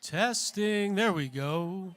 Testing. There we go.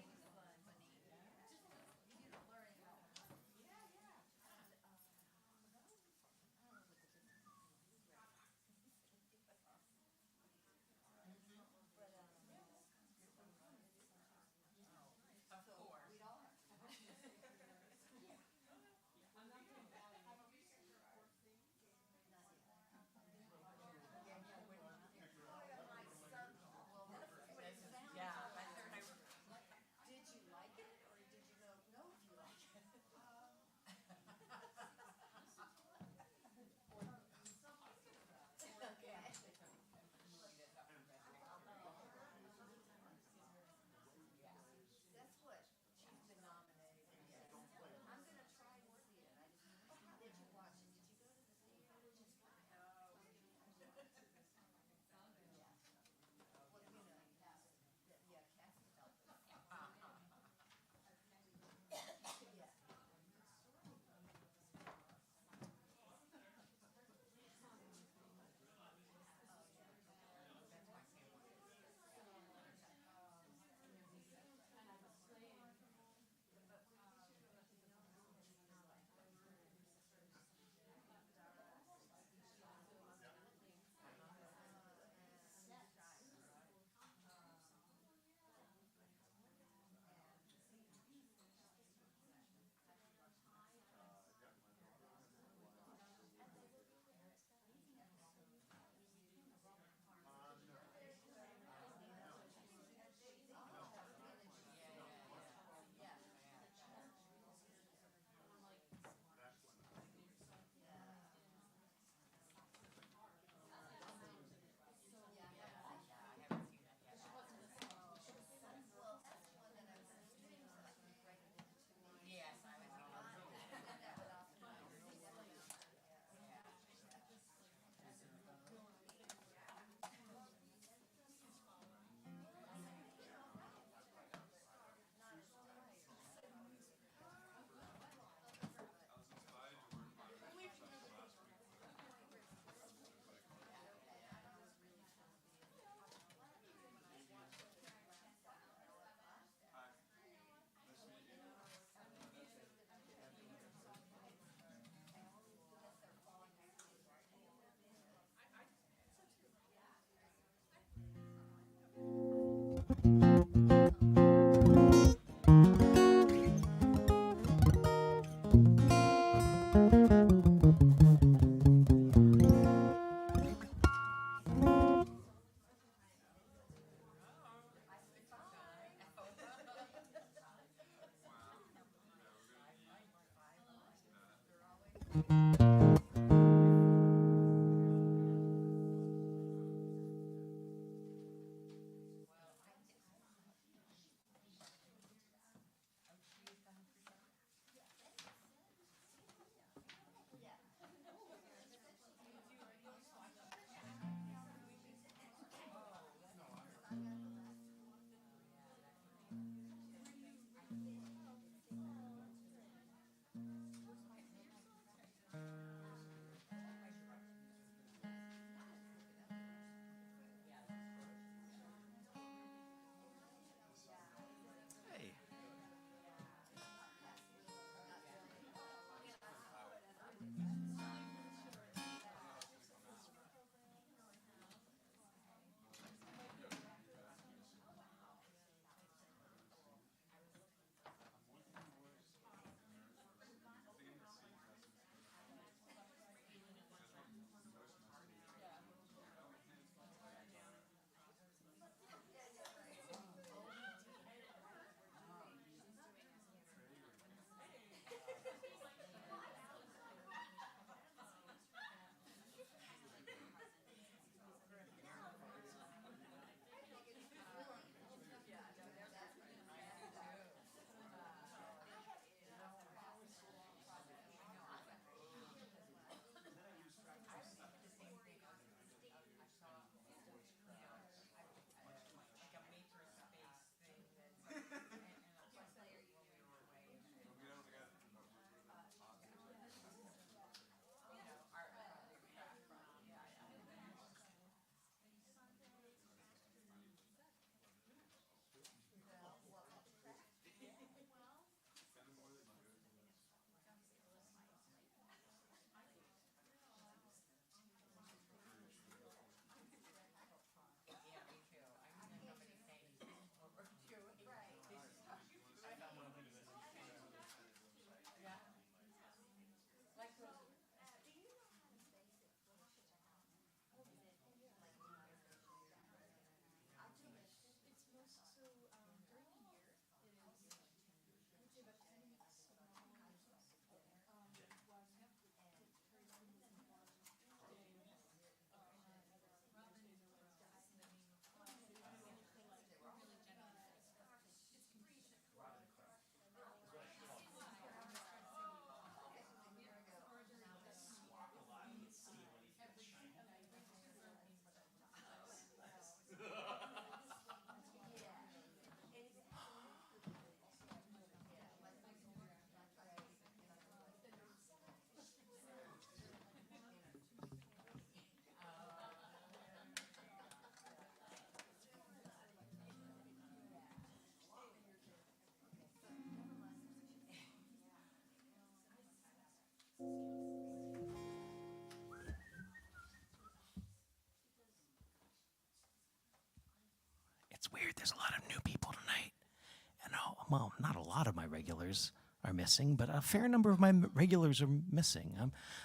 well, not a lot of my regulars are missing, but a fair number of my regulars are missing.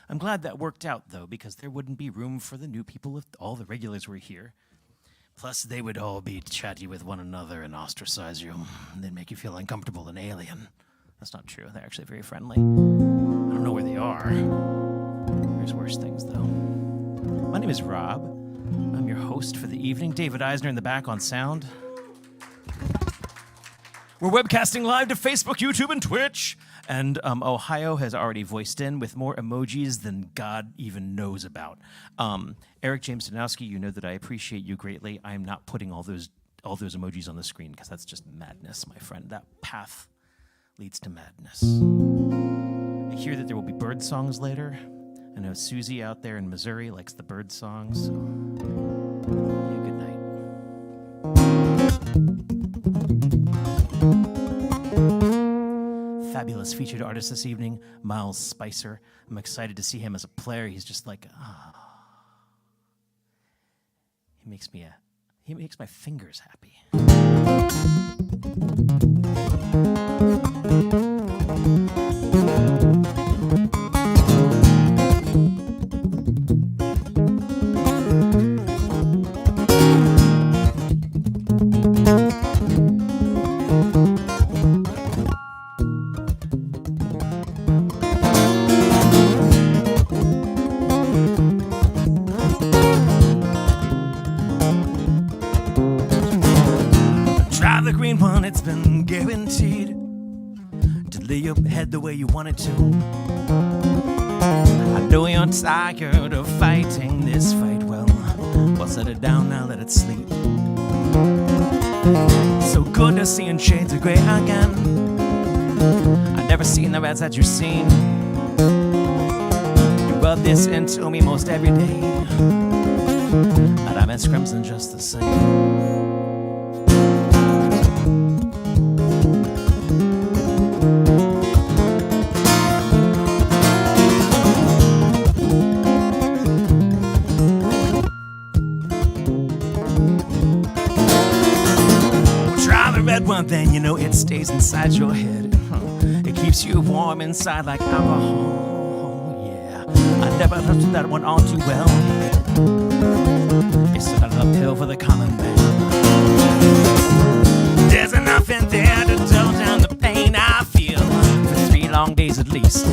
I'm glad that worked out, though, because there wouldn't be room for the new people if all the regulars were here. Plus, they would all be chatty with one another and ostracize you. They'd make you feel uncomfortable and alien. That's not true. They're actually very friendly. I don't know where they are. There's worse things, though. My name is Rob. I'm your host for the evening. David Eisner in the back on sound. We're webcasting live to Facebook, YouTube, and Twitch. And Ohio has already voiced in with more emojis than God even knows about. Eric James Danowski, you know that I appreciate you greatly. I am not putting all those emojis on the screen because that's just madness, my friend. That path leads to madness. I hear that there will be bird songs later. I know Susie out there in Missouri likes the bird songs. So yeah, good night. Fabulous featured artist this evening, Miles Spicer. I'm excited to see him as a player. He's just like, he makes my fingers happy. It's been guaranteed to lay your head the way you want it to. I know you're tired of fighting this fight. Well, set it down now, let it sleep. So good to see in shades of grey again. I've never seen the reds that you've seen. You rub this into me most every day, but I miss crimson just the same. One thing you know, it stays inside your head. It keeps you warm inside like alcohol. Yeah, I never touched that one all too well. It's another pill for the common man. There's enough in there to dull down the pain I feel for 3 long days at least.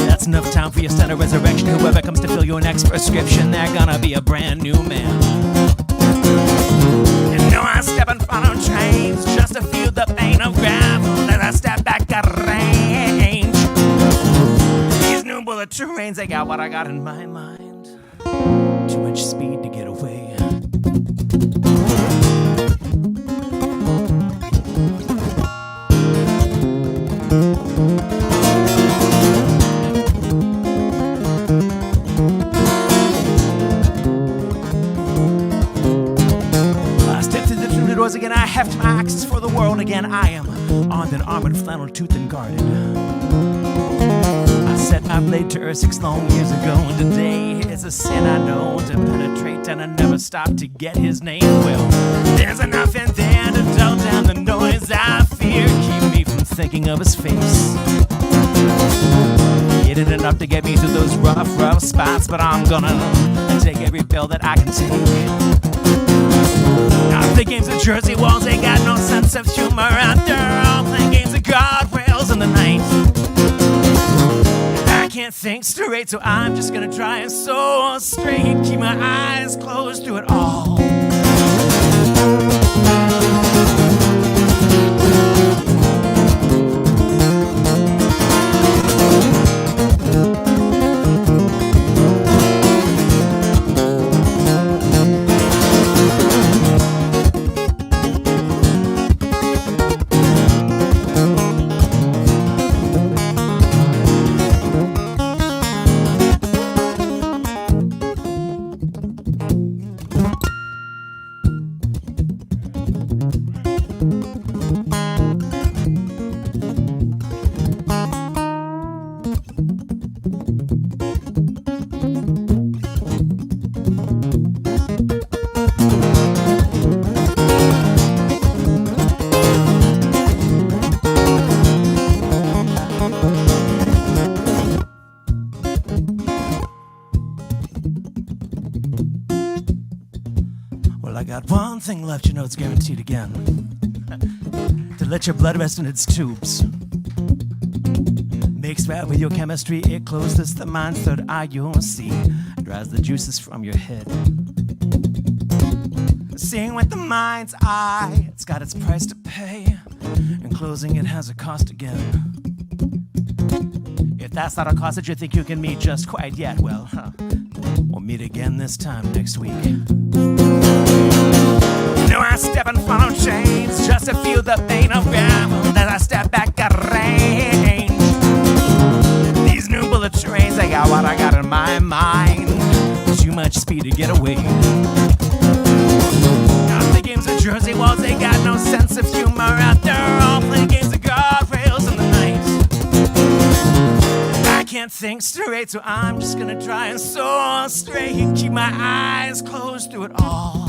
That's enough time for your standard resurrection. Whoever comes to fill your next prescription, they're gonna be a brand new man. I step in front of trains just to feel the pain of gravel as I step back at range. These new bullet trains, they got what I got in my mind. Too much speed to get away. Again, I heft my axes for the world again. I am armed and armored, flannel, toothed and guarded. I set my blade to earth 6 long years ago, and today it's a sin I know to penetrate, and I never stop to get his name. Well, there's enough in there to dull down the noise I fear, keep me from thinking of his face. It isn't enough to get me through those rough spots, but I'm gonna take every pill that I can take. Now the games of Jersey walls, they got no sense of humor out there. All playing games of guardrails in the night. I can't think straight, so I'm just gonna try so straight. Keep my eyes closed through it all. got one thing left, you know it's guaranteed again. To let your blood rest in its tubes. Mixed right with your chemistry, it closes the mind's third eye, you'll see. Dries the juices from your head. Seeing with the mind's eye, it's got its price to pay. And closing it has a cost again. If that's not a cost that you think you can meet just quite yet, well, we'll meet again this time next week. You know I step and follow chains just to feel the pain around as I step back at range. These new bullet trains, they got what I got in my mind. Too much speed to get away. Now the games of Jersey walls, they got no sense of humor out there. All play games of guardrails in the night. I can't think straight, so I'm just gonna try and soar straight. Keep my eyes closed through it all.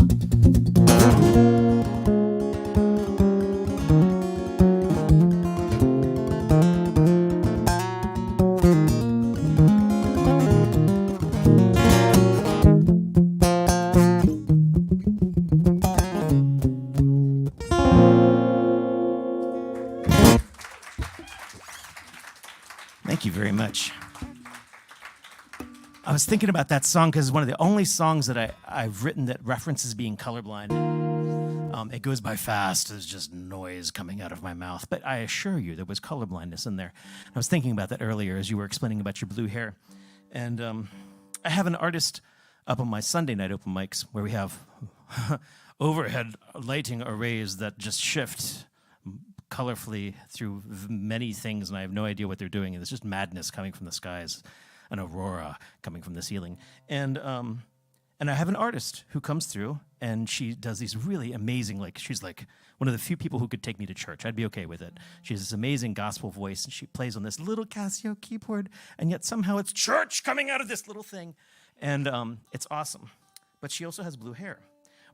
Thank you very much. I was thinking about that song because it's one of the only songs that I've written that references being colorblind. It goes by fast. There's just noise coming out of my mouth. But I assure you there was colorblindness in there. I was thinking about that earlier as you were explaining about your blue hair. And I have an artist up on my Sunday night open mics where we have overhead lighting arrays that just shift colorfully through many things, and I have no idea what they're doing. And it's just madness coming from the skies, an aurora coming from the ceiling. And I have an artist who comes through, and she does these really amazing, she's like one of the few people who could take me to church. I'd be okay with it. She has this amazing gospel voice, and she plays on this little Casio keyboard, and yet somehow it's church coming out of this little thing. And it's awesome. But she also has blue hair.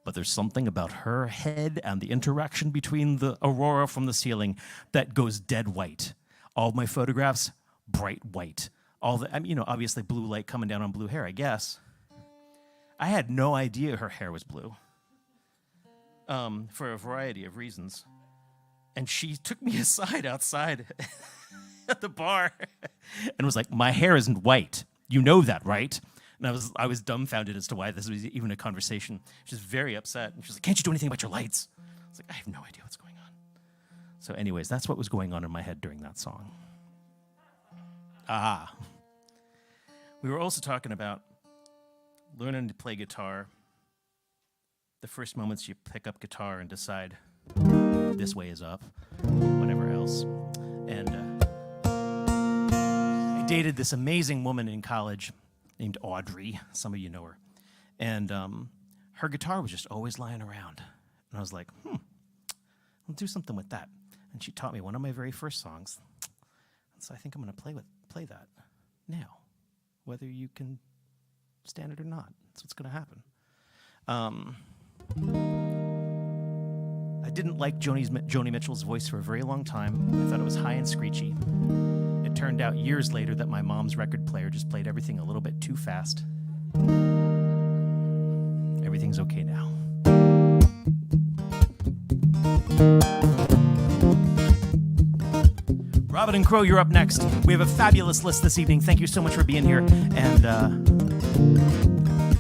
But there's something about her head and the interaction between the aurora from the ceiling that goes dead white. All my photographs, bright white. Obviously blue light coming down on blue hair, I guess. I had no idea her hair was blue for a variety of reasons. And she took me aside outside at the bar and was like, my hair isn't white. You know that, right? And I was dumbfounded as to why this was even a conversation. She's very upset. And she's like, can't you do anything about your lights? I was like, I have no idea what's going on. So anyways, that's what was going on in my head during that song. We were also talking about learning to play guitar. The first moments you pick up guitar and decide this way is up, whatever else. And I dated this amazing woman in college named Audrey. Some of you know her. And her guitar was just always lying around. And I was like, I'll do something with that. And she taught me one of my very first songs. And so I think I'm going to play that now, whether you can stand it or not. That's what's going to happen. I didn't like Joni Mitchell's voice for a very long time. I thought it was high and screechy. It turned out years later that my mom's record player just played everything a little bit too fast. Everything's okay now. Robin and Crow, you're up next. We have a fabulous list this evening. Thank you so much for being here. And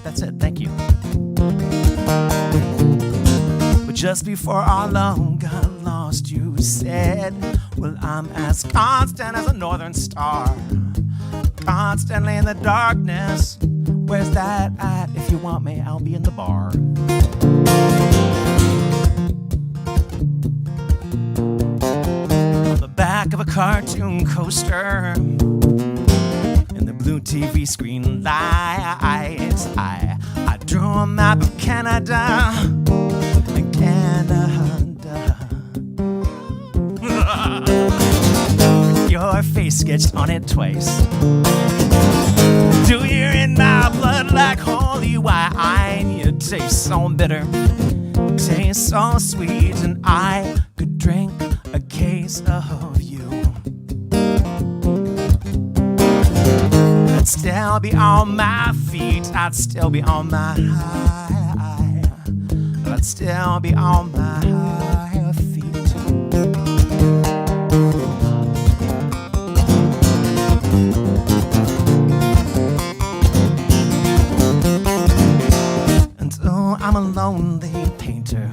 that's it. Thank you. But just before our love got lost, you said, well, I'm as constant as a northern star, constantly in the darkness. Where's that at? If you want me, I'll be in the bar. On the back of a cartoon coaster, in the blue TV screen lights, I drew a map of Canada. Your face sketched on it twice. Do you in my blood like holy wine? You taste so bitter, taste so sweet, and I could drink a case of you. I'd still be on my feet, I'd still be on my high, I'd I'd still be on my feet. And oh, I'm a lonely painter.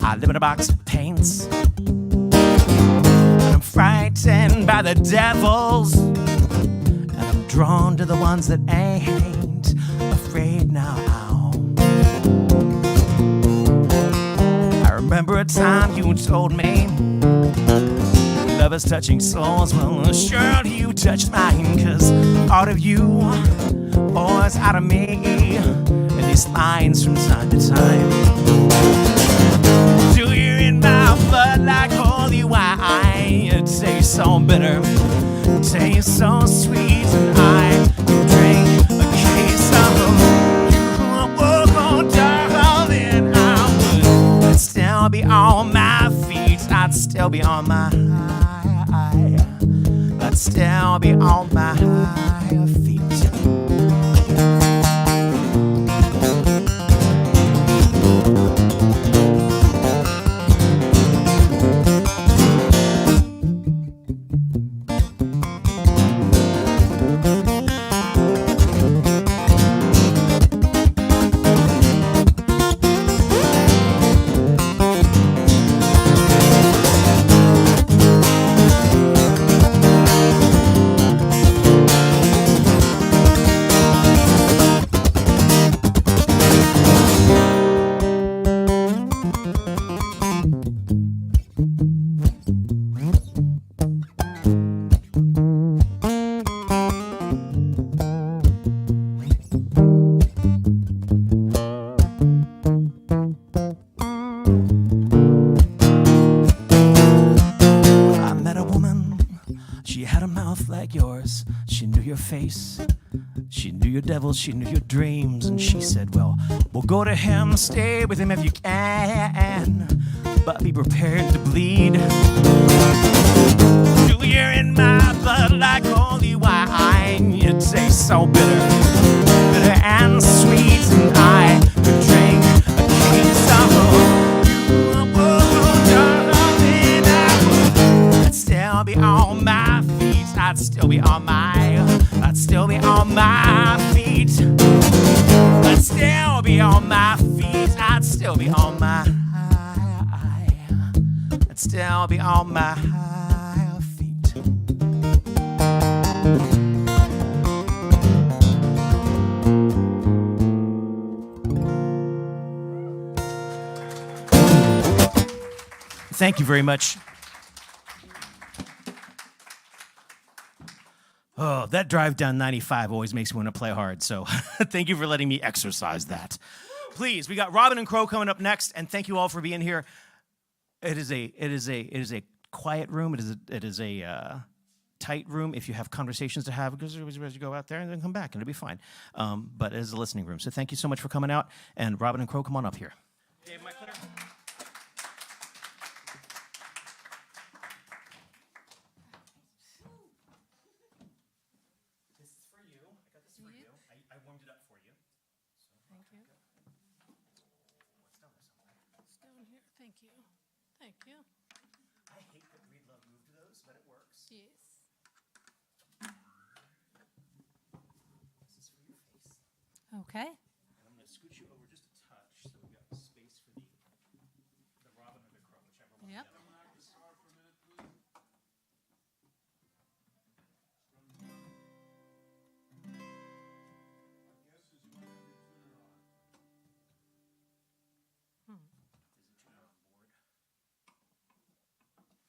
I live in a box of paints. And I'm frightened by the devils. And I'm drawn to the ones that ain't afraid now. I remember a time you told me love is touching souls. Well, sure you touched mine, 'cause out of you pours out of me, and these lines from time to time. Till you're in my blood like holy wine. It tastes so bitter, tastes so sweet, and I drink a case of oh, darling, I'd still be on my feet. I'd still be on my I'd still be on my feet. Face. She knew your devils, she knew your dreams, and she said, well, we'll go to him, stay with him if you can, but be prepared to bleed. You're in my blood like holy wine. You taste so bitter, bitter and sweet, and I could drink a case of darling, I'd still be on my feet. I'd still be on my I'd still be on my feet. I'd still be on my feet. I'd still be on my I'd still be on my feet. Thank you very much. Oh, that drive down 95 always makes me want to play hard, so thank you for letting me exercise that. Please, we got Robin and Crow coming up next, and thank you all for being here. It is a quiet room. It is a tight room if you have conversations to have, because you go out there and then come back, and it'll be fine. But it is a listening room, so thank you so much for coming out, and Robin and Crow, come on up here. Dave, Mike, clear? I warmed it up for you. Thank you. It's down there somewhere. It's down here. Thank you. Thank you. I hate that Reed Love moved those, but it works. Yes. This is for your face. Okay. And I'm going to scoot you over just a touch so we've got space for the Robin or the Crow, whichever one. Yep.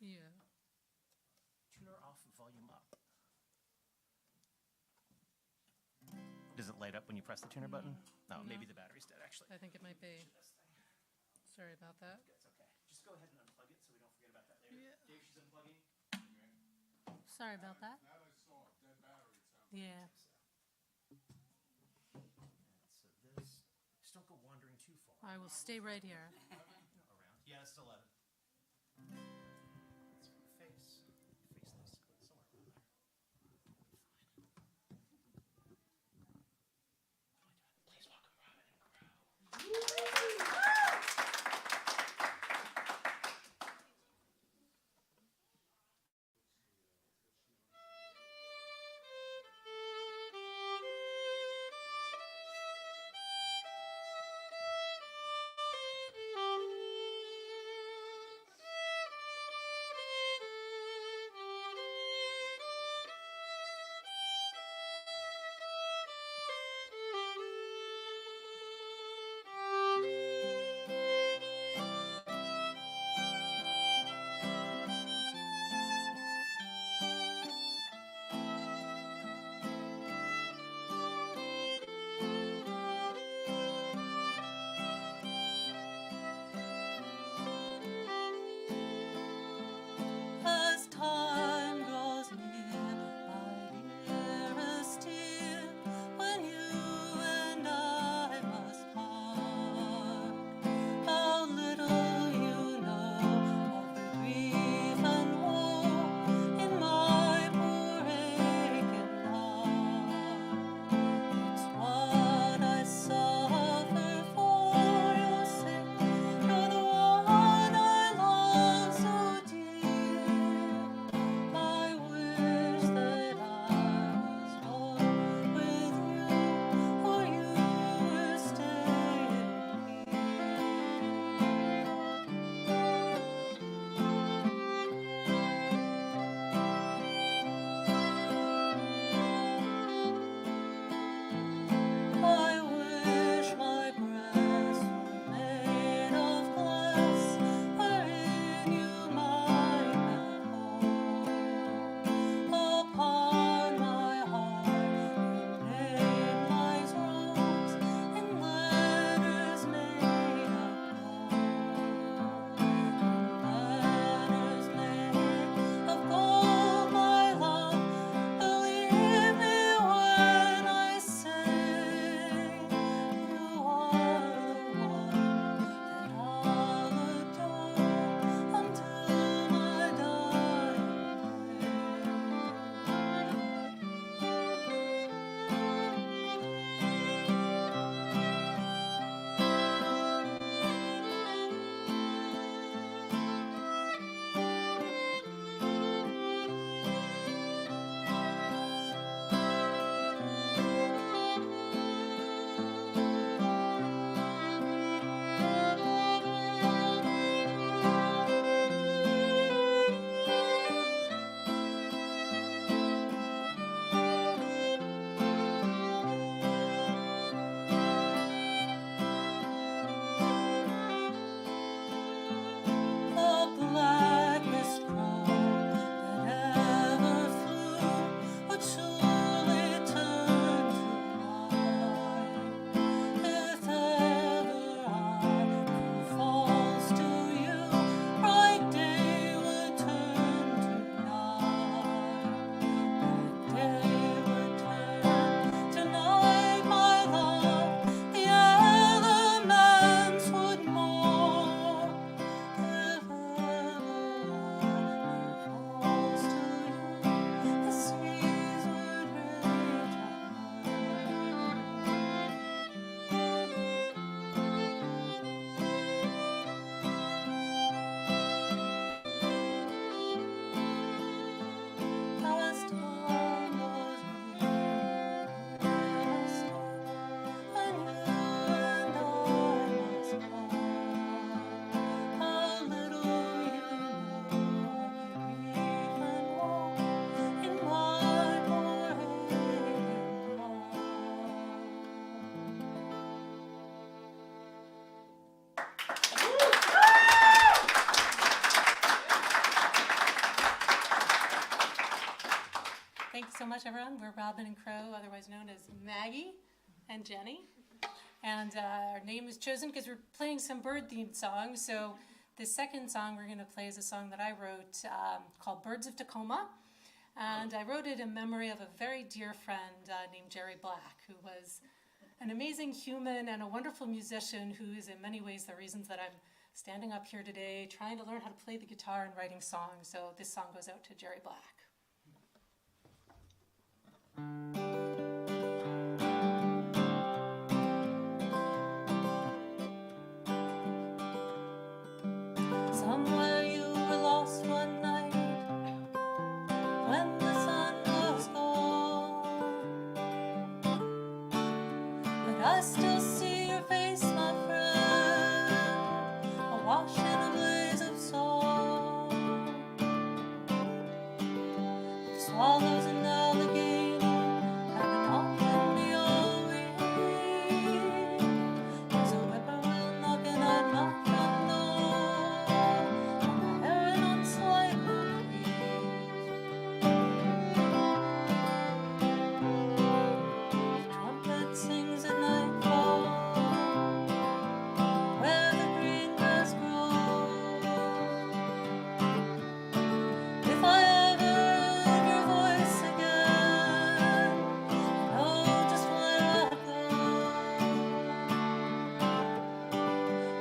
Yeah. Tuner off, volume up. Does it light up when you press the tuner button? No, maybe the battery's dead, actually. I think it might be. Sorry about that. It's okay. Just go ahead and unplug it so we don't forget about that later. Yeah. Dave, she's unplugging. Sorry about that. Yeah. So this, just don't go wandering too far. I will stay right here. Around. Yeah, it's still 11. Face this, somewhere around there. Please welcome Robin and Crow. much, everyone. We're Robin and Crow, otherwise known as Maggie and Jenny. And our name was chosen because we're playing some bird-themed songs. So the second song we're going to play is a song that I wrote called Birds of Takoma. And I wrote it in memory of a very dear friend named Jerry Black, who was an amazing human and a wonderful musician who is in many ways the reasons that I'm standing up here today, trying to learn how to play the guitar and writing songs. So this song goes out to Jerry Black. Somewhere you were lost one night when the sun was gone, but I still see your face, my friend, awash in a blaze of song. The swallows and alligators have been off in the old wind. There's a whippoorwill knocking at my front door, and a heron on slightly breeze. The trumpet sings at nightfall where the green grass grows. If I ever heard your voice again, I know just where I'd go.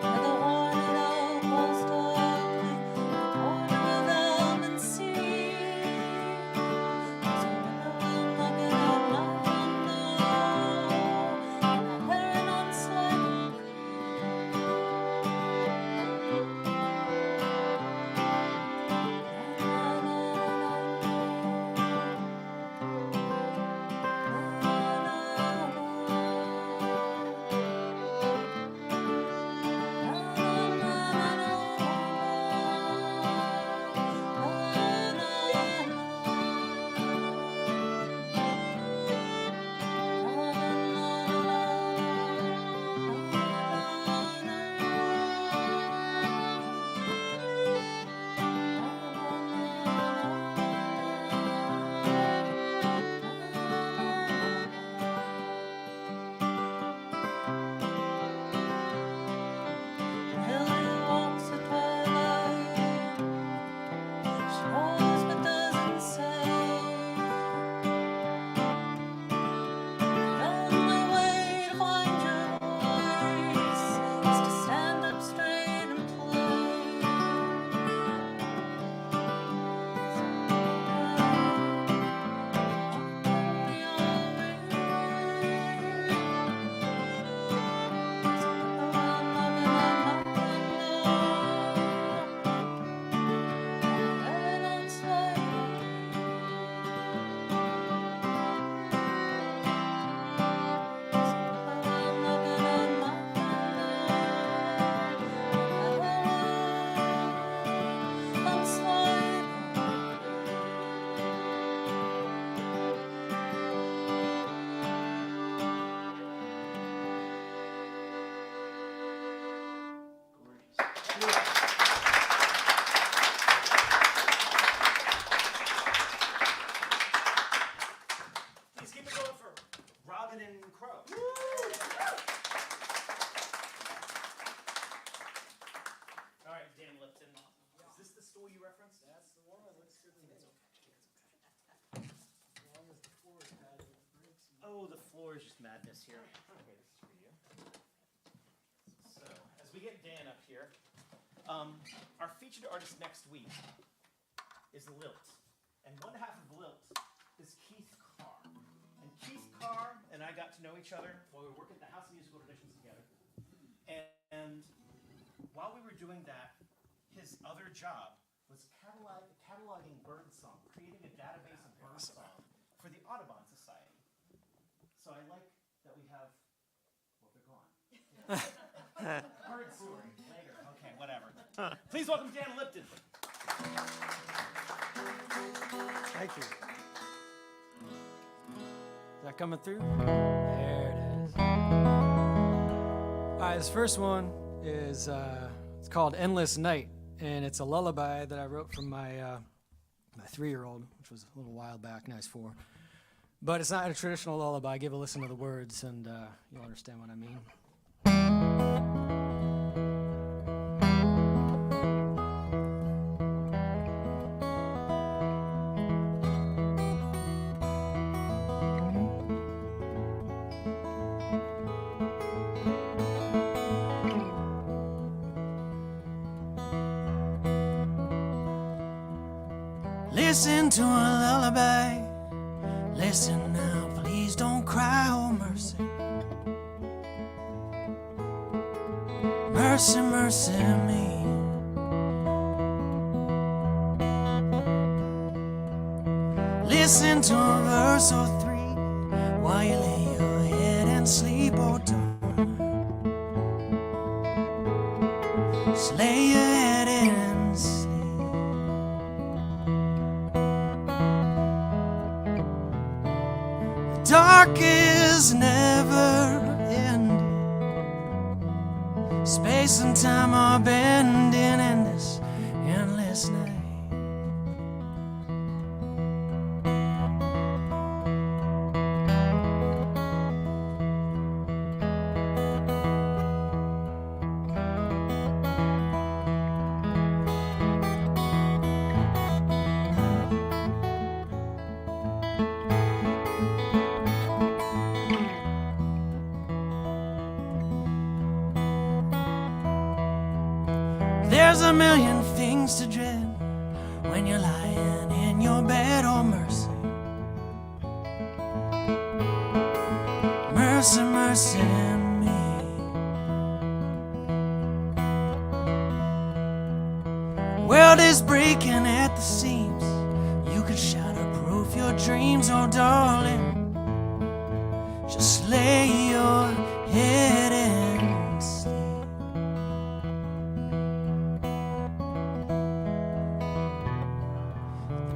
Where the horned owl calls darkly, the corner of almond sea. There's a whippoorwill knocking at my front door, and a heron on slightly breeze. Lily walks at twilight, she knows but doesn't say. The only way to find your voice is to stand up straight and play. Please keep it going for Robin and Crow. All right, Dan Lipton. Is this the stool you referenced? That's the one. Let's see the as long as the floor is bad, it breaks. Oh, the floor is just madness here. Okay, this is for you. So, as we get Dan up here, our featured artist next week is Lilt. And one half of Lilt is Keith Carr. And Keith Carr and I got to know each other while we were working at the House of Musical Traditions together. And while we were doing that, his other job was cataloging birdsong, creating a database of birdsong for the Audubon Society. So I like that we have, well, they're gone. Bird story later. Okay, whatever. Please welcome Dan Lipton. Thank you. Is that coming through? There it is. All right, this first one is it's called Endless Night, and it's a lullaby that I wrote for my my 3-year-old, which was a little while back. Now he's 4. But it's not a traditional lullaby. Give a listen to the words, and you'll understand what I mean. Listen to a lullaby. Listen now, please don't cry, oh mercy. Mercy, mercy me. Listen to a verse or three while you lay your head and sleep, oh don't. Just lay your head and sleep. Dark is never ending. Space and time are bending in this endless night. There's a million things to dread when you're lying in your bed, oh mercy. Mercy, mercy me. World is breaking at the seams. You could shatterproof your dreams, oh darling. Just lay your head and sleep.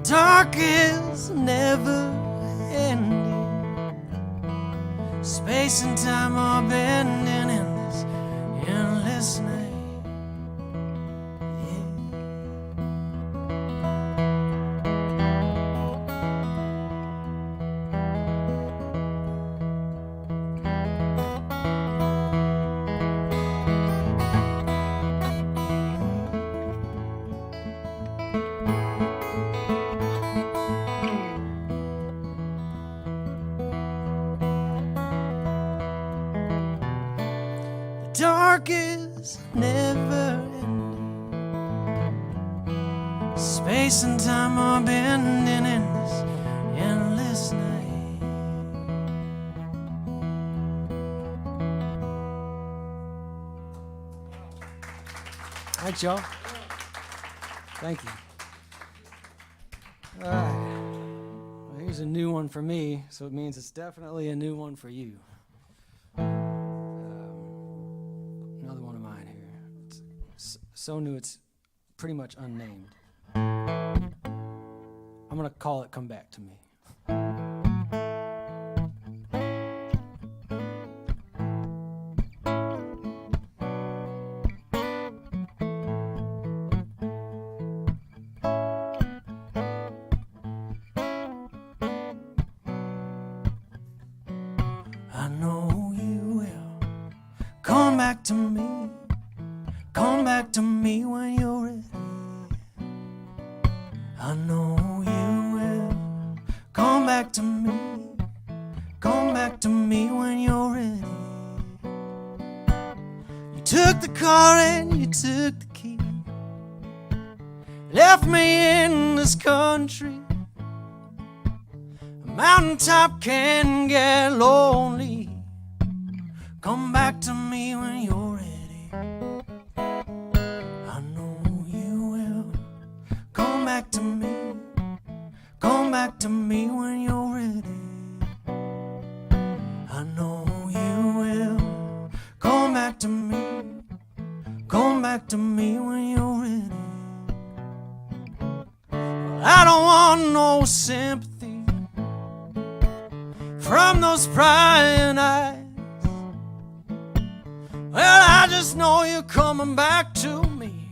Dark is never ending. Space and time are bending in this endless night. Dark is never ending. Space and time are bending in this endless night. All right, y'all. Thank you. All right. Well, here's a new one for me, so it means it's definitely a new one for you. Another one of mine here. It's so new it's pretty much unnamed. I'm gonna call it Come Back to Me. I know you will come back to me. Come back to me when you're ready. I know you will come back to me. Come back to me when you're ready. You took the car and you took the key. Left me in this country. A mountaintop can get lonely. Come back to me when you're ready. I know you will come back to me. Come back to me when you're ready. I know you will come back to me. Come back to me when you're ready. I don't want no sympathy from those prying eyes. Well, I just know you're coming back to me.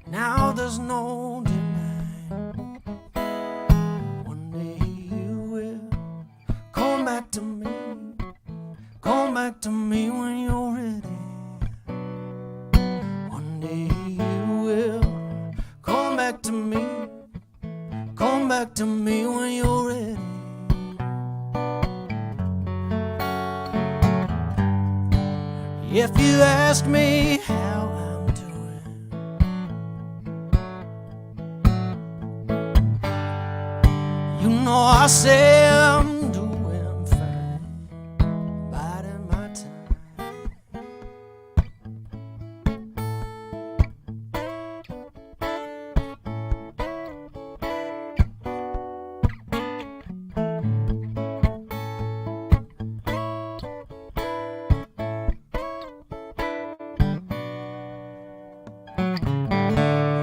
Now there's no denying. One day you will Come back to me. Come back to me when you're ready. One day you will come back to me. Come back to me when you're ready. If you ask me how I'm doing, you know I say I'm doing fine, biding my time.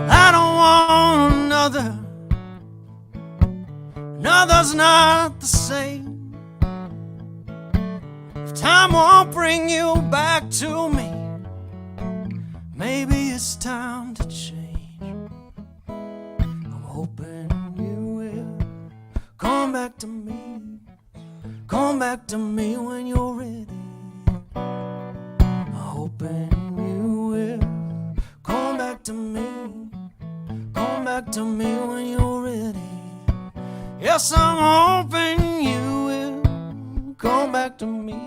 I don't want another's not the same. If time won't bring you back to me, maybe it's time to change. I'm hoping you will come back to me. Come back to me when you're ready. I'm hoping you will come back to me. Come back to me when you're ready. Yes, I'm hoping you will come back to me.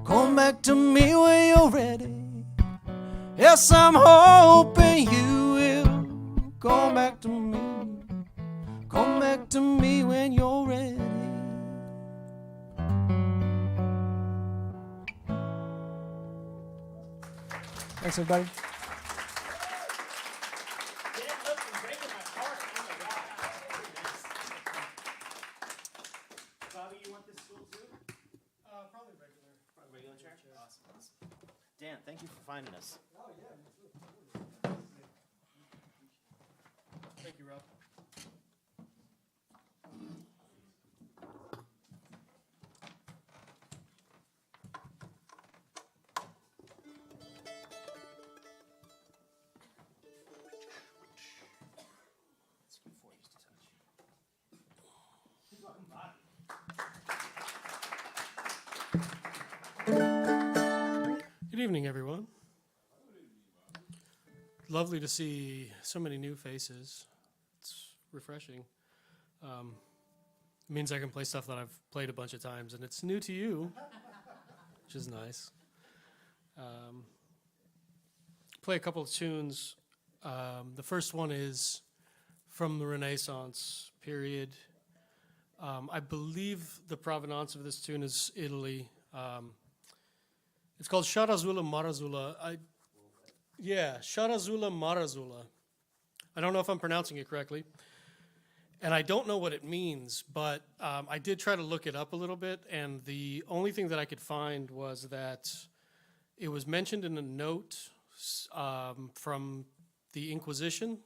Come back to me when you're ready. Yes, I'm hoping you will come back to me. Come back to me when you're ready. Thanks, everybody. Bobby, you want this stool too? Probably regular. Regular chair? Awesome. Dan, thank you for finding us. Thank you, Rob. Good evening, everyone. Lovely to see so many new faces. It's refreshing. It means I can play stuff that I've played a bunch of times, and it's new to you, which is nice. Play a couple of tunes. The first one is from the Renaissance period. I believe the provenance of this tune is Italy. It's called Sharazula Marazula. Sharazula Marazula. I don't know if I'm pronouncing it correctly. And I don't know what it means, but I did try to look it up a little bit, and the only thing that I could find was that it was mentioned in a note from the Inquisition,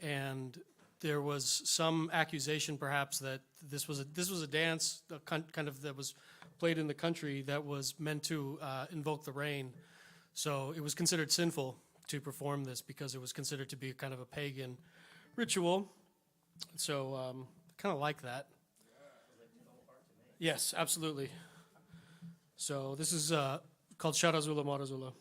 and there was some accusation perhaps that this was a dance kind of that was played in the country that was meant to invoke the rain. So it was considered sinful to perform this because it was considered to be kind of a pagan ritual. So kind of like that. Yes, absolutely. So this is called Sharazula Marazula.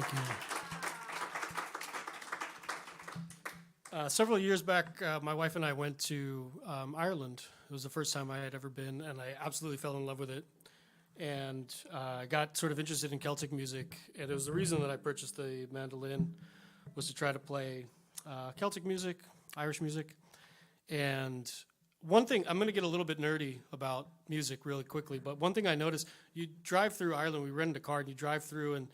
Thank you. Several years back, my wife and I went to Ireland. It was the first time I had ever been, and I absolutely fell in love with it. And I got sort of interested in Celtic music, and it was the reason that I purchased the mandolin, was to try to play Celtic music, Irish music. And one thing, I'm going to get a little bit nerdy about music really quickly, but one thing I noticed, you drive through Ireland, we rented a car, and you drive through, and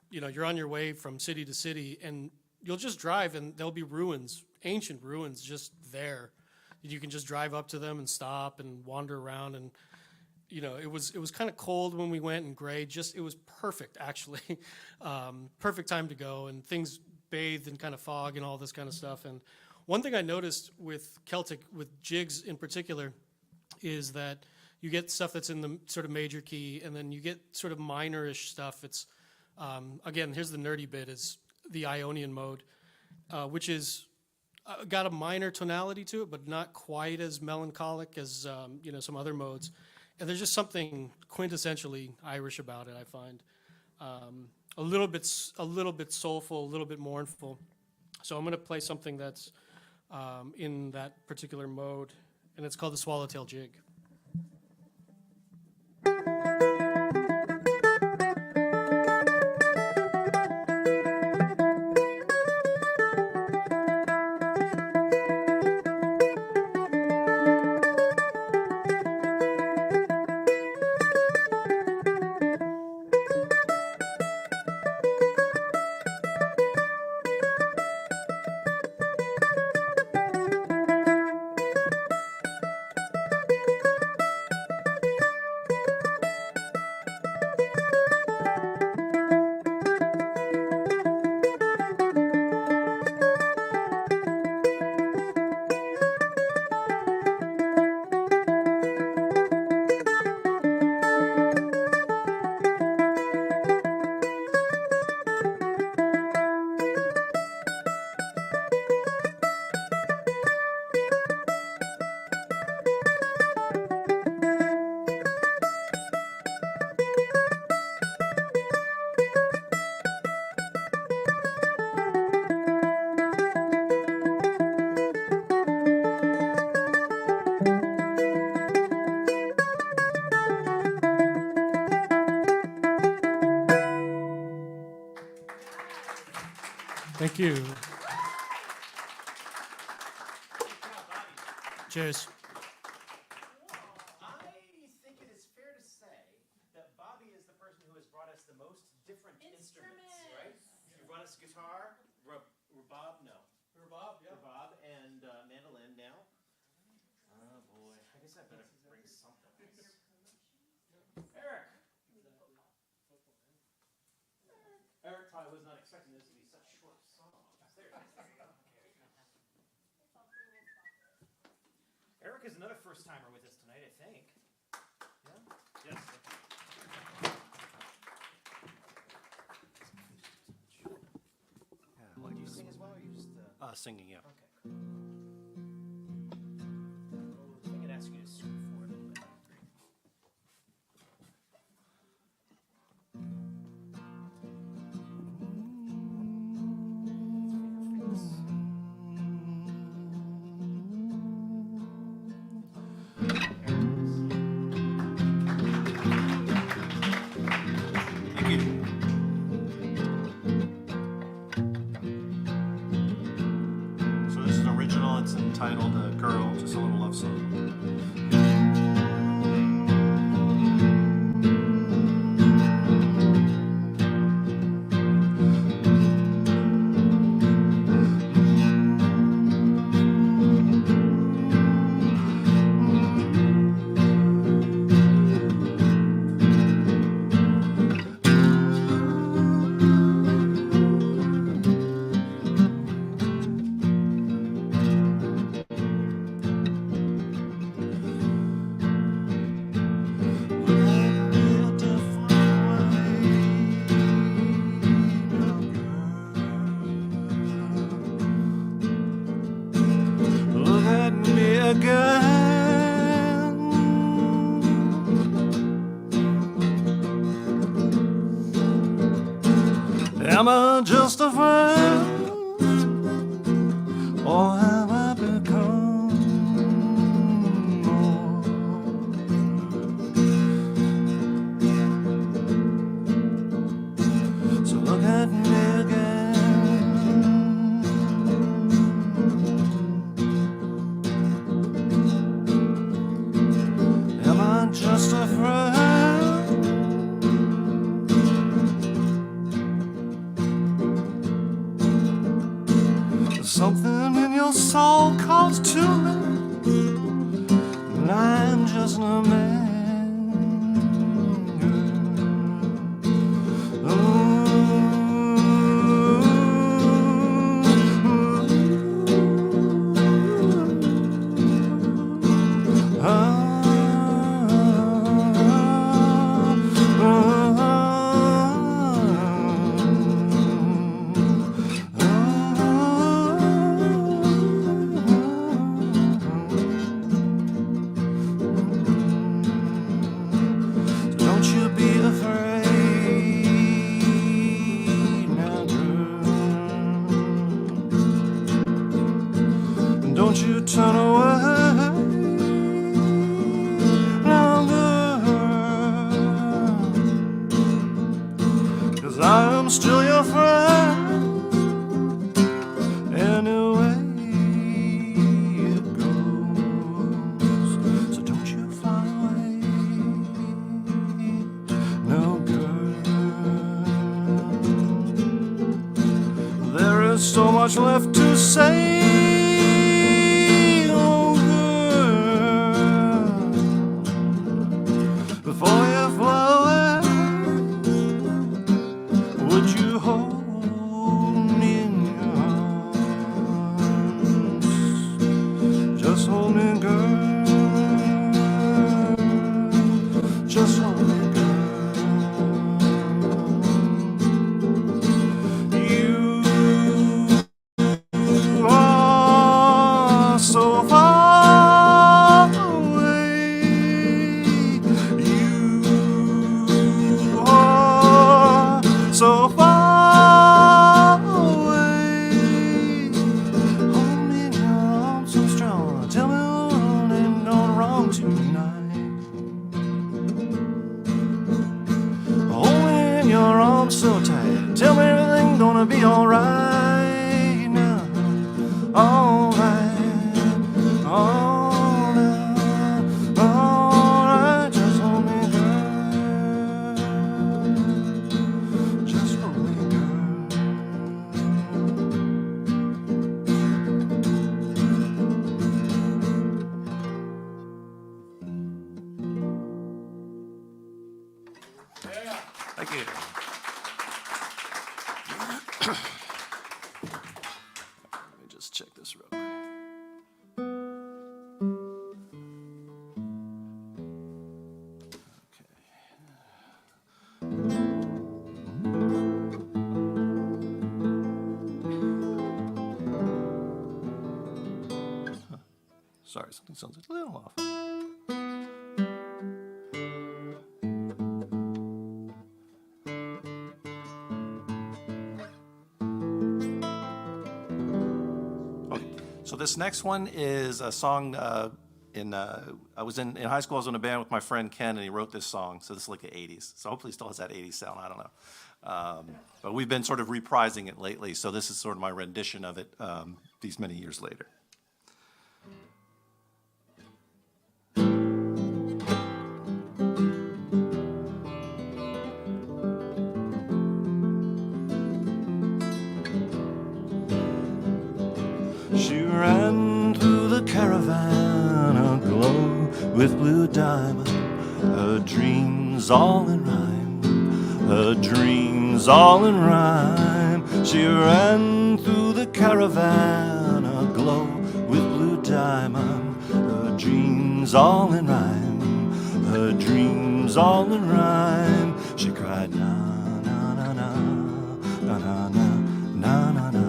you're on your way from city to city, and you'll just drive, and there'll be ruins, ancient ruins just there. You can just drive up to them and stop and wander around, and it was kind of cold when we went and gray. It was perfect, actually. Perfect time to go, and things bathed in kind of fog and all this kind of stuff. And one thing I noticed with Celtic, with jigs in particular, is that you get stuff that's in the sort of major key, and then you get sort of minor-ish stuff. It's, again, here's the nerdy bit, is the Ionian mode, which is got a minor tonality to it, but not quite as melancholic as some other modes. And there's just something quintessentially Irish about it, I find. A little bit soulful, a little bit mournful. So I'm going to play something that's in that particular mode, and it's called the Swallowtail Jig. Thank you. Cheers. I think it is fair to say that Bobby is the person who has brought us the most different instruments, right? You brought us guitar, rebob, and mandolin now. Oh boy, I guess I better bring something else. Eric! Eric probably was not expecting this to be such short songs. There you go. Eric is another first-timer with us tonight, I think. Yeah? Yes. What, do you sing as well, or you just... Singing, yeah. Okay. I could ask you to scoot forward a little bit. So Am I just a friend, or have I become more? So look at me again. Am I just a friend? Something in your soul calls to me, and I'm just a man. Don't you turn away longer, 'cause I'm still your friend anyway it goes. So don't you fly away, no girl. There is so much left to say. Before you fly away, would you hold me in your arms? Just hold me, girl. Just hold me, girl. You are so far. So far away, hold me in your arms so strong. Tell me what ain't gone wrong tonight. Hold me in your arms so tight. Tell me everything's gonna be alright now. Alright, alright, alright. Just hold me, girl. Just hold me, girl. Thank you. Let me just check this real quick. Sorry, something sounds a little off. Okay, so this next one is a song I was in high school. I was in a band with my friend Ken, and he wrote this song. So this is like the 80s. So hopefully it still has that 80s sound. I don't know. But we've been sort of reprising it lately. So this is sort of my rendition of it these many years later. She ran through the caravan aglow with blue diamond, her dreams all in rhyme, her dreams all in rhyme. She ran through the caravan aglow with blue diamond, her dreams all in rhyme, her dreams all in rhyme. She cried na na na na na na na na na na.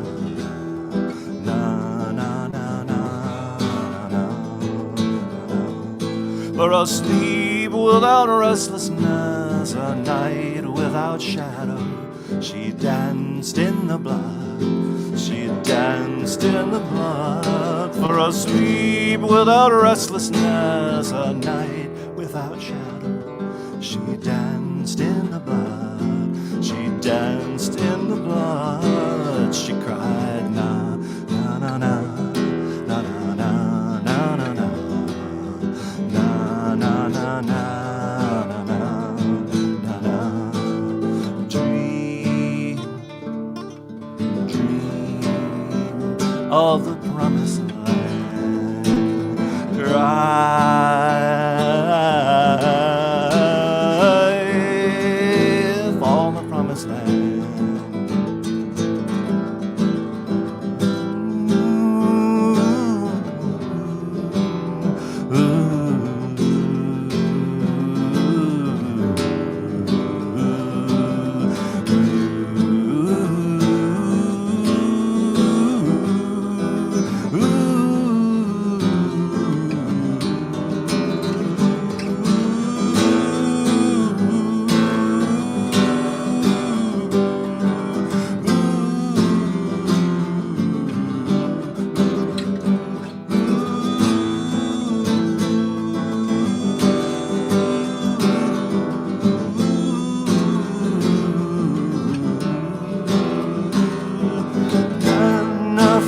For a sleep without restlessness, a night without shadow, She danced in the blood. She danced in the blood for a sleep without restlessness, a night without shadow. She danced in the blood. She danced in the blood. She cried, na na na na na na na na na na na na na na. Of the promised land, drive on the promised land.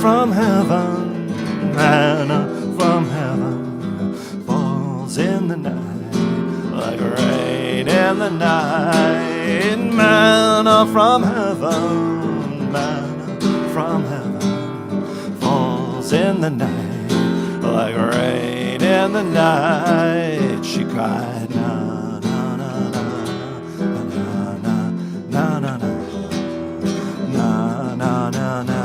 From heaven, manna from heaven falls in the night like rain in the night. Manna from heaven falls in the night like rain in the night. She cried, na na na na na na na na na na na na.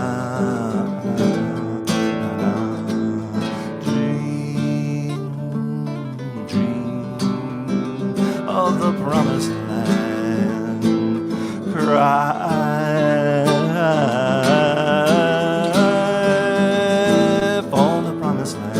Of the promised land, cry for the promised land.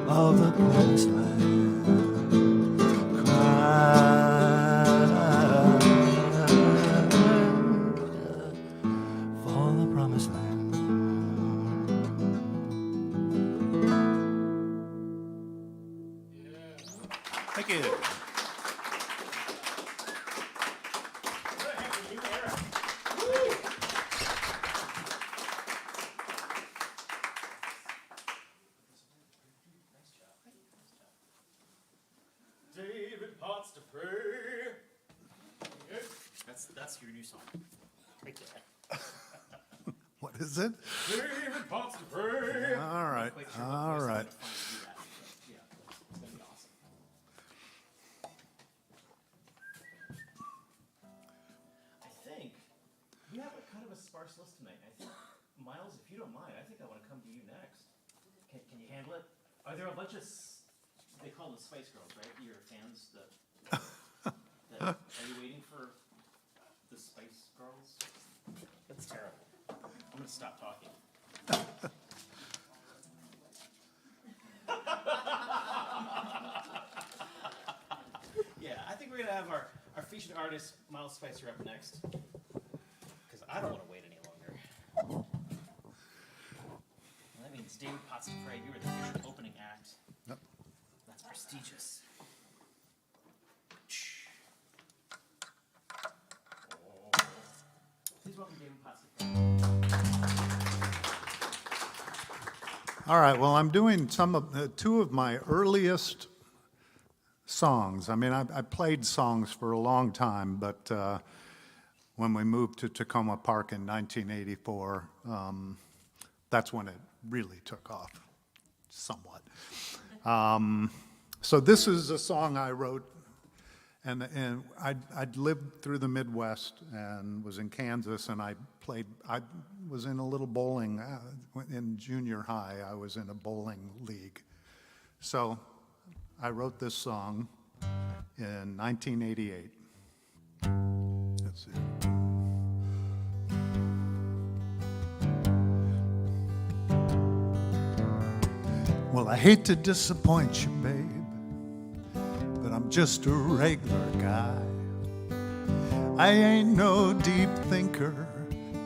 Of the promised land, cry for the promised land. Thank you. David Potts to pray. That's your new song. Right there. What is it? David Potts to pray. All right. All right. Yeah, it's gonna be awesome. I think we have a kind of a sparse list tonight. I think, Miles, if you don't mind, I think I want to come to you next. Can you handle it? Are there a bunch of they call them Spice Girls, right? Your fans are you waiting for the Spice Girls? That's terrible. I'm gonna stop talking. Yeah, I think we're gonna have our featured artist Miles Spicer up next, because I don't want to wait any longer. Well, that means David Potts to Pray. You were the official opening act. Yep. That's prestigious. All right, well, I'm doing two of my earliest songs. I mean, I played songs for a long time, but when we moved to Takoma Park in 1984, that's when it really took off, somewhat. So this is a song I wrote, and I'd lived through the Midwest and was in Kansas, and I was in a little bowling, in junior high, I was in a bowling league. So I wrote this song in 1988. Let's see. Well, I hate to disappoint you, babe, but I'm just a regular guy. I ain't no deep thinker,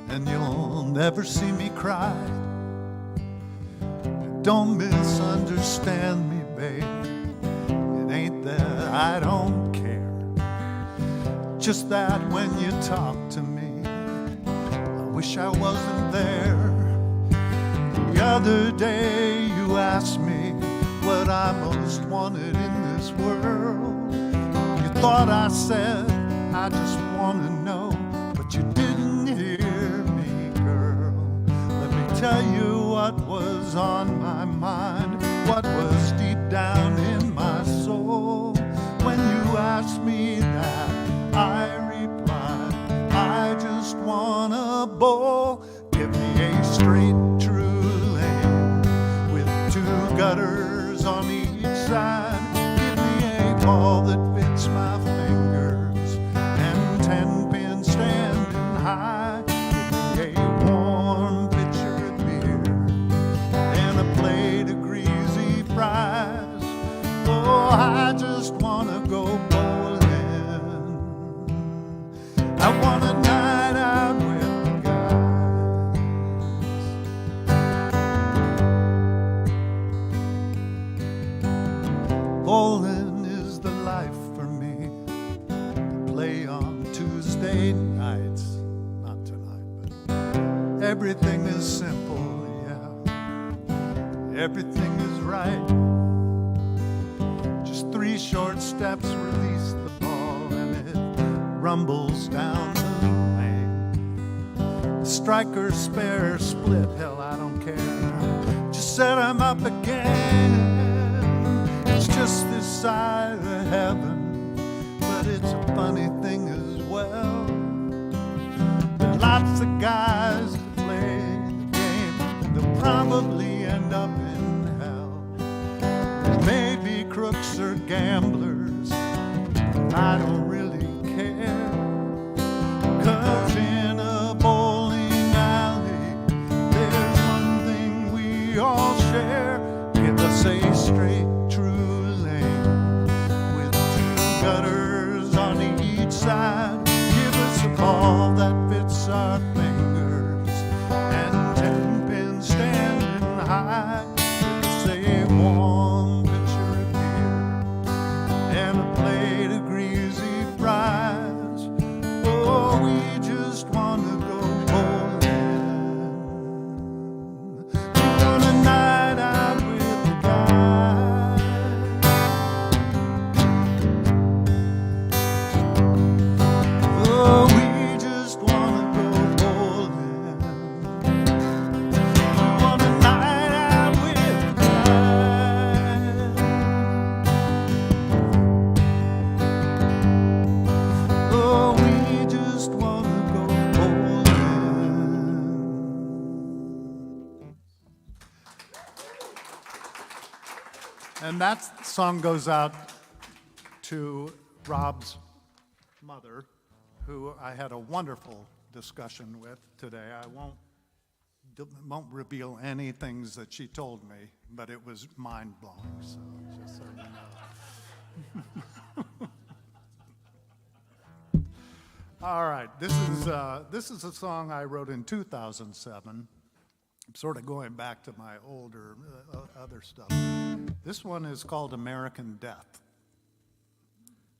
and you'll never see me cry. Don't misunderstand me, babe. It ain't that I don't care, just that when you talk to me, I wish I wasn't there. The other day you asked me what I most wanted in this world. You thought I said, I just want to know, but you didn't hear me, girl. Let me tell you what was on my mind, what was deep down in my soul. When you asked me that, I replied, I just want a bowl. Give me a straight, true lane with 2 gutters on each side. Give me a ball that fits my fingers and 10 pins standing high. Give me a warm pitcher of beer and a plate of greasy fries. Oh, I just wanna go bowling. I want a night out with the guys. Bowling is the life for me. Play on Tuesday nights, not tonight, but everything is simple, yeah. Everything is right. Just 3 short steps, release the ball, and it rumbles down the lane. Striker, spare, split, hell, I don't care. Just set 'em up again. It's just this side of heaven, but it's a funny thing as well. There are lots of guys that play the game, and they'll probably end up in hell. Maybe crooks or gamblers, I don't really care. 'Cause in a bowling alley, there's one thing we all share. Give us a straight, true lane with 2 gutters on each side. Give us a ball that fits our fingers and 10 pins standing high. Give us a warm pitcher of beer and a plate of greasy fries. Oh, we just wanna go bowling. We want a night out with the guys. Oh, we just wanna go bowling. We want a night out with the guys. Oh, we just wanna go bowling. And that song goes out to Rob's mother, who I had a wonderful discussion with today. I won't reveal any things that she told me, but it was mind-blowing, so just so you know. All right, this is a song I wrote in 2007. I'm sort of going back to my older other stuff. This one is called American Death.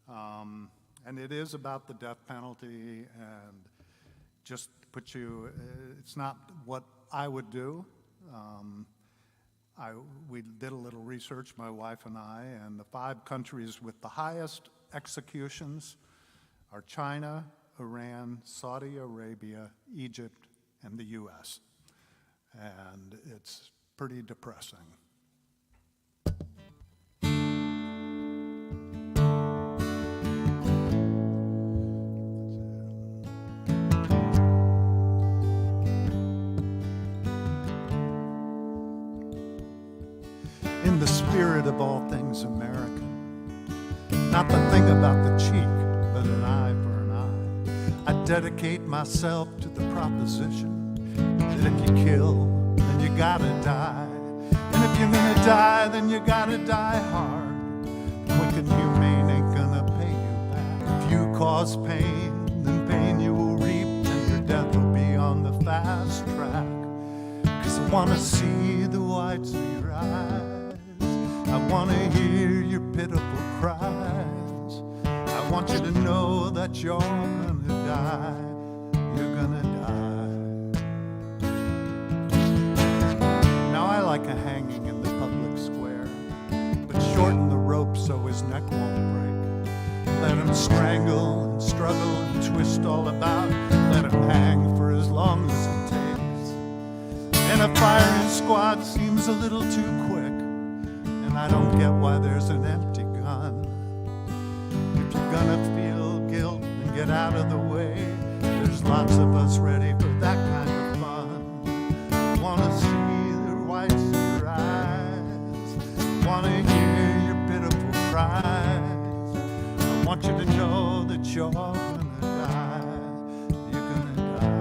And it is about the death penalty, and just to put you, it's not what I would do. we did a little research, my wife and I, and the 5 countries with the highest executions are China, Iran, Saudi Arabia, Egypt, and the U.S. And it's pretty depressing. In the spirit of all things American, not the thing about the cheek, but an eye for an eye. I dedicate myself to the proposition that if you kill, then you gotta die. And if you're gonna die, then you gotta die hard. Quick and humane ain't gonna pay you back. If you cause pain, then pain you will reap, and your death will be on the fast track. 'Cause I wanna see the whites of your eyes. I wanna hear your pitiful cries. I want you to know that you're gonna die. You're gonna die. Now I like a hanging in the public square, but shorten the rope so his neck won't break. Let him strangle and struggle and twist all about. Let him hang for as long as it takes. And a firing squad seems a little too quick. And I don't get why there's an empty gun. If you're gonna feel guilt and get out of the way, there's lots of us ready for that kind of fun. I wanna see the whites of your eyes. I wanna hear your pitiful cries. I want you to know that you're gonna die. You're gonna die.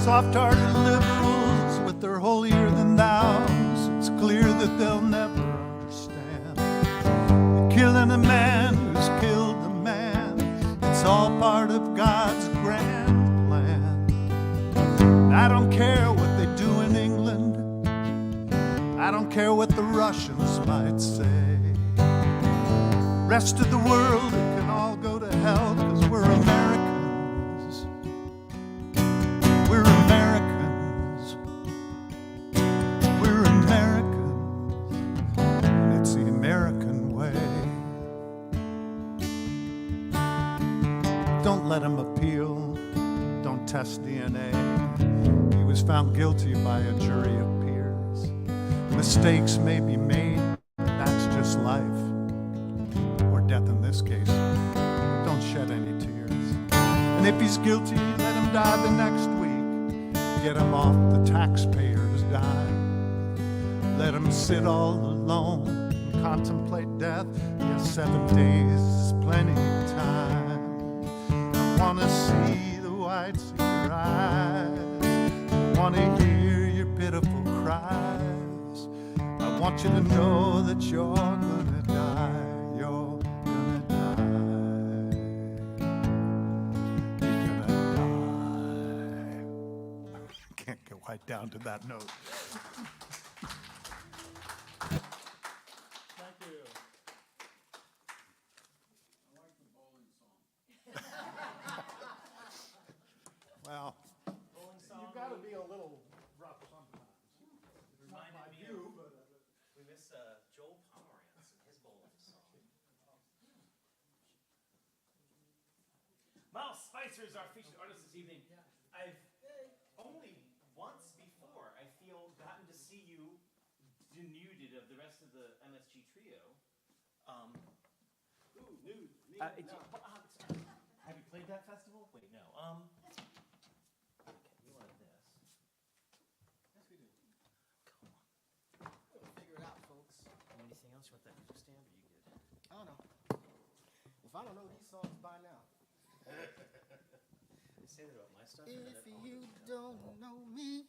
Soft-hearted liberals with their holier-than-thous, it's clear that they'll never understand. They're killing a man who's killed a man. It's all part of God's grand plan. I don't care what they do in England. I don't care what the Russians might say. Rest of the world, it can all go to hell, 'cause we're Americans. We're Americans. We're Americans. And it's the American way. Don't let him appeal. Don't test DNA. He was found guilty by a jury of peers. Mistakes may be made, but that's just life. Or death in this case. Don't shed any tears. And if he's guilty, let him die the next week. Get him off the taxpayers' dime. Let him sit all alone and contemplate death. Yes, 7 days is plenty of time. I wanna see the whites of your eyes. I wanna hear your pitiful cries. I want you to know that you're gonna die. You're gonna die. You're gonna die. Can't get right down to that note. Thank you. Well, you've got to be a little rough sometimes. Reminded me of, we miss Joel Pomerantz and his bowling song. Miles Spicer is our featured artist this evening. I've only once before, I feel, gotten to see you denuded of the rest of the M.S.G trio. Nude. Have you played that festival? Wait, no. Okay, you wanted this. Yes, we do. Come on. We'll figure it out, folks. Anything else? You want that music stand, or you good? I don't know. If I don't know these songs by now. They say that about my stuff. If you don't know me,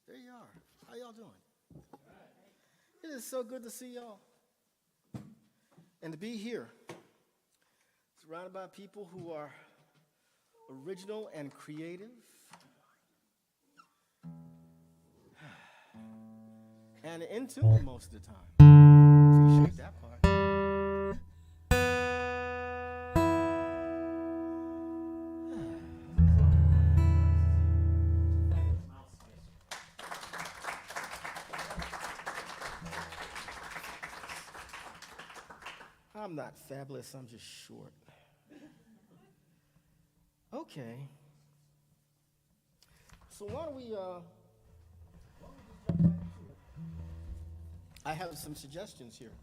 there you are. How y'all doing? It is so good to see y'all. And to be here, surrounded by people who are original and creative. And in tune most of the time. Appreciate that part. I'm not fabulous, I'm just short. Okay. So why don't we I have some suggestions here.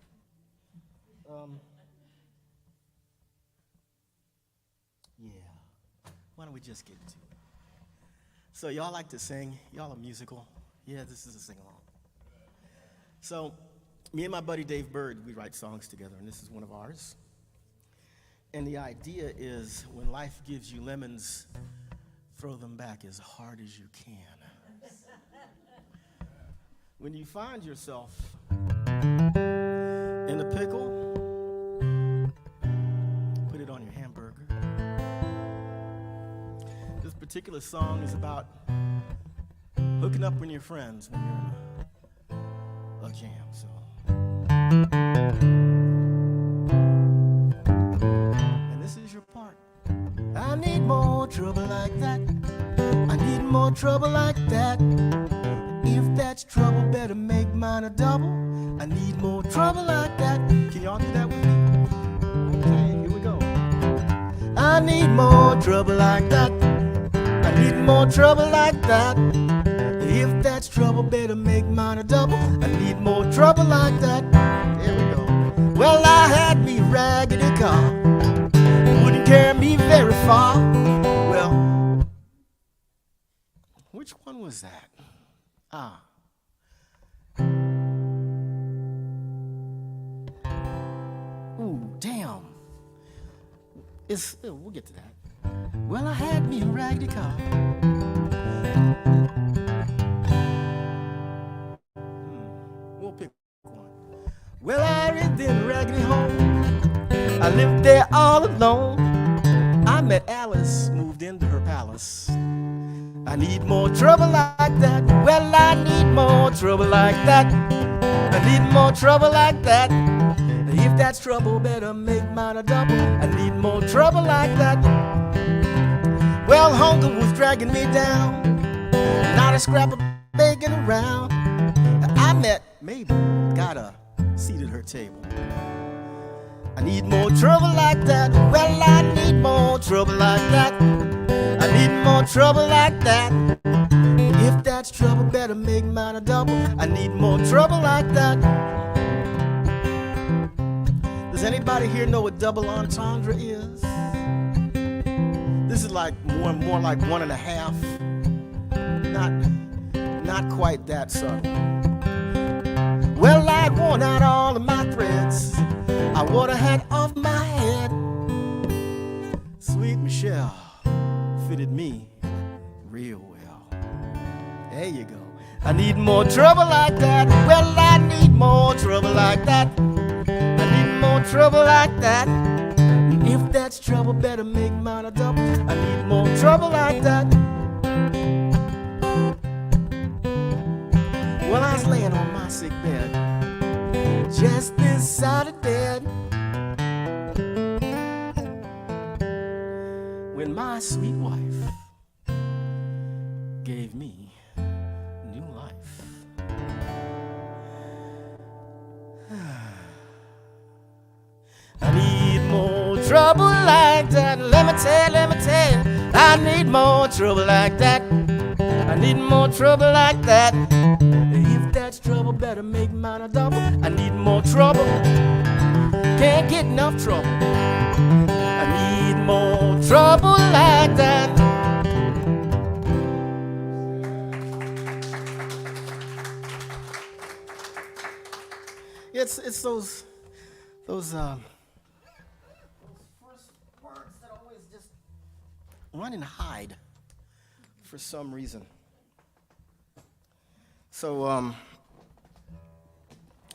Yeah. Why don't we just get to it? So y'all like to sing? Y'all are musical? Yeah, this is a sing-along. So me and my buddy Dave Bird, we write songs together, and this is one of ours. And the idea is when life gives you lemons, throw them back as hard as you can. When you find yourself in a pickle, put it on your hamburger. This particular song is about hooking up with your friends when you're in a jam, so. And this is your part. I need more trouble like that. I need more trouble like that. If that's trouble, better make mine a double. I need more trouble like that. Can y'all do that with me? Okay, here we go. I need more trouble like that. I need more trouble like that. If that's trouble, better make mine a double. I need more trouble like that. There we go. Well, I had me a raggedy car. Wouldn't carry me very far. Well, which one was that? Ah. Ooh, damn. We'll get to that. Well, I had me a raggedy car. We'll pick one. Well, I lived in a raggedy home. I lived there all alone. I met Alice, moved into her palace. I need more trouble like that. Well, I need more trouble like that. I need more trouble like that. If that's trouble, better make mine a double. I need more trouble like that. Well, hunger was dragging me down. Not a scrap of bacon around. I met Mabel, got a seat at her table. I need more trouble like that. Well, I need more trouble like that. I need more trouble like that. If that's trouble, better make mine a double. I need more trouble like that. Does anybody here know what double entendre is? This is like more like 1.5. Not quite that subtle. Well, I'd worn out all of my threads. I wore the hat off my head. Sweet Michelle fitted me real well. There you go. I need more trouble like that. Well, I need more trouble like that. I need more trouble like that. If that's trouble, better make mine a double. I need more trouble like that. Well, I was laying on my sick bed, just this side of dead, when my sweet wife gave me new life. I need more trouble like that. Let me tell. I need more trouble like that. I need more trouble like that. If that's trouble, better make mine a double. I need more trouble. Can't get enough trouble. I need more trouble like that. It's those first words that always just run and hide for some reason. So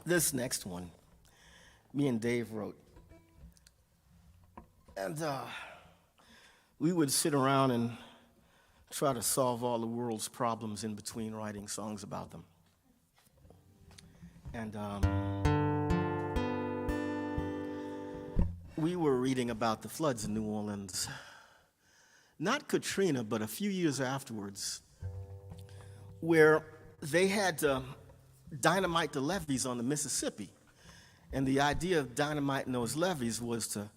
this next one, me and Dave wrote. And we would sit around and try to solve all the world's problems in between writing songs about them. And we were reading about the floods in New Orleans. Not Katrina, but a few years afterwards, where they had to dynamite the levees on the Mississippi. And the idea of dynamiting those levees was to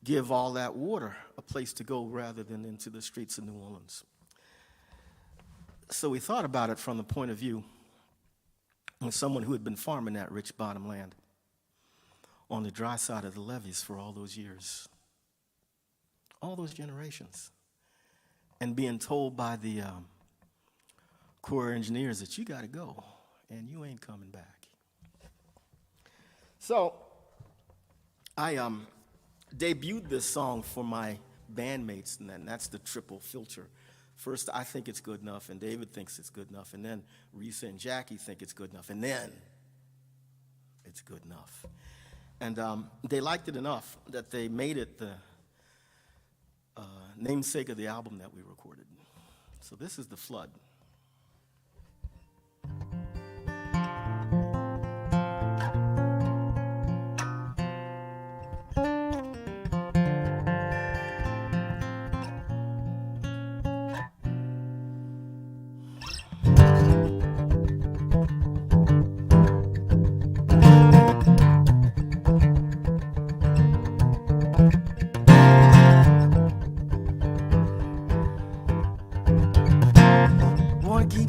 give all that water a place to go rather than into the streets of New Orleans. So we thought about it from the point of view of someone who had been farming that rich bottom land on the dry side of the levees for all those years, all those generations, and being told by the Corps of Engineers that you got to go and you ain't coming back. So I debuted this song for my bandmates, and that's the triple filter. First, I think it's good enough, and David thinks it's good enough, and then Risa and Jackie think it's good enough, and then it's good enough. And they liked it enough that they made it the namesake of the album that we recorded. So this is The Flood.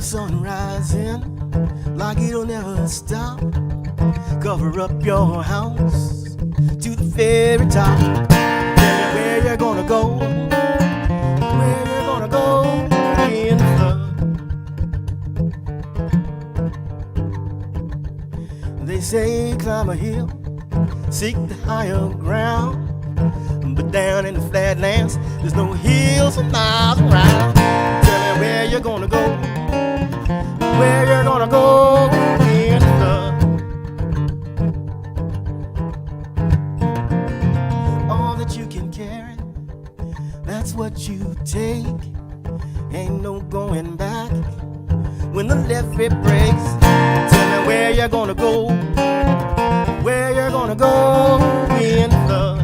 Sun rising like it'll never stop. Cover up your house to the very top. Tell me where you're gonna go, where you're gonna go in the flood. They say climb a hill, seek the higher ground, but down in the flatlands there's no hills for miles around. Tell me where you're gonna go, where you're gonna go in the flood. All that you can carry, that's what you take. Ain't no going back when the levee breaks. Tell me where you're gonna go, where you're gonna go in the flood.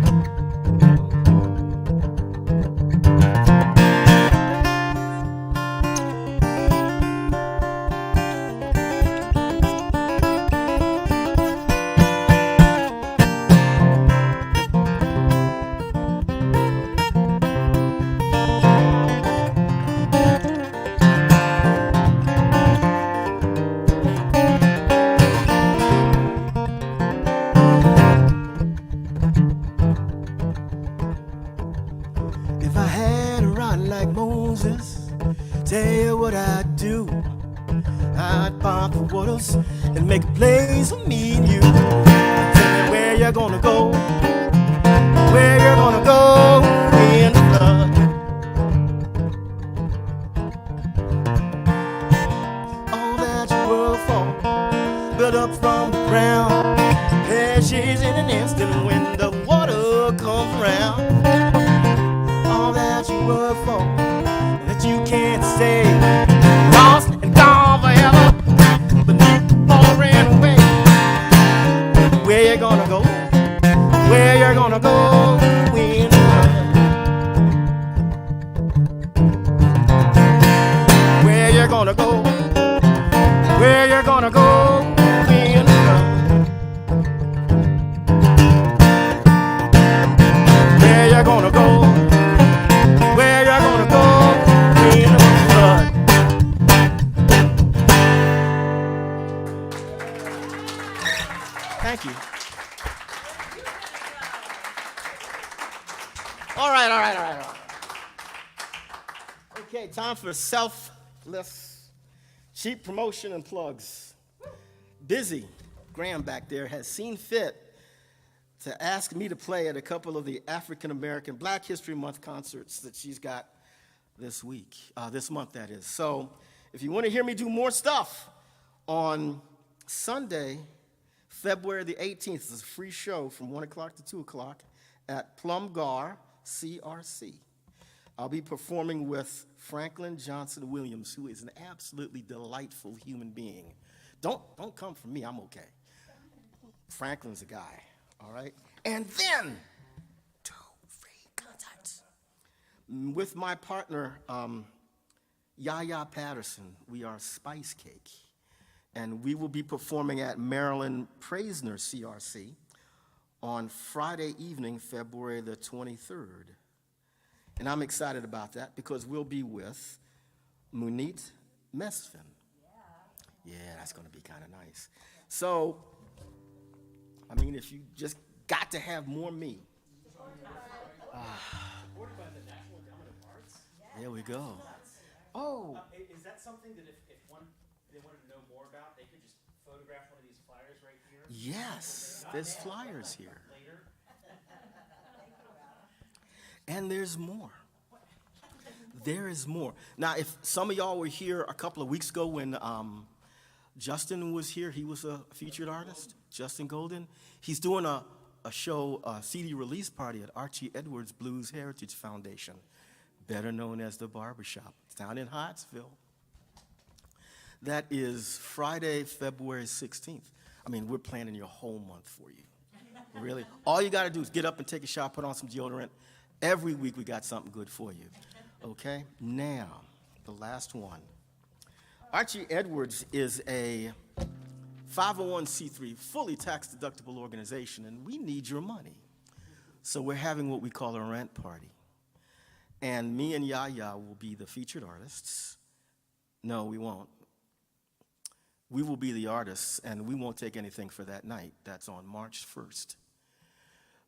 And make a place for me and you. Tell me where you're gonna go, where you're gonna go in the flood. All that you work for, built up from the ground, perishes in an instant when the water comes around. All that you work for, that you can't stay, lost and gone forever. Where you gonna go? Where you gonna go in the flood? Where you gonna go? Where you gonna go in the flood? Where you gonna go? Where you gonna go in the flood? Thank you. All right. Okay, time for selfless, cheap promotion and plugs. Busy, Graham back there, has seen fit to ask me to play at a couple of the African American Black History Month concerts that she's got this month that is. So if you want to hear me do more stuff on Sunday, February the 18th, is a free show from 1 o'clock to 2 o'clock at Plum Gar, CRC. I'll be performing with Franklin Johnson Williams, who is an absolutely delightful human being. Don't come for me, I'm okay. Franklin's a guy, all right? And then, 2 free concerts. With my partner, Yaya Patterson, we are Spice Cake. And we will be performing at Maryland Praisner CRC on Friday evening, February the 23rd. And I'm excited about that because we'll be with Munit Mesfin. Yeah, that's going to be kind of nice. So, I mean, if you just got to have more me. There we go. Oh. Is that something that if they wanted to know more about, they could just photograph one of these flyers right here? Yes, there's flyers here. Later? And there's more. There is more. Now, if some of y'all were here a couple of weeks ago when Justin was here, he was a featured artist, Justin Golden. He's doing a show, a CD release party at Archie Edwards Blues Heritage Foundation, better known as the Barbershop. It's down in Hyattsville. That is Friday, February 16th. I mean, we're planning your whole month for you. Really. All you got to do is get up and take a shower, put on some deodorant. Every week we got something good for you. Okay? Now, the last one. Archie Edwards is a 501c3, fully tax-deductible organization, and we need your money. So we're having what we call a rent party. And me and Yaya will be the featured artists. No, we won't. We will be the artists, and we won't take anything for that night. That's on March 1st.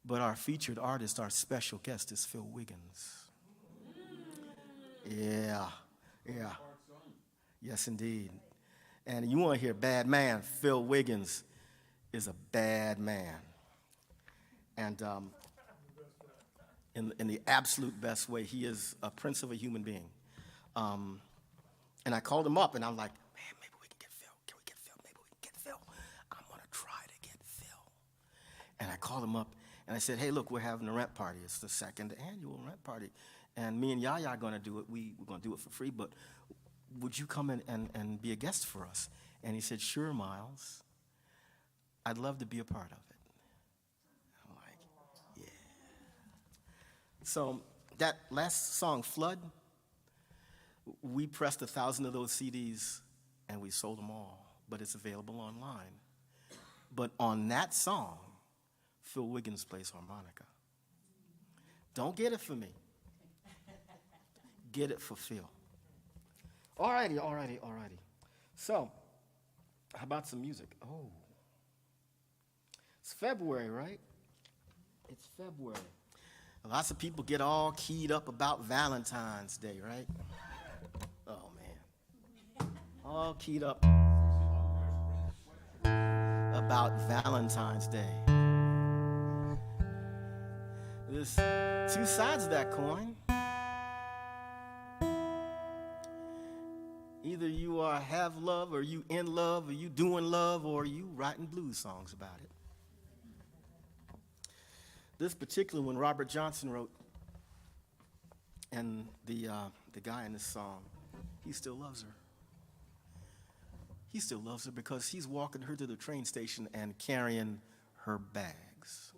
But our featured artist, our special guest, is Phil Wiggins. Yeah. Yes, indeed. And you want to hear bad man, Phil Wiggins is a bad man. And in the absolute best way, he is a prince of a human being. And I called him up, and I'm like, man, maybe we can get Phil. Can we get Phil? Maybe we can get Phil. I'm going to try to get Phil. And I called him up, and I said, hey, look, we're having a rent party. It's the 2nd annual rent party. And me and Yaya are going to do it. We're going to do it for free, but would you come in and be a guest for us? And he said, sure, Miles. I'd love to be a part of it. I'm like, yeah. So that last song, Flood, we pressed 1,000 of those CDs, and we sold them all, but it's available online. But on that song, Phil Wiggins plays harmonica. Don't get it for me. Get it for Phil. All righty. So, how about some music? Oh. It's February, right? It's February. Lots of people get all keyed up about Valentine's Day, right? Oh, man. All keyed up about Valentine's Day. There's 2 sides of that coin. Either you have love, or you in love, or you doing love, or you writing blues songs about it. This particular one, Robert Johnson wrote, and the guy in this song, he still loves her. He still loves her because he's walking her to the train station and carrying her bags.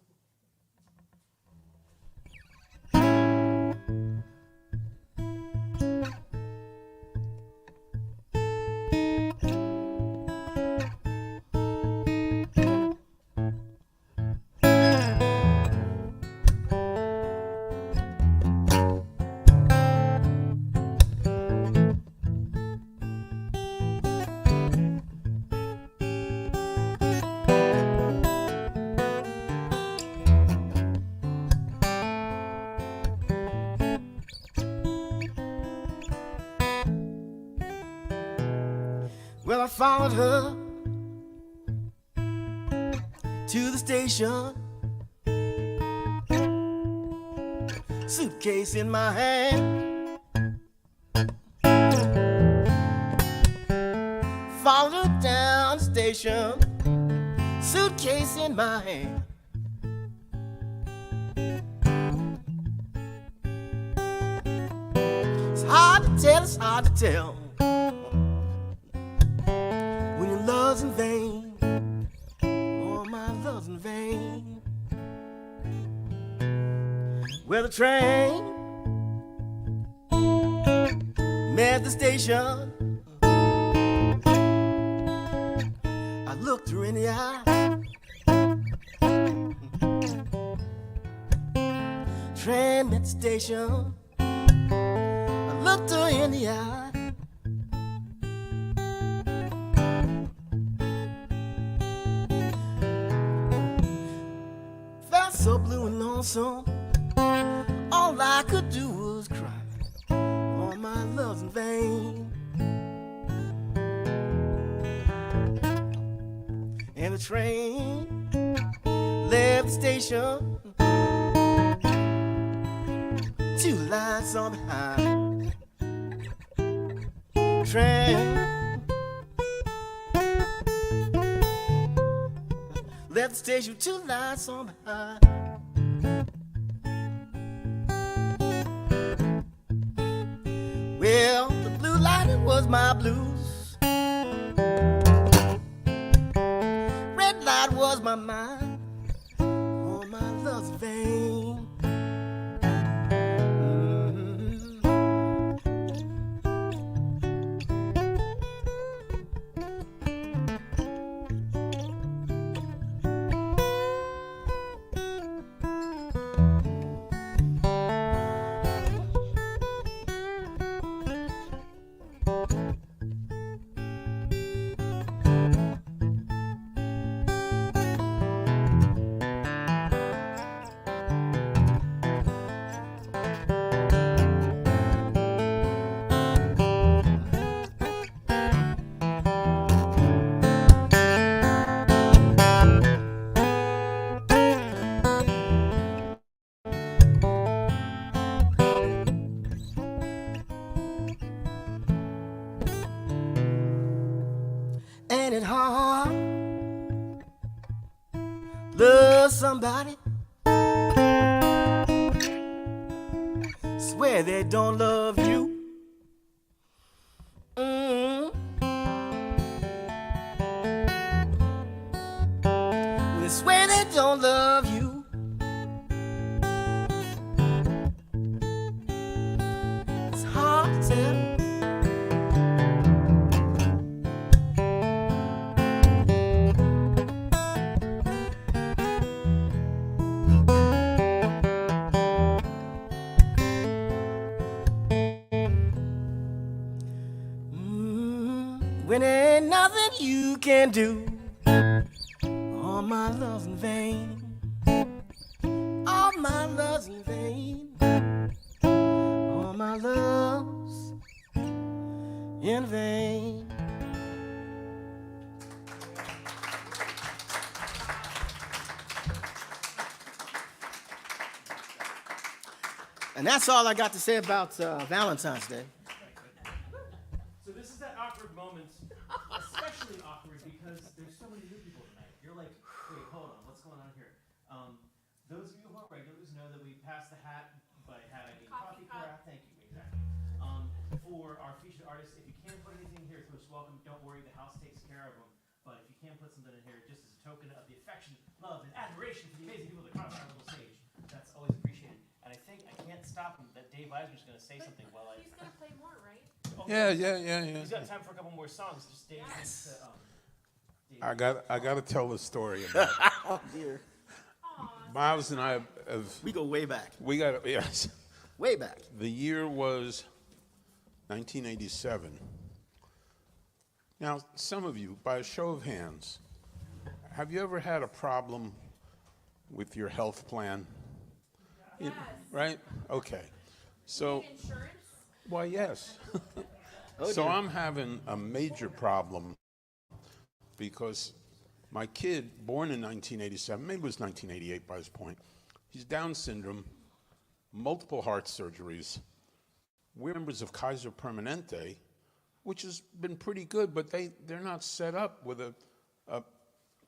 Well, I followed her to the station, suitcase in my hand. Followed her down the station, suitcase in my hand. tell, it's hard to tell when your love's in vain. Oh, my love's in vain. Well, the train met the station. I looked her in the eye. Train at the station. I looked her in the eye. Felt so blue and lonesome. All I could do was cry. All my love's in vain. And the train left the station. Two lights on behind. Train left the station. Two lights on behind. Well, the blue light, it was my blues. Red light was my mind. Oh, my love's vain. Ain't it hard? Love somebody. Swear they don't love you. They swear they don't love you. It's hard to tell. When ain't nothing you can do. All my love's in vain. All my love's in vain. All my love's in vain. And that's all I got to say about Valentine's Day. So this is that awkward moment, especially awkward because there's so many new people tonight. You're like, wait, hold on, what's going on here? Those of you who are regulars know that we pass the hat by having a coffee carafe. Thank you, exactly. For our featured artists, if you can't put anything here to us, welcome. Don't worry, the house takes care of them. But if you can put something in here, just as a token of the affection, love, and admiration for the amazing people that cross our little stage, that's always appreciated. And I think I can't stop him. That Dave Eisner's going to say something while I. He's gonna play more, right? Yeah. He's got time for a couple more songs. Just Dave. Yes. Dave. I got to tell the story about it. Oh dear. Miles and I have. We go way back. We got yes. Way back. The year was 1987. Now, some of you, by a show of hands, have you ever had a problem with your health plan? Yes. Right? Okay. So, Insurance? well, yes. Oh, So dear. I'm having a major problem because my kid, born in 1987, maybe it was 1988 by this point, he's Down syndrome, multiple heart surgeries. We're members of Kaiser Permanente, which has been pretty good, but they're not set up with a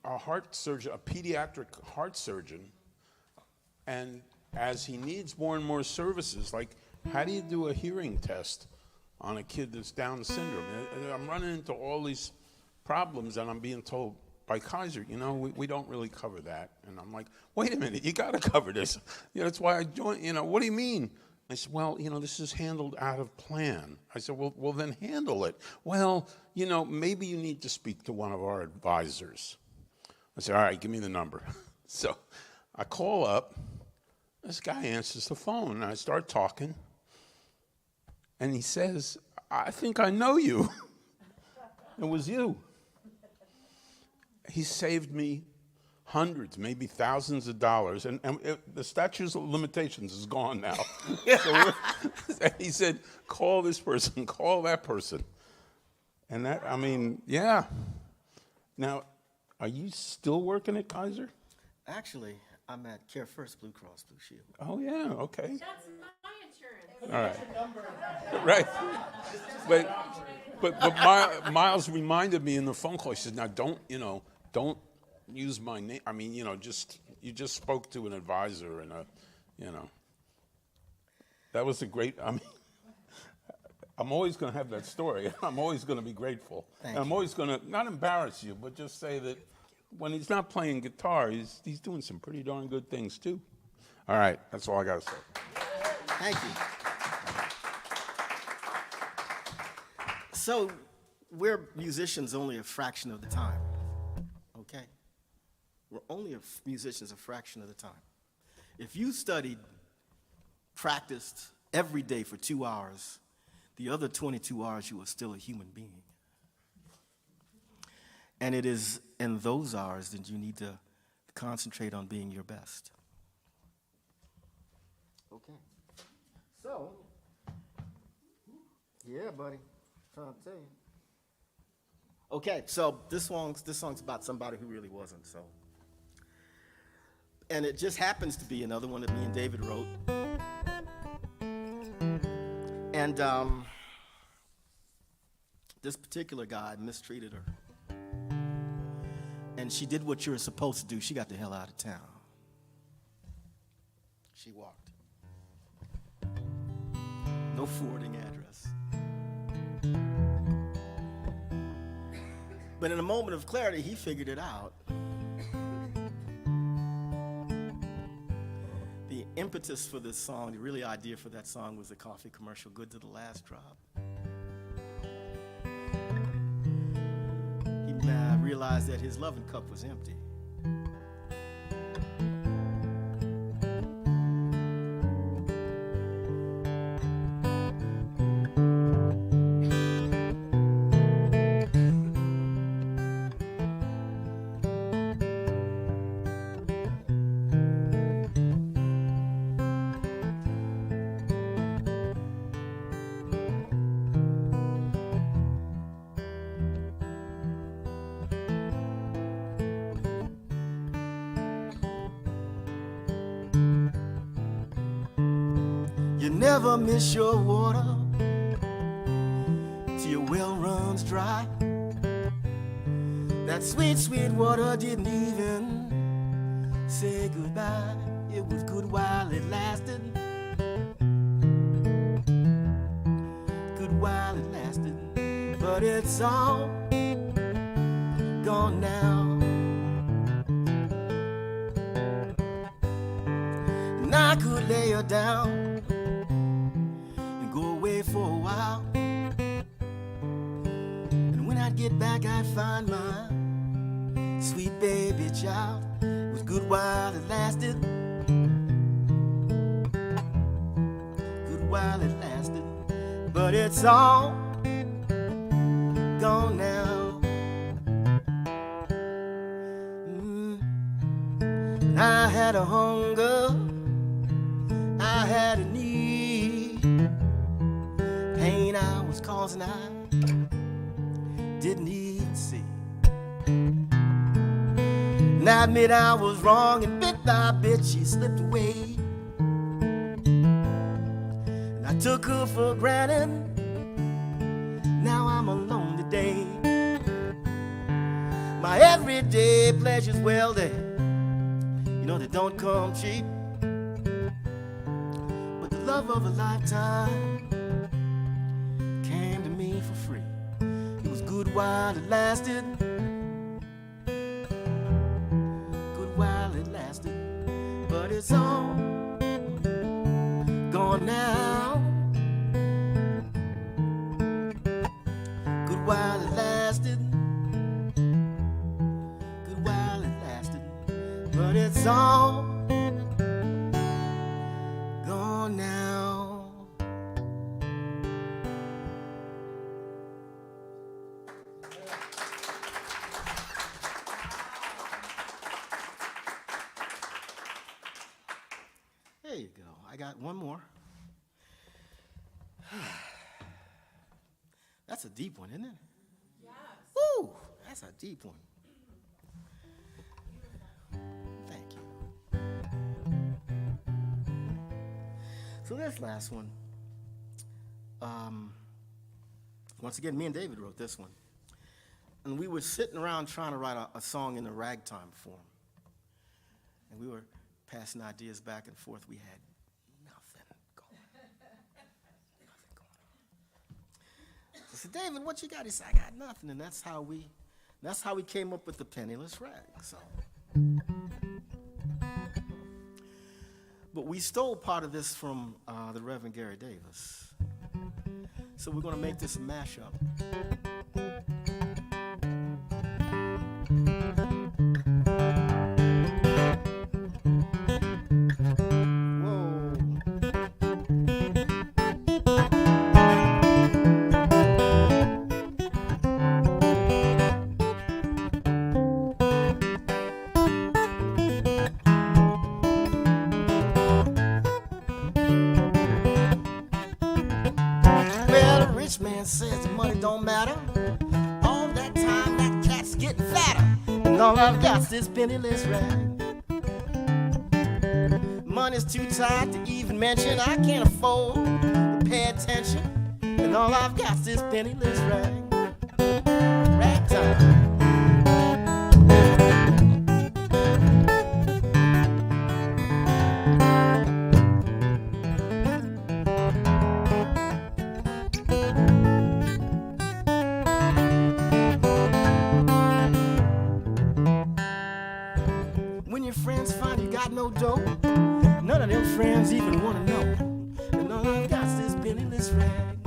heart surgeon, a pediatric heart surgeon. And as he needs more and more services, like how do you do a hearing test on a kid that's Down syndrome. And I'm running into all these problems, and I'm being told by Kaiser, you know, we don't really cover that. And I'm like, wait a minute, you got to cover this. You know, that's why I joined. You know, what do you mean? I said, well, you know, this is handled out of plan. I said, well, then handle it. Well, you know, maybe you need to speak to one of our advisors. I said, all right, give me the number. So I call up. This guy answers the phone, and I start talking. And he says, I think I know you. It was you. He saved me hundreds, maybe thousands of dollars, and the statute of limitations is gone now. So he said, call this person, call that person. And that, I mean, yeah. Now, are you still working at Kaiser? Actually, I'm at Care First Blue Cross Blue Shield. Oh, yeah, okay. That's my insurance. All right. Right. But Miles reminded me in the phone call, he said, now don't use my name. I mean, you just spoke to an advisor and that was a great, I mean, I'm always going to have that story. I'm always going to be grateful. Thank and I'm you. always going to, not embarrass you, but just say that when he's not playing guitar, he's doing some pretty darn good things too. All right, that's all I got to say. Thank you. So, we're musicians only a fraction of the time, okay? We're only musicians a fraction of the time. If you studied, practiced every day for 2 hours, the other 22 hours you were still a human being. And it is in those hours that you need to concentrate on being your best. Okay. So, yeah, buddy. Trying to tell you. Okay, so this song's about somebody who really wasn't, so. And it just happens to be another one that me and David wrote. And this particular guy mistreated her. And she did what you were supposed to do. She got the hell out of town. She walked. No forwarding address. But in a moment of clarity, he figured it out. The impetus for this song, the really idea for that song was the coffee commercial, Good to the Last Drop. He realized that his loving cup was empty. You never miss your water till your well runs dry. That sweet, sweet water didn't even say goodbye. It was good while it lasted. Good while it lasted. But it's all gone now. And I could lay her down for a while, and when I'd get back I'd find my sweet baby child. It was good while it lasted. Good while it lasted. But it's all gone now. I had a hunger, I had a need, pain I was causing I didn't even see. And I admit I was wrong, and bit by bit she slipped away. And I took her for granted. Now I'm alone today. My everyday pleasures, well, they don't come cheap. But the love of a lifetime Good while it lasted. Good while it lasted. But it's all gone now. Good while it lasted. Good while it lasted. But it's all gone now. There you go. I got one more. That's a deep one, isn't it? Yes. Woo! That's a deep one. Thank you. So this last one, once again, me and David wrote this one. And we were sitting around trying to write a song in the ragtime form. And we were passing ideas back and forth. We had nothing going on. Nothing going on. I said, David, what you got? He said, I got nothing. And that's how we came up with the Penniless Rag song. But we stole part of this from the Reverend Gary Davis. So we're going to make this a mashup. Man says the money don't matter. All that time that cat's getting fatter. And all I've got's this penniless rag. Money's too tight to even mention. I can't afford to pay attention. And all I've got's this penniless rag. Ragtime. No dough. None of them friends even wanna know. And all I've got's this penniless rag.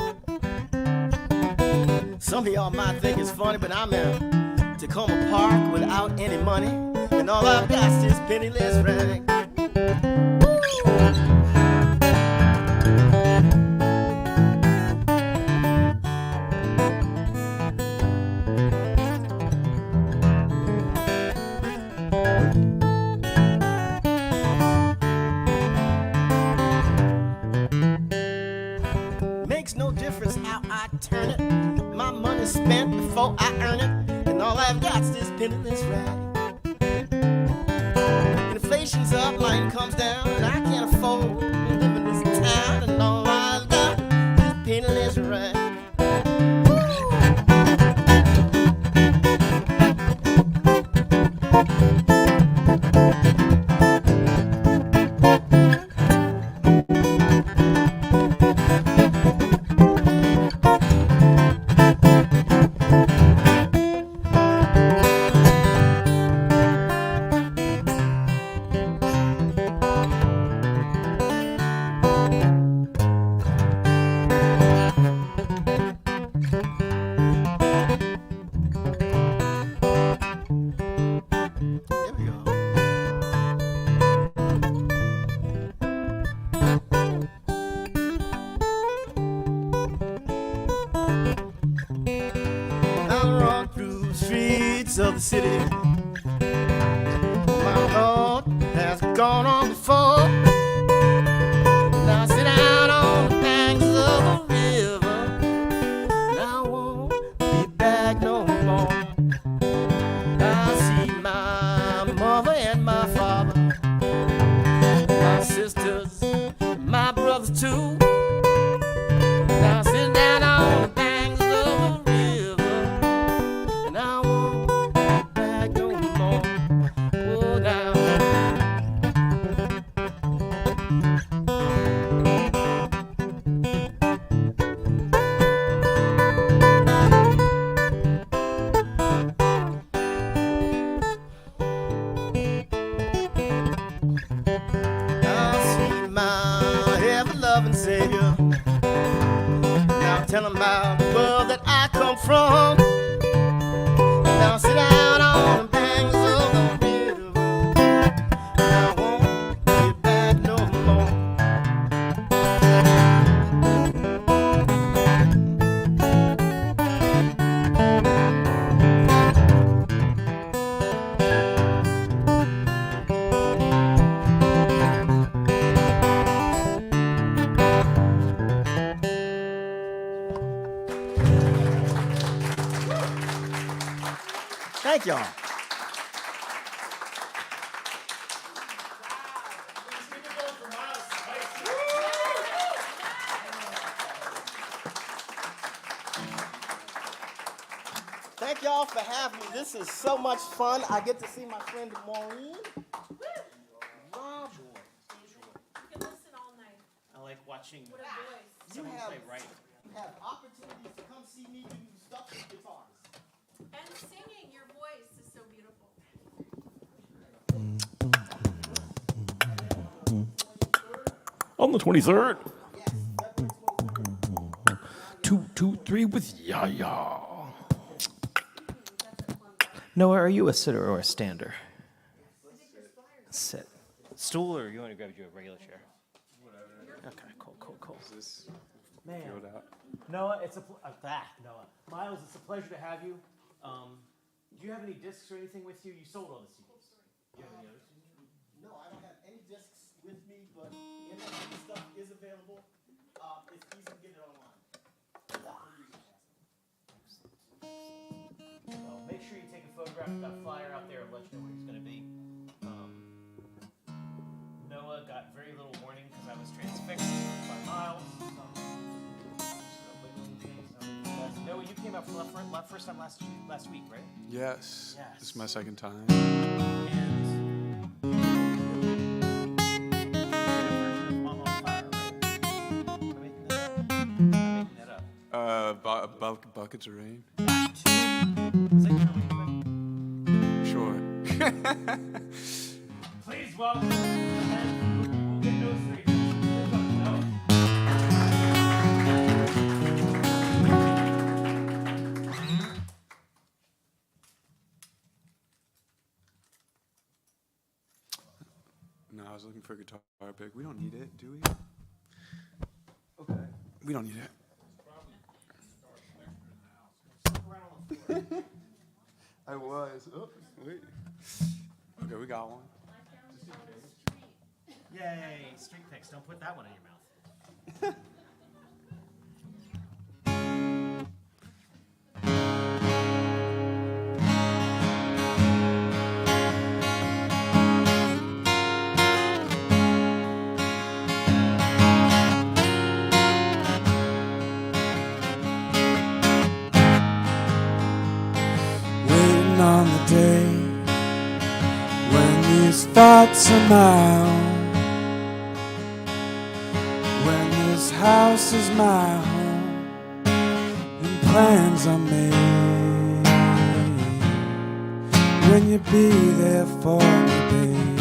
Some of y'all might think it's funny, but I'm in Takoma Park without any money. And all I've got's this penniless rag. Turn it. My money's spent before I earn it. And all I've got's this penniless rag. Inflation's up, my income's down, and I can't afford to live in this town. And all I've got is penniless rag. Of the city, my Lord has gone on before. Now I sit down on the banks of the river, and I won't be back no more. I see my mother and my father, my sisters, my brothers too. Now I sit down on the banks of the river, and I won't and Savior. Now tell them about the world that I come from. Now sit down on the banks of the river. I won't get back no more. Thank y'all. Thank y'all for having me. This is so much fun. I get to see my friend Maureen. Rob. You can listen all night. I like watching What a voice. someone play right. You have opportunities to come see me do stuff with guitars. And singing, your voice is so beautiful. On the 23rd. 2, 2, 3 with Yaya. Noah, are you a sitter or a stander? Sit. Stool, or you want to grab you a regular chair? Okay, cool. Man, Noah, it's a Noah. Miles, it's a pleasure to have you. Do you have any discs or anything with you? You sold all the CDs. Do you have any other CDs? No, I don't have any discs with me, but M.S.G stuff is available. It's easy to get it online. Well, make sure you take a photograph of that flyer out there and let you know where he's going to be. Noah got very little warning because I was transfixed by Miles. Noah, you came out for first time last week, right? Yes. Yes. This is my second time. And you did a version of Mama on Fire, right? Am I making that up? Buckets of rain. Was that your Sure. Please welcome the man who will get no strangers. Here comes Noah. No, I was looking for a guitar pick. We don't need it, do we? Okay. We don't need it. I was. Oh, wait. Okay, we got one. Yay, street picks. Don't put that one in your mouth. Waiting on the day when these thoughts are mine, when this house is my home and plans are made, when you be there for me, babe,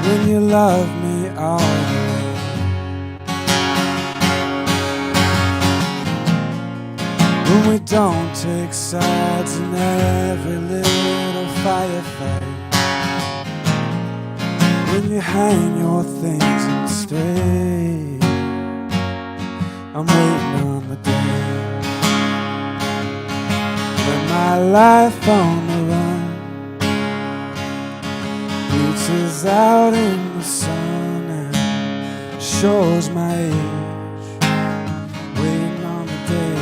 when you love me all the way. When we don't take sides in every little firefight, when you hang your things and stay, I'm waiting on the day when my life on the run reaches out in the sun and shows my age, waiting on the day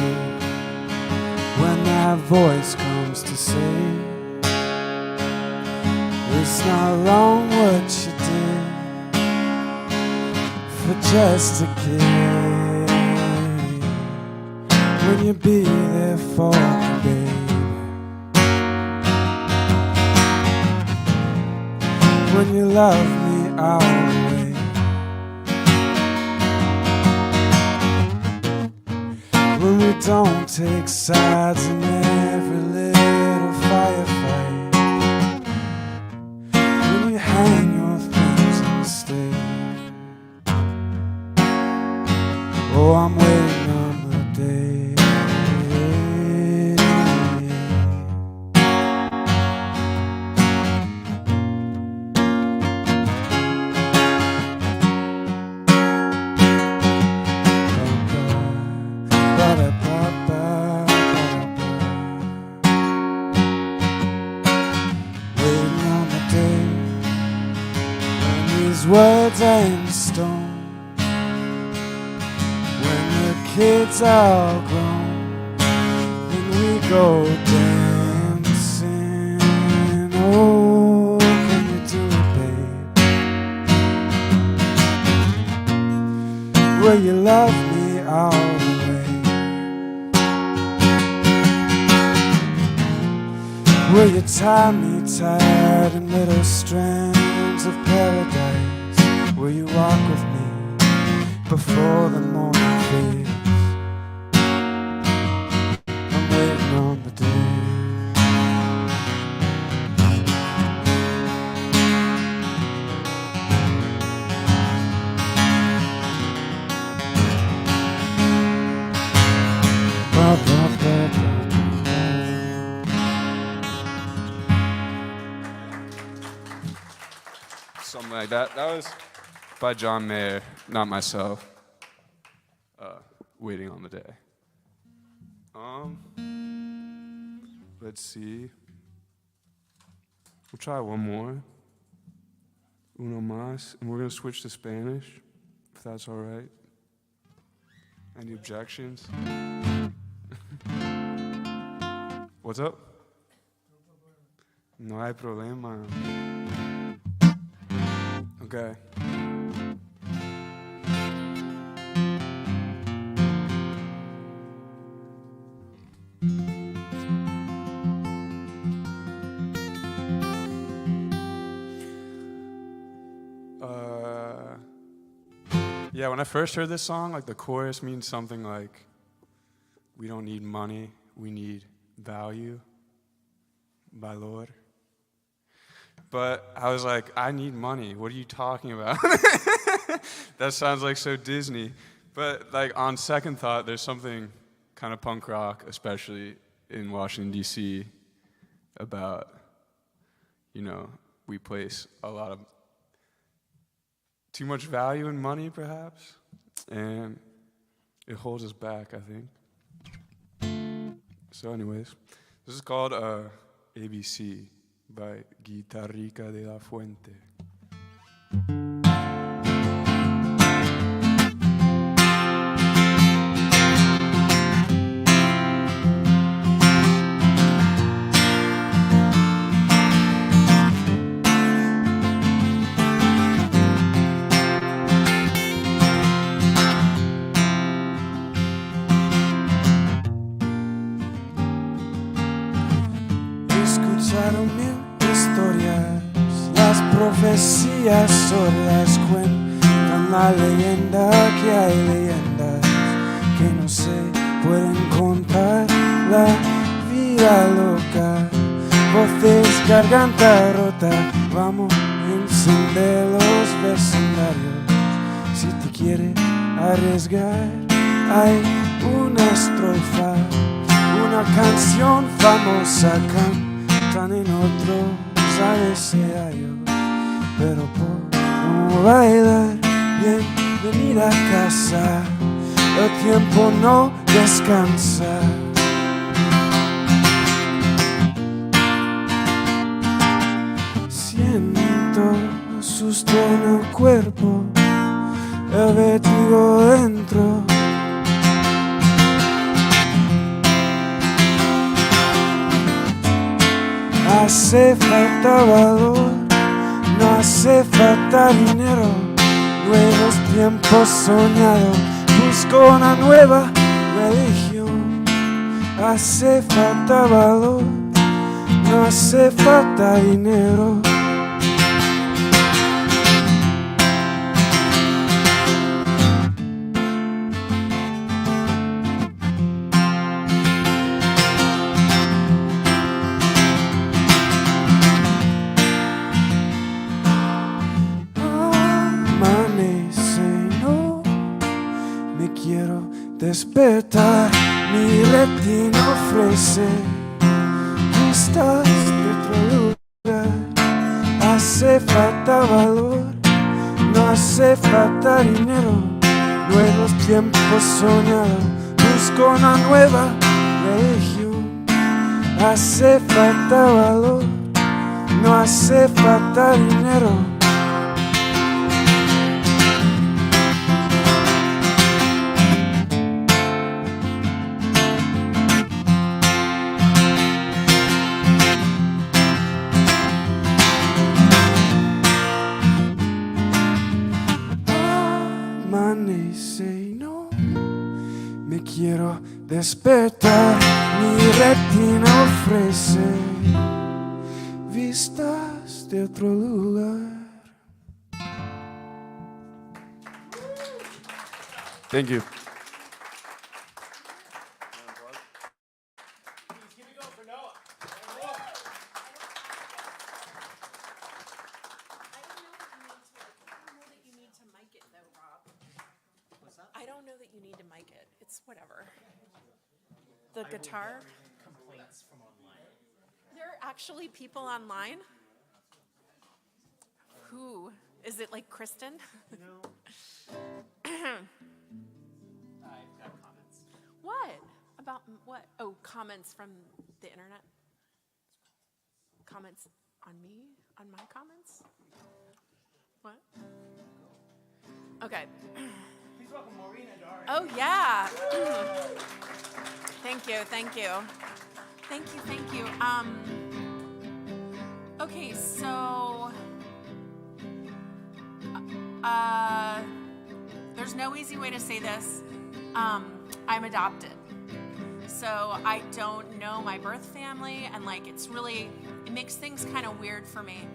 when that voice comes to say, it's not wrong what you did for just a kid, when you be there for me, babe, when you love me all the way. When we don't take sides in every little firefight, when you hang your words are in stone. When the kids are all grown, then we go dancing. Oh, can you do it, babe? Will you love me all the way? Will you tie me tight in little strands of paradise? Will you walk with me before the morning fades? I'm waiting on the day. Ba, ba, ba, ba. Something like that. That was by John Mayer, not myself. Waiting on the day. Let's see. We'll try one more. Uno más. And we're going to switch to Spanish, if that's all right. Any objections? What's up? No hay problema. Okay. Yeah, when I first heard this song, like the chorus means something like, we don't need money, we need value, valor. But I was like, I need money, what are you talking about? That sounds like so Disney. But like on second thought, there's something kind of punk rock, especially in Washington, D.C, about, you know, we place a lot of too much value in money, perhaps, and it holds us back, I think. So anyways, this is called ABC by Guitarrica de la Fuente. Profecías sordas cuentan la leyenda que hay leyendas que no se pueden contar. La vida loca, voces, garganta rota. Vamos a encender los vecindarios. Si te quieres arriesgar, hay una estrofa, una canción famosa, cantan en otros abecedarios. Pero por no bailar, bien venir a casa, el tiempo no descansa. Siento susto en el cuerpo, el vértigo dentro. Hace falta valor, no hace falta dinero, nuevos tiempos soñados, busco una nueva religión. Hace falta valor, no hace falta dinero. Despertar, mi retina ofrece vistas de otro lugar. Hace falta valor, no hace falta dinero, nuevos tiempos soñados, busco una nueva religión. Hace falta valor, no hace falta dinero. despertar mi retina ofrece vistas de otro lugar. Thank you. I don't know that you need to mic it. It's whatever. The guitar. Complaints from online. There are actually people online. Who? Is it like Kristen? No. I've got comments. What? About what? Oh, comments from the internet? Comments on me? On my comments? What? Okay. Please welcome Maureen and Ari. Oh, yeah. Thank you, thank you. Thank you, thank you. Okay, so, there's no easy way to say this. I'm adopted. So I don't know my birth family, and like, it makes things kind of weird for me.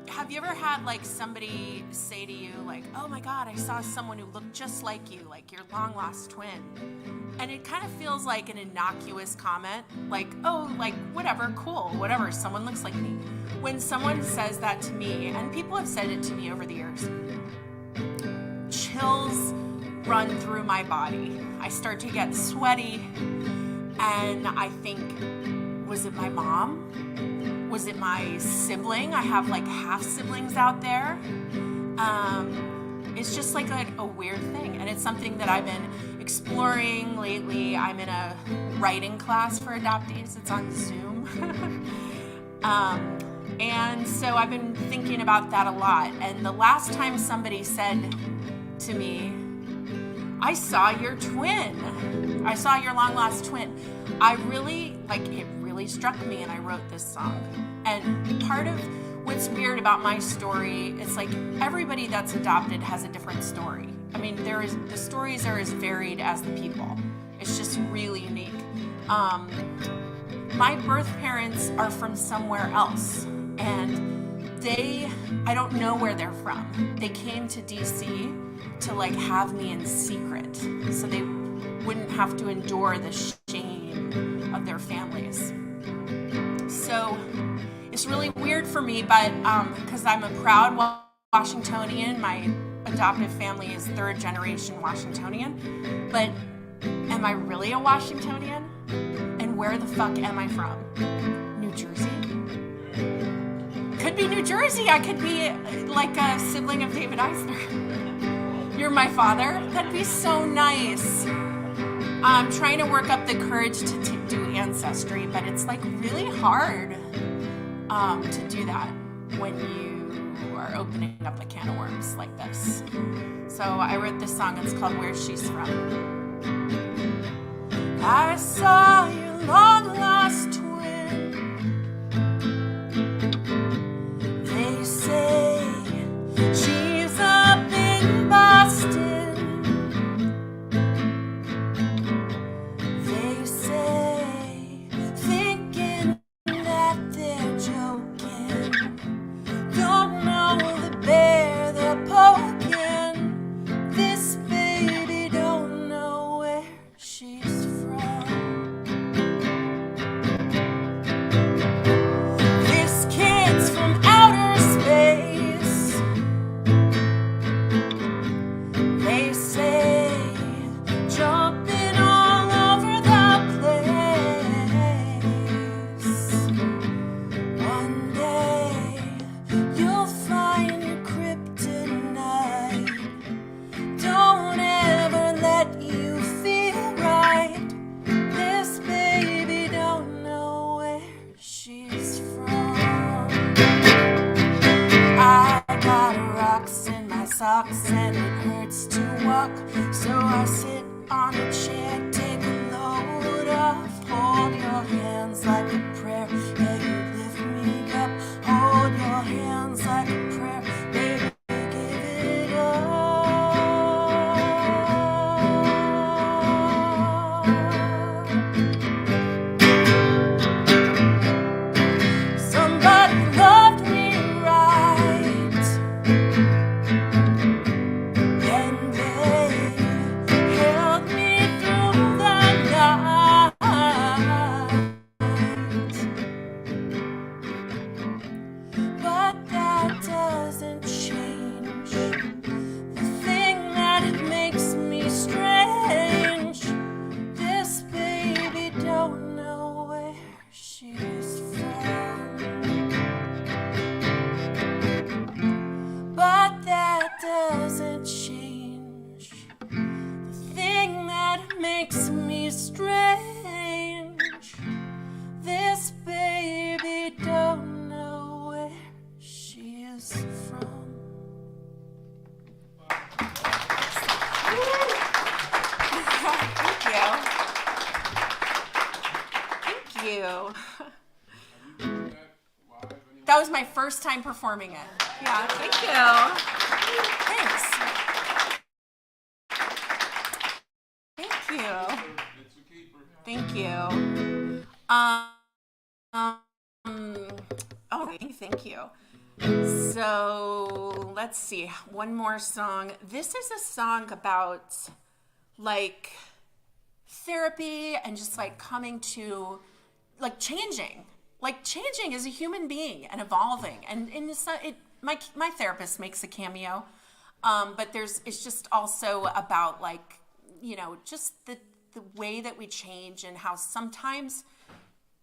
Have you ever had like somebody say to you like, oh my God, I saw someone who looked just like you, like your long lost twin? And it kind of feels like an innocuous comment, like, oh, like whatever, cool, whatever, someone looks like me. When someone says that to me, and people have said it to me over the years, chills run through my body. I start to get sweaty, and I think, was it my mom? Was it my sibling? I have like half siblings out there. It's just like a weird thing, and it's something that I've been exploring lately. I'm in a writing class for adoptees. It's on Zoom. And so I've been thinking about that a lot. And the last time somebody said to me, I saw your twin. I saw your long lost twin. It really struck me, and I wrote this song. And part of what's weird about my story, it's like everybody that's adopted has a different story. I mean, the stories are as varied as the people. It's just really unique. My birth parents are from somewhere else, and I don't know where they're from. They came to D.C. to like have me in secret, so they wouldn't have to endure the shame of their families. So it's really weird for me, but because I'm a proud Washingtonian, my adoptive family is third generation Washingtonian, but am I really a Washingtonian? And where the fuck am I from? New Jersey? Could be New Jersey. I could be like a sibling of David Eisner. You're my father? That'd be so nice. I'm trying to work up the courage to do ancestry, but it's like really hard to do that when you are opening up a can of worms like this. So I wrote this song. It's called Where She's From. I saw your long lost twin. They say she's up in Boston. They say, thinking that they're joking. Don't know the bear they're poking. This baby don't know where she's from. This kid's from outer space. They say, jumping all over the place. One day you'll find your kryptonite. Don't ever let you feel right. This baby don't know where she's from. I got rocks in my socks and it hurts to walk. So I sit on a chair, take a load off. Hold your hands like a prayer. Yeah, you lift me up. Hold your hands like a prayer. Baby, give it up. you. That was my first time performing it. Yeah, thank you. Thanks. Thank you. Thank you. Okay, thank you. So let's see, one more song. This is a song about like therapy and just like coming to like changing as a human being and evolving. And my therapist makes a cameo, but it's just also about like, you know, just the way that we change and how sometimes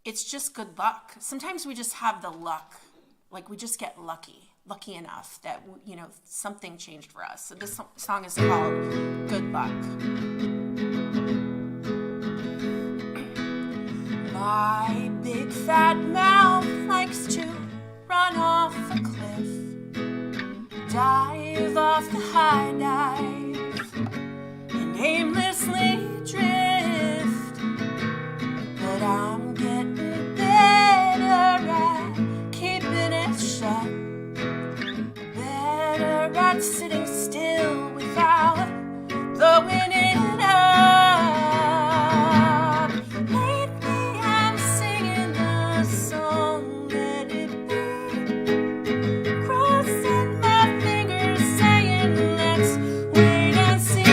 it's just good luck. Sometimes we just have the luck. Like we just get lucky enough that, you know, something changed for us. So this song is called Good Luck. My big fat mouth likes to run off a cliff, dive off the high dive, and aimlessly drift. But I'm getting better at keeping it shut, better at sitting still without throwing it up. Lately I'm singing the song Let It Be, crossing my fingers saying let's wait and see.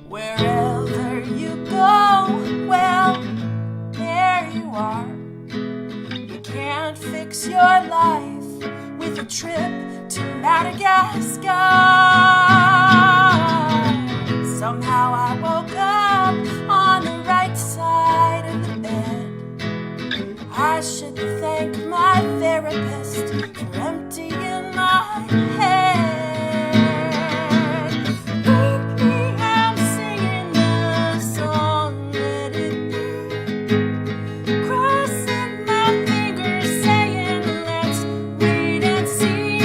Wherever you go, well, there you are. You can't fix your life with a trip to Madagascar. Somehow I woke up on the right side of the bed. I should thank my therapist for emptying my head. Lately I'm singing the song Let It Be, crossing my fingers saying let's wait and see.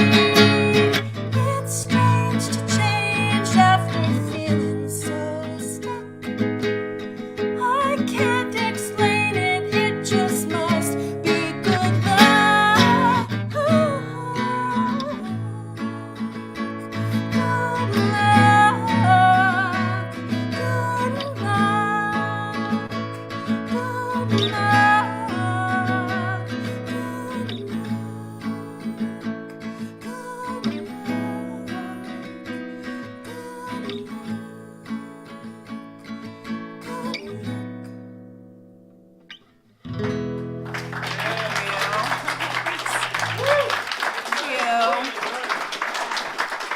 It's strange to change after feeling so stuck. I can't explain it, it just must be good luck.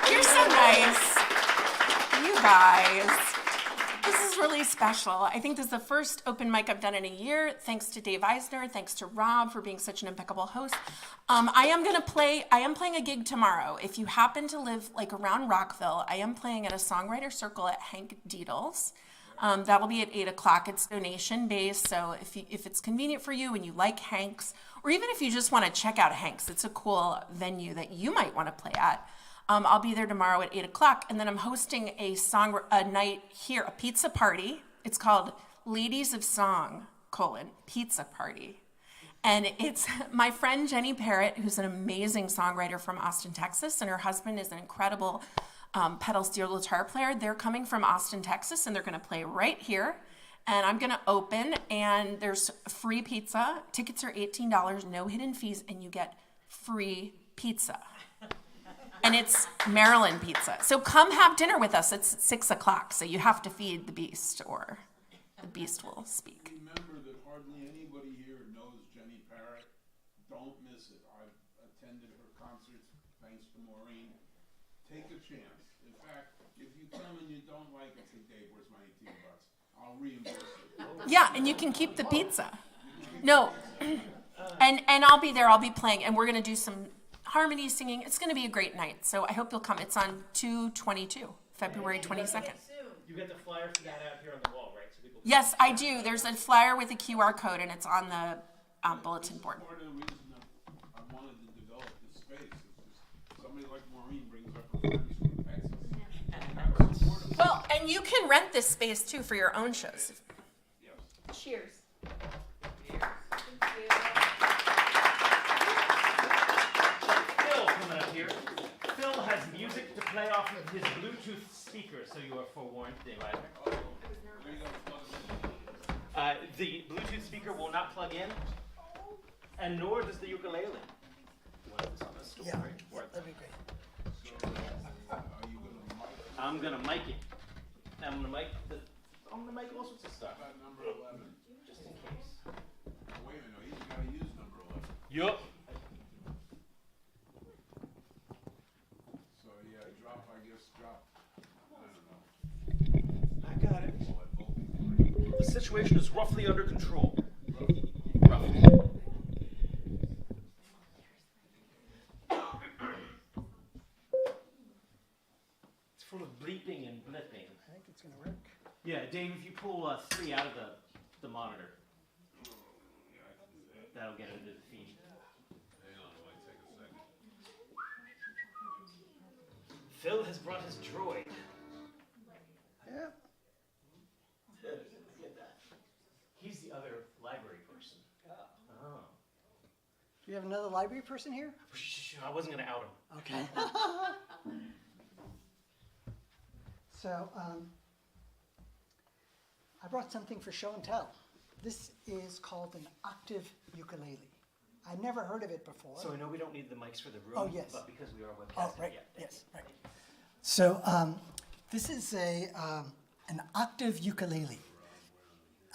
You're so nice. You guys. This is really special. I think this is the first open mic I've done in a year. Thanks to Dave Eisner. Thanks to Rob for being such an impeccable host. I am playing a gig tomorrow. If you happen to live like around Rockville, I am playing at a songwriter circle at Hank Deedle's. That'll be at 8 o'clock. It's donation based, so if it's convenient for you and you like Hank's, or even if you just want to check out Hank's, it's a cool venue that you might want to play at. I'll be there tomorrow at 8 o'clock, and then I'm hosting a night here, a pizza party. It's called Ladies of Song, Pizza Party. And it's my friend Jenny Parrott, who's an amazing songwriter from Austin, Texas, and her husband is an incredible pedal steel guitar player. They're coming from Austin, Texas, and they're going to play right here. And I'm going to open, and there's free pizza. Tickets are $18, no hidden fees, and you get free pizza. And it's Maryland pizza. So come have dinner with us. It's 6 o'clock, so you have to feed the beast, or the beast will speak. Remember that hardly anybody here knows Jenny Parrott. Don't miss it. I've attended her concerts thanks to Maureen. Take a chance. In fact, if you come and you don't like it, say, Dave, where's my 18 bucks? I'll reimburse it. Yeah, and you can keep the pizza. No, and I'll be there. I'll be playing, and we're going to do some harmony singing. It's going to be a great night, so I hope you'll come. It's on 2/22, February 22nd. You get the flyer for that out here on the wall, right? So people. Yes, I do. There's a flyer with a QR code, and it's on the bulletin board. Part of the reason that I wanted to develop this space is just somebody like Maureen brings up her friends from Texas. And you can rent this space too for your own shows. Cheers. Phil coming up here. Phil has music to play off of his Bluetooth speaker, so you are forewarned, Daylight. The Bluetooth speaker will not plug in, and nor does the ukulele. You want this on the stool, right? Yeah, that'd be great. I'm gonna mic it. I'm gonna mic all sorts of stuff. Number 11. Just in case. Wait a minute, he's got to use number 11. Yup. So yeah, drop. I I don't know. got it. The situation is roughly under control. Roughly. It's full of bleeping and blipping. I think it's going to work. Yeah, Dave, if you pull 3 out of the monitor, that'll get into the feed. Phil has brought his droid. Yeah. Look at that. He's the other library person. Oh. Do you have another library person here? I wasn't going to out him. Okay. So, I brought something for show and tell. This is called an octave ukulele. I never heard of it before. So I know we don't need the mics for the room, Oh, yes. but because we are webcasting. Oh, right, yeah. yes, right. So, this is an octave ukulele.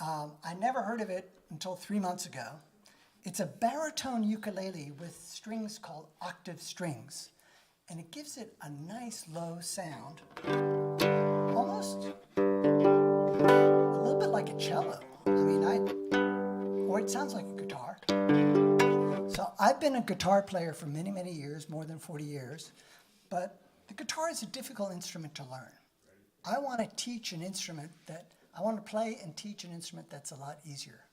I never heard of it until 3 months ago. It's a baritone ukulele with strings called octave strings, and it gives it a nice low sound, almost a little bit like a cello. I mean, or it sounds like a guitar. So I've been a guitar player for many, many years, more than 40 years, but the guitar is a difficult instrument to learn. I want to teach an instrument I want to play and teach an instrument that's a lot easier.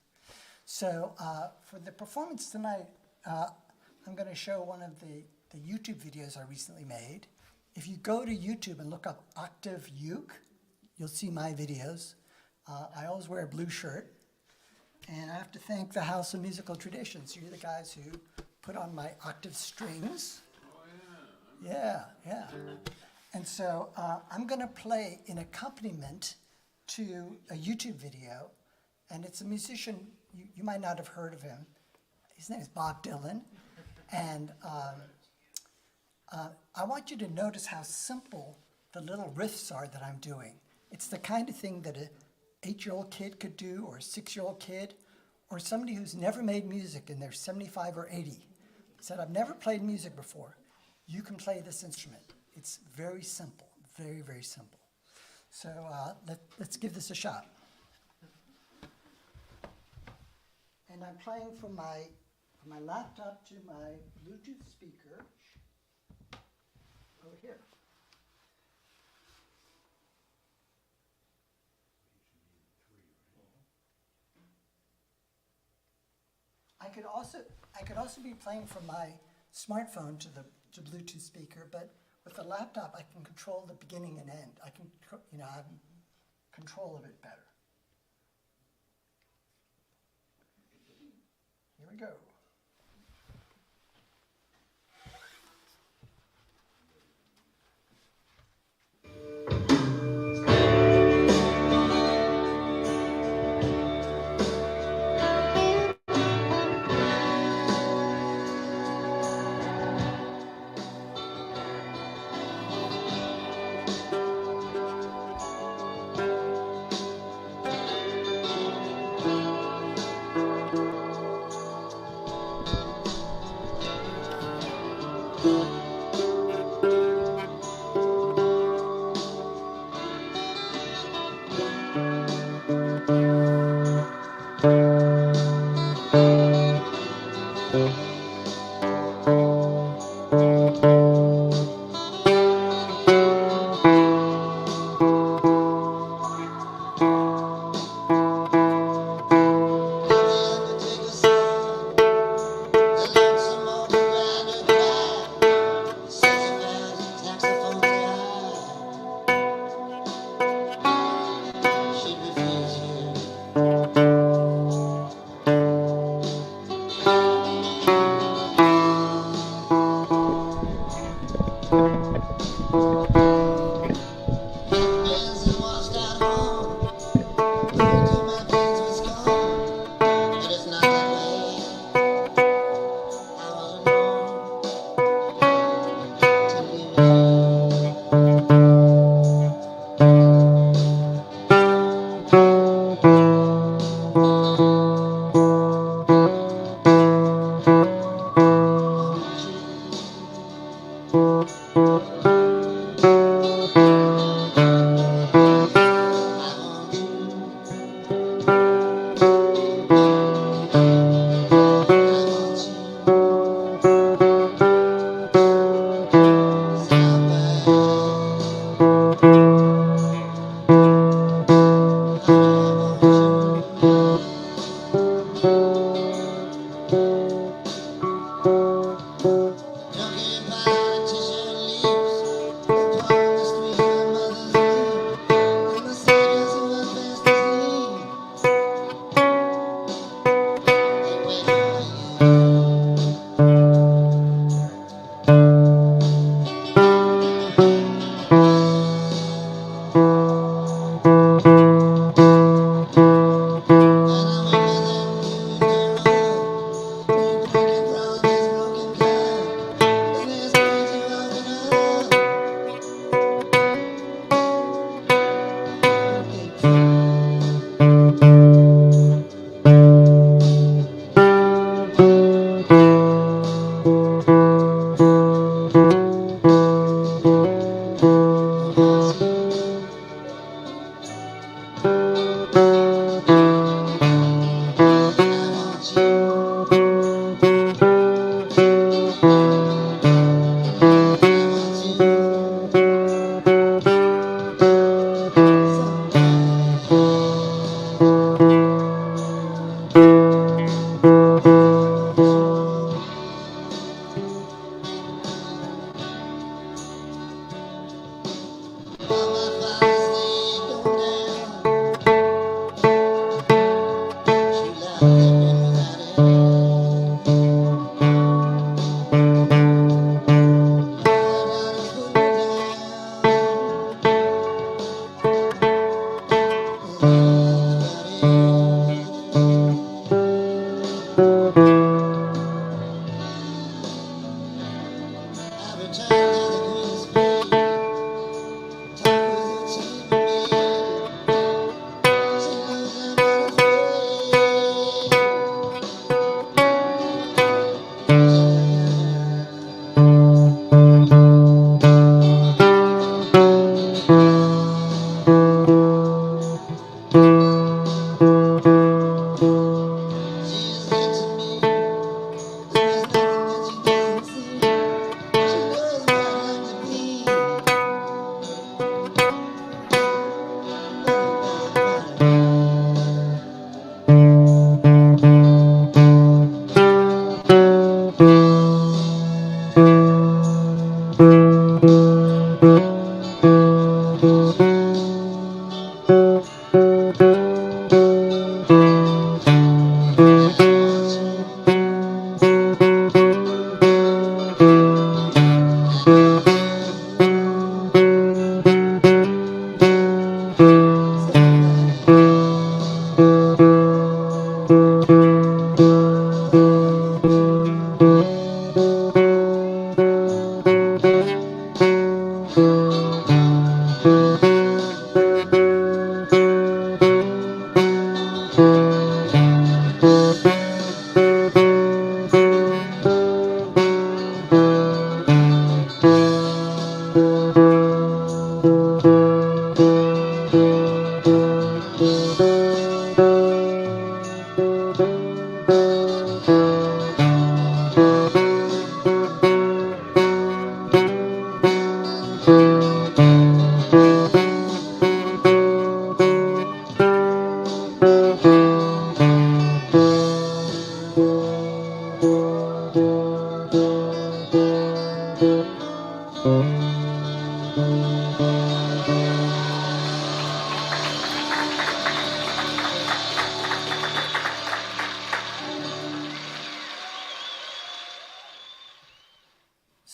So for the performance tonight, I'm going to show one of the YouTube videos I recently made. If you go to YouTube and look up octave uke, you'll see my videos. I always wear a blue shirt. And I have to thank the House of Musical Traditions. You're the guys who put on my octave strings. Yeah. And so I'm going to play an accompaniment to a YouTube video. And it's a musician, you might not have heard of him. His name is Bob Dylan. And I want you to notice how simple the little riffs are that I'm doing. It's the kind of thing that a 8-year-old kid could do, or a 6-year-old kid, or somebody who's never made music and they're 75 or 80. Said, I've never played music before. You can play this instrument. It's very simple, very, very simple. So let's give this a shot. And I'm playing from my laptop to my Bluetooth speaker over here. I could also be playing from my smartphone to the Bluetooth speaker, but with the laptop I can control the beginning and end. I can have control of it better. Here we go.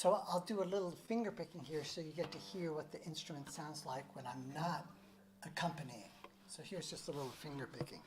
So I'll do a little finger picking here so you get to hear what the instrument sounds like when I'm not accompanying. So here's just a little finger picking.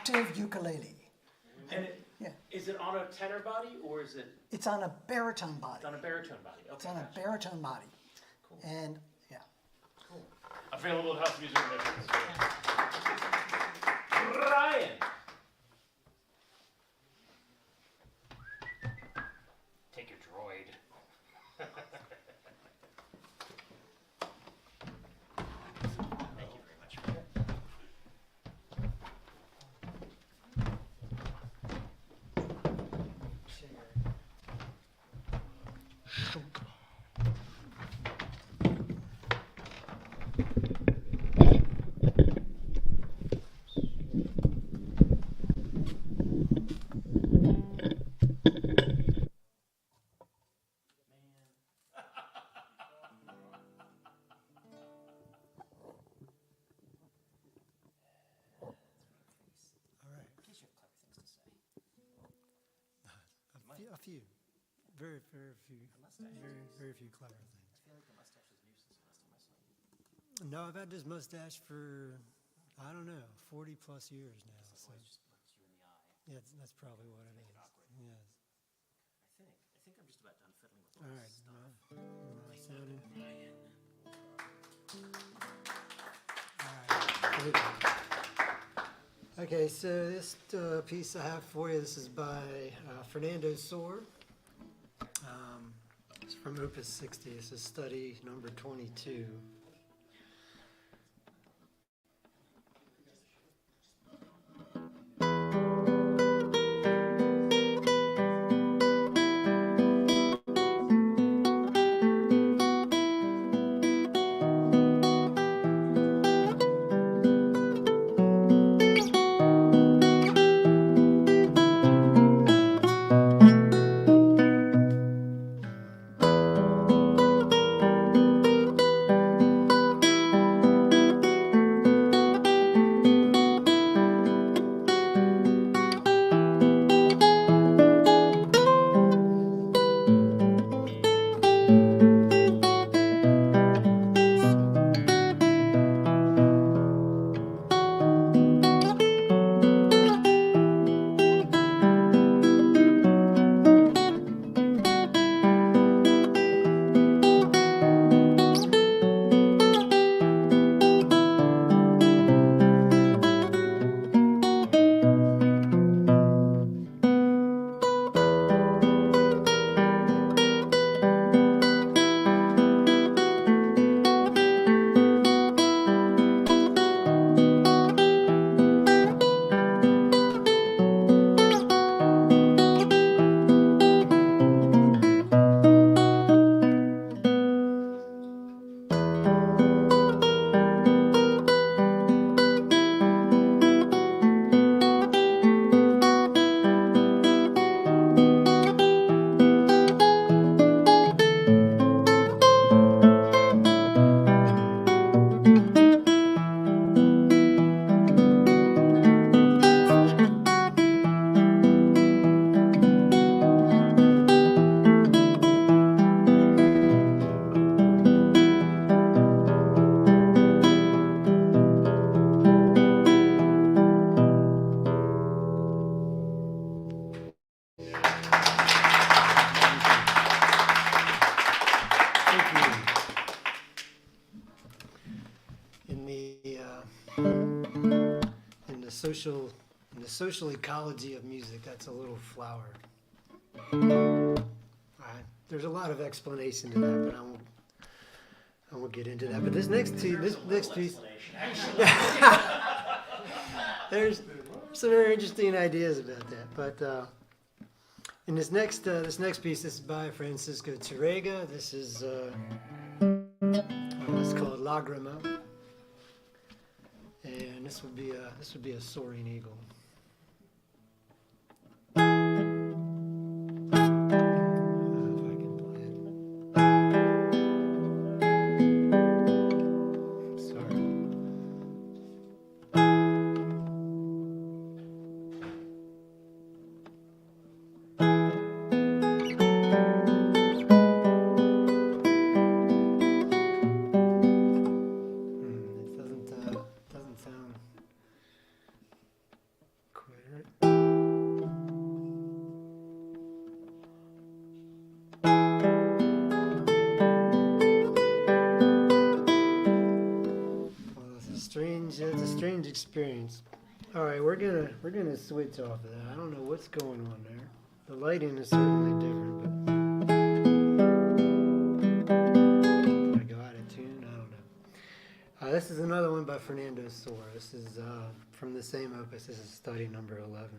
octave ukulele. And Yeah. is it on a tenor body or is it It's on a baritone body. on a baritone body? Okay, It's on a gotcha. baritone body. And yeah. Available at House Music Missions. Ryan. Take your droid. Thank you very much. A few. Very few. Very few clever things. I feel like the mustache is new since the last time I saw you. No, I've had this mustache for, I don't know, 40 plus years now. So Just looks you in the eye. yeah, that's probably what it is. Awkward. Yes. I think I'm just about done fiddling with All all right. this stuff. Okay, so this piece I have for you, this is by Fernando Soar. It's from Opus 60. This is study number 22. In the social ecology of music, that's a little flower. All right. There's a lot of explanation to that, but I won't get into that. But this next piece, there's some very interesting ideas about that. But in this next piece, this is by Francisco Tárrega. This is it's called Lagrima. And this would be a soaring eagle. experience. All right, we're gonna switch off of that. I don't know what's going on there. The lighting is certainly different, but did I go out of tune? I don't know. This is another one by Fernando Sora. This is from the same opus. This is study number 11.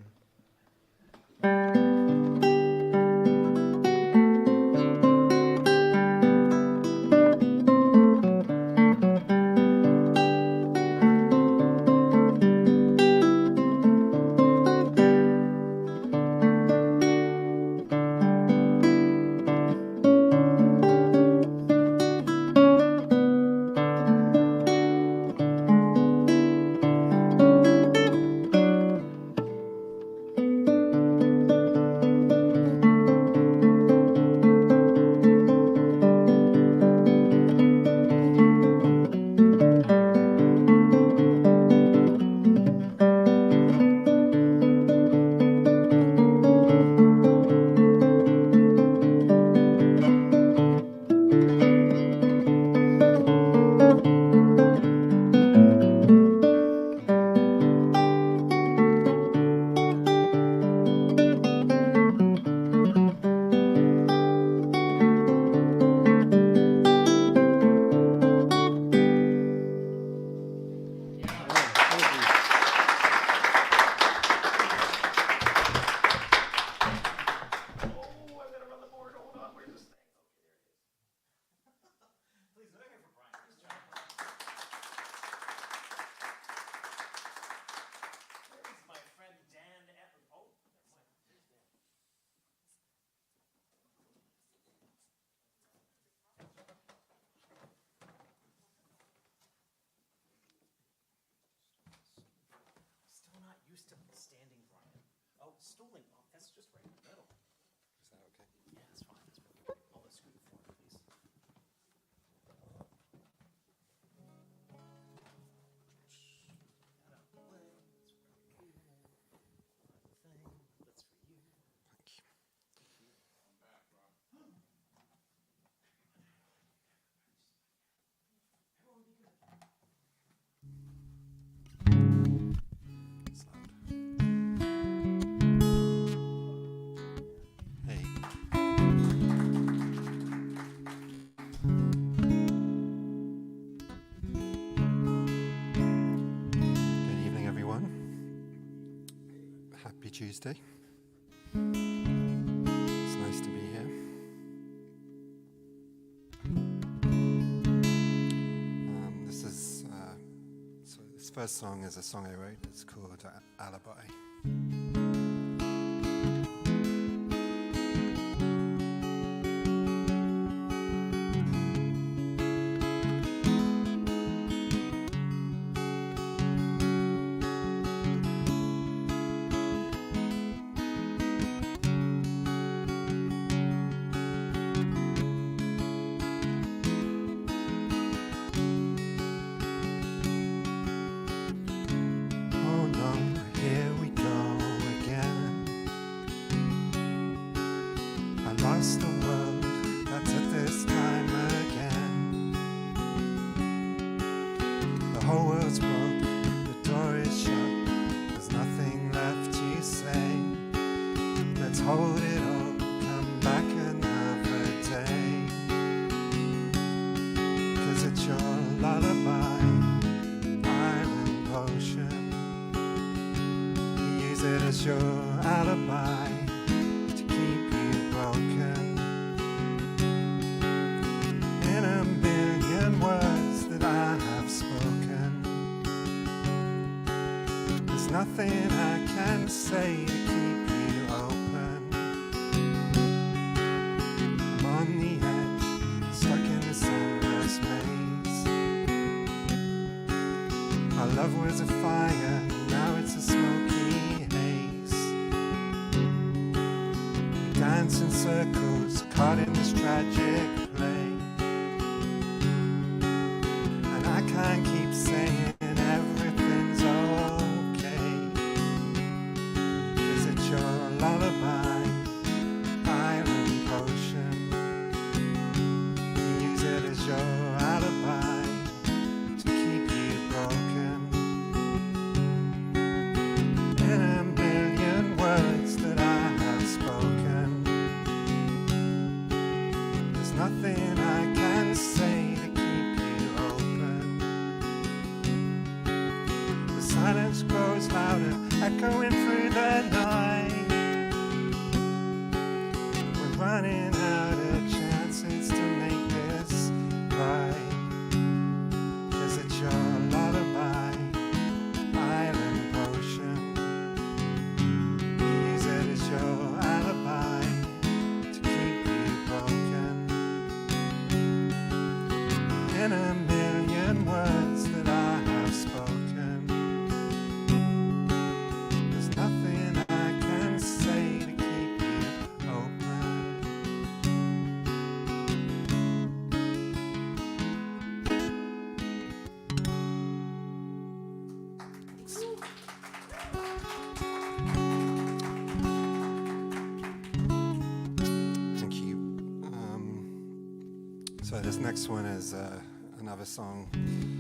Tuesday. It's nice to be here. This first song is a song I wrote. It's called Alibi. Nothing I can say to keep you open. I'm on the edge, stuck in the sunrise maze. Our love was a fire, now it's a smoky haze. We dance in circles, caught in this tragic play. And I can't keep saying everything's okay. Lullaby, island potion. You use it as your alibi to keep you broken. running out of chances to make this right. Is it your lullaby, island potion? Use it as your alibi to keep you broken. In a million words that I have spoken, there's nothing I can say to keep you open. Thank you. So this next one is another song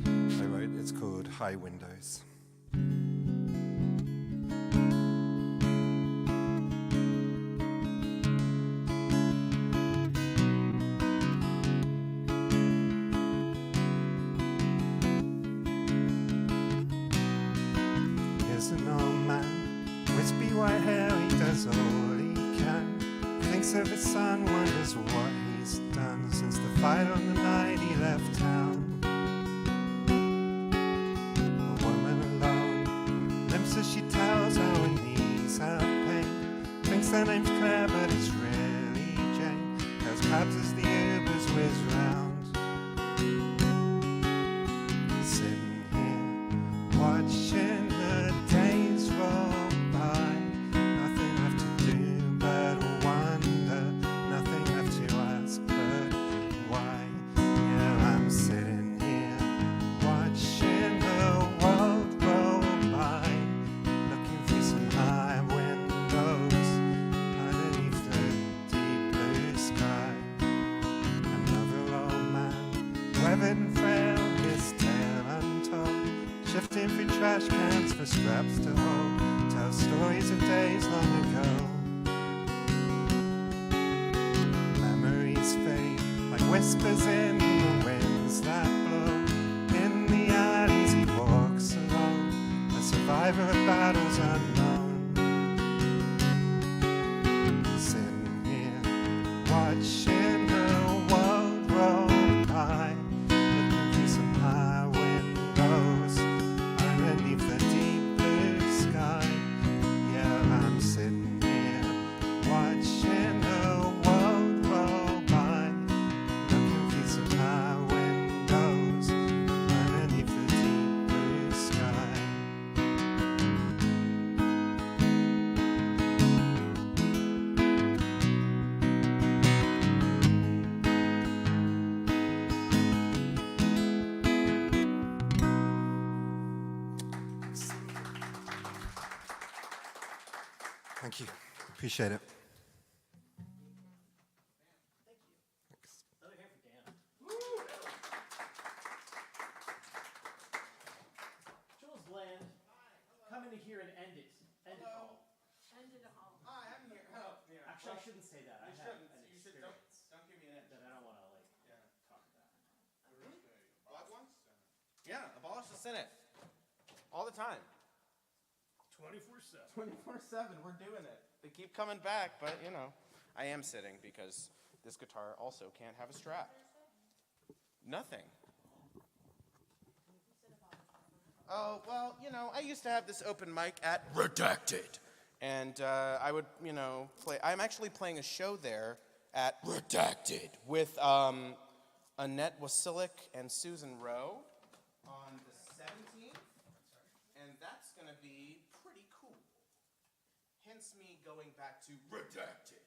I wrote. It's called High Windows. Here's an old man, wispy white hair, he does all he can. Thinks of his son, wonders what he's done since the fight on the night he left town. A woman alone, limps as she tells how her knees have pain. Thinks her name's Claire, but it's really Jane. Hails cabs as the Ubers whiz round. Sitting here, watching the days roll by. Nothing left to do but wonder. Nothing left to ask but why. Yeah, I'm sitting here, watching the world roll by. Looking through some high windows underneath the deep blue sky. Another old man, weathered and frail, his tale untold. Shifting through trash cans for scraps to hold. Tells stories of days long ago. Memories fade like whispers in the winds that blow. In the alleys he walks alone, a survivor of battles unknown. Sitting here, watching the world roll by. Looking through some high windows underneath the deep blue sky. Yeah, I'm sitting here, watching the world roll by. Looking through some high windows underneath the deep blue sky. Thank you. Appreciate it. Jules Bland, come into here and end it. End it all. Hi, I'm here. Actually, I shouldn't say that. I You have shouldn't. an You should experience don't give me an inch. that I don't want to talk about. Black ones? Yeah, abolish the Senate. All the time. 24/7. 24/7, we're doing it. They keep coming back, but I am sitting because this guitar also can't have a strap. Nothing. Oh, well, I used to have this open mic at Redacted. And I would, play. I'm actually playing a show there at Redacted with Annette Wasilic and Susan Rowe on the 17th. And that's going to be pretty cool. Hence me going back to Redacted.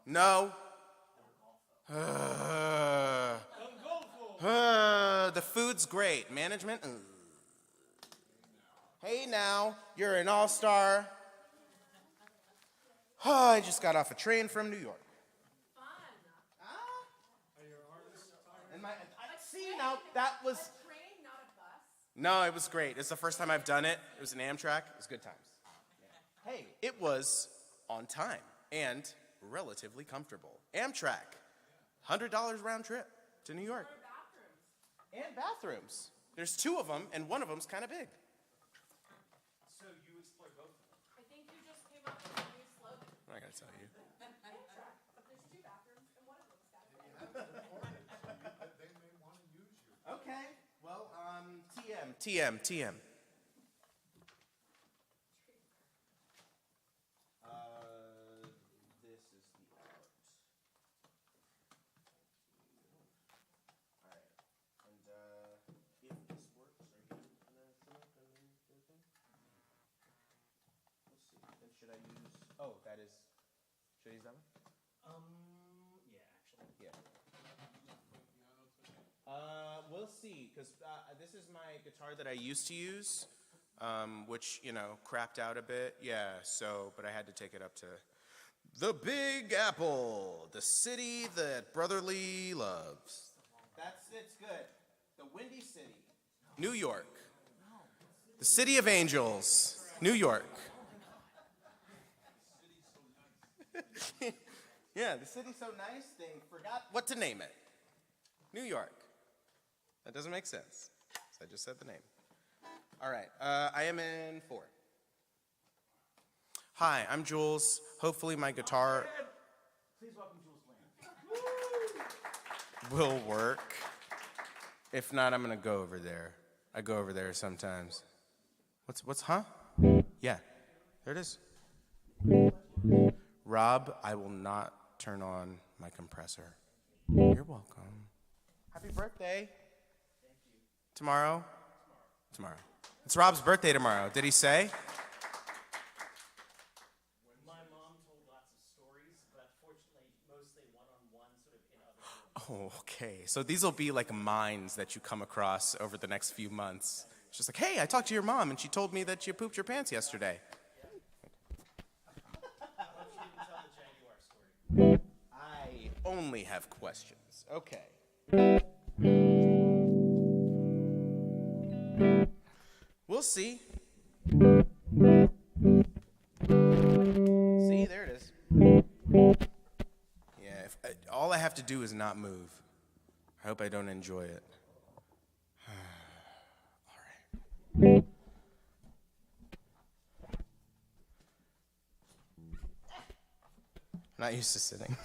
No. The food's great. Management? Hey now, you're an all-star. I just got off a train from New York. And that was... No, it was great. It's the first time I've done it. It was an Amtrak. It was good times. Yeah. Hey, it was on time and relatively comfortable. Amtrak, $100 round trip to New York. And bathrooms. There's two of them, and one of them's kind of big. So you explore both of them? I think you just came up with a new I'm not gonna tell you. Okay. Well, TM. This is the out. All right. And if this works, are you gonna set up and then do the thing? We'll see. Then should I use? Oh, that is. Should I use that one? Yeah, actually. Yeah. We'll see, because this is my guitar that I used to use, which, crapped out a bit. Yeah, but I had to take it up to the Big Apple, the city that brotherly loves. It's good. The Windy City, New York. The City of Angels, New York. Yeah, the city's so nice, they forgot what to name it. New York. That doesn't make sense. So I just said the name. All right, I am in 4. Hi, I'm Jules. Hopefully my guitar Please welcome Jules Bland. will work. If not, I'm gonna go over there. I go over there sometimes. Huh? Yeah, there it is. Rob, I will not turn on my compressor. You're welcome. Happy birthday. Thank you. Tomorrow? Tomorrow. It's Rob's birthday tomorrow. Did he say? My mom told lots of stories, but fortunately, mostly one-on-one, sort of in other rooms. Oh, okay. So these will be like mines that you come across over the next few months. It's just like, hey, I talked to your mom, and she told me that you pooped your pants yesterday. I only have questions. Okay. We'll see. See, there it is. Yeah, all I have to do is not move. I hope I don't enjoy it. All right. I'm not used to sitting.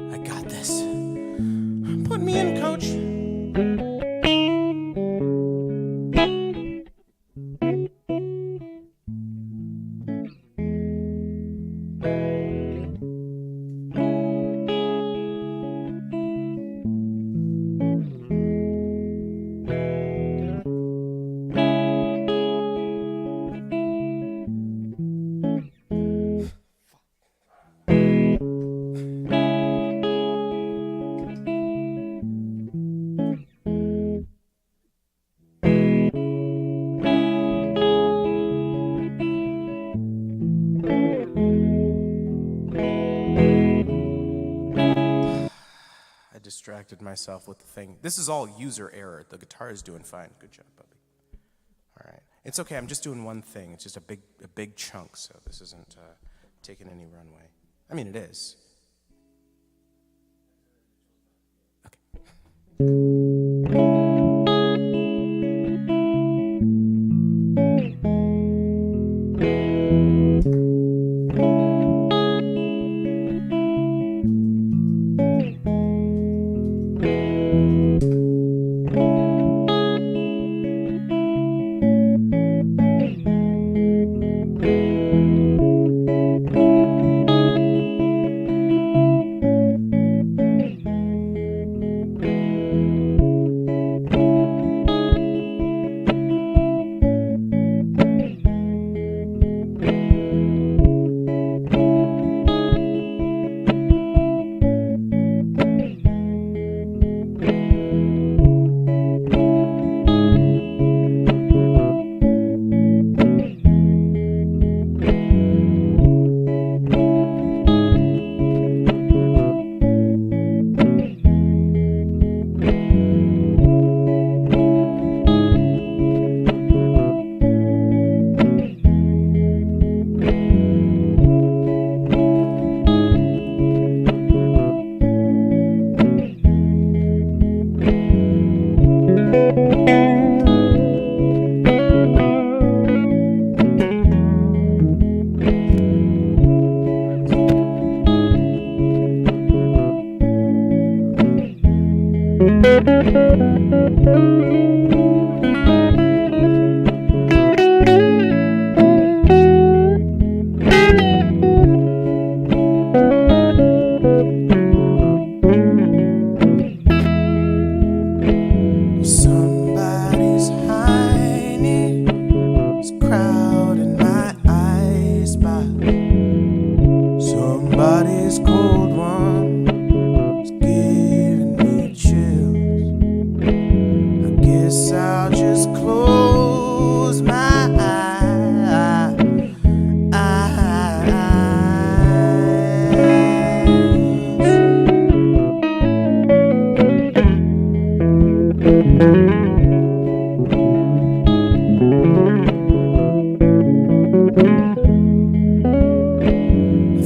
I got this. Put me in, coach. Distracted myself with the thing. This is all user error. The guitar is doing fine. Good job, Bubby. All right. It's okay. I'm just doing one thing. It's just a big chunk, so this isn't taking any runway. I mean, it is. Somebody's hiney is crowding my ice box. Somebody's cold one is giving me chills. I guess I'll just close my eyes.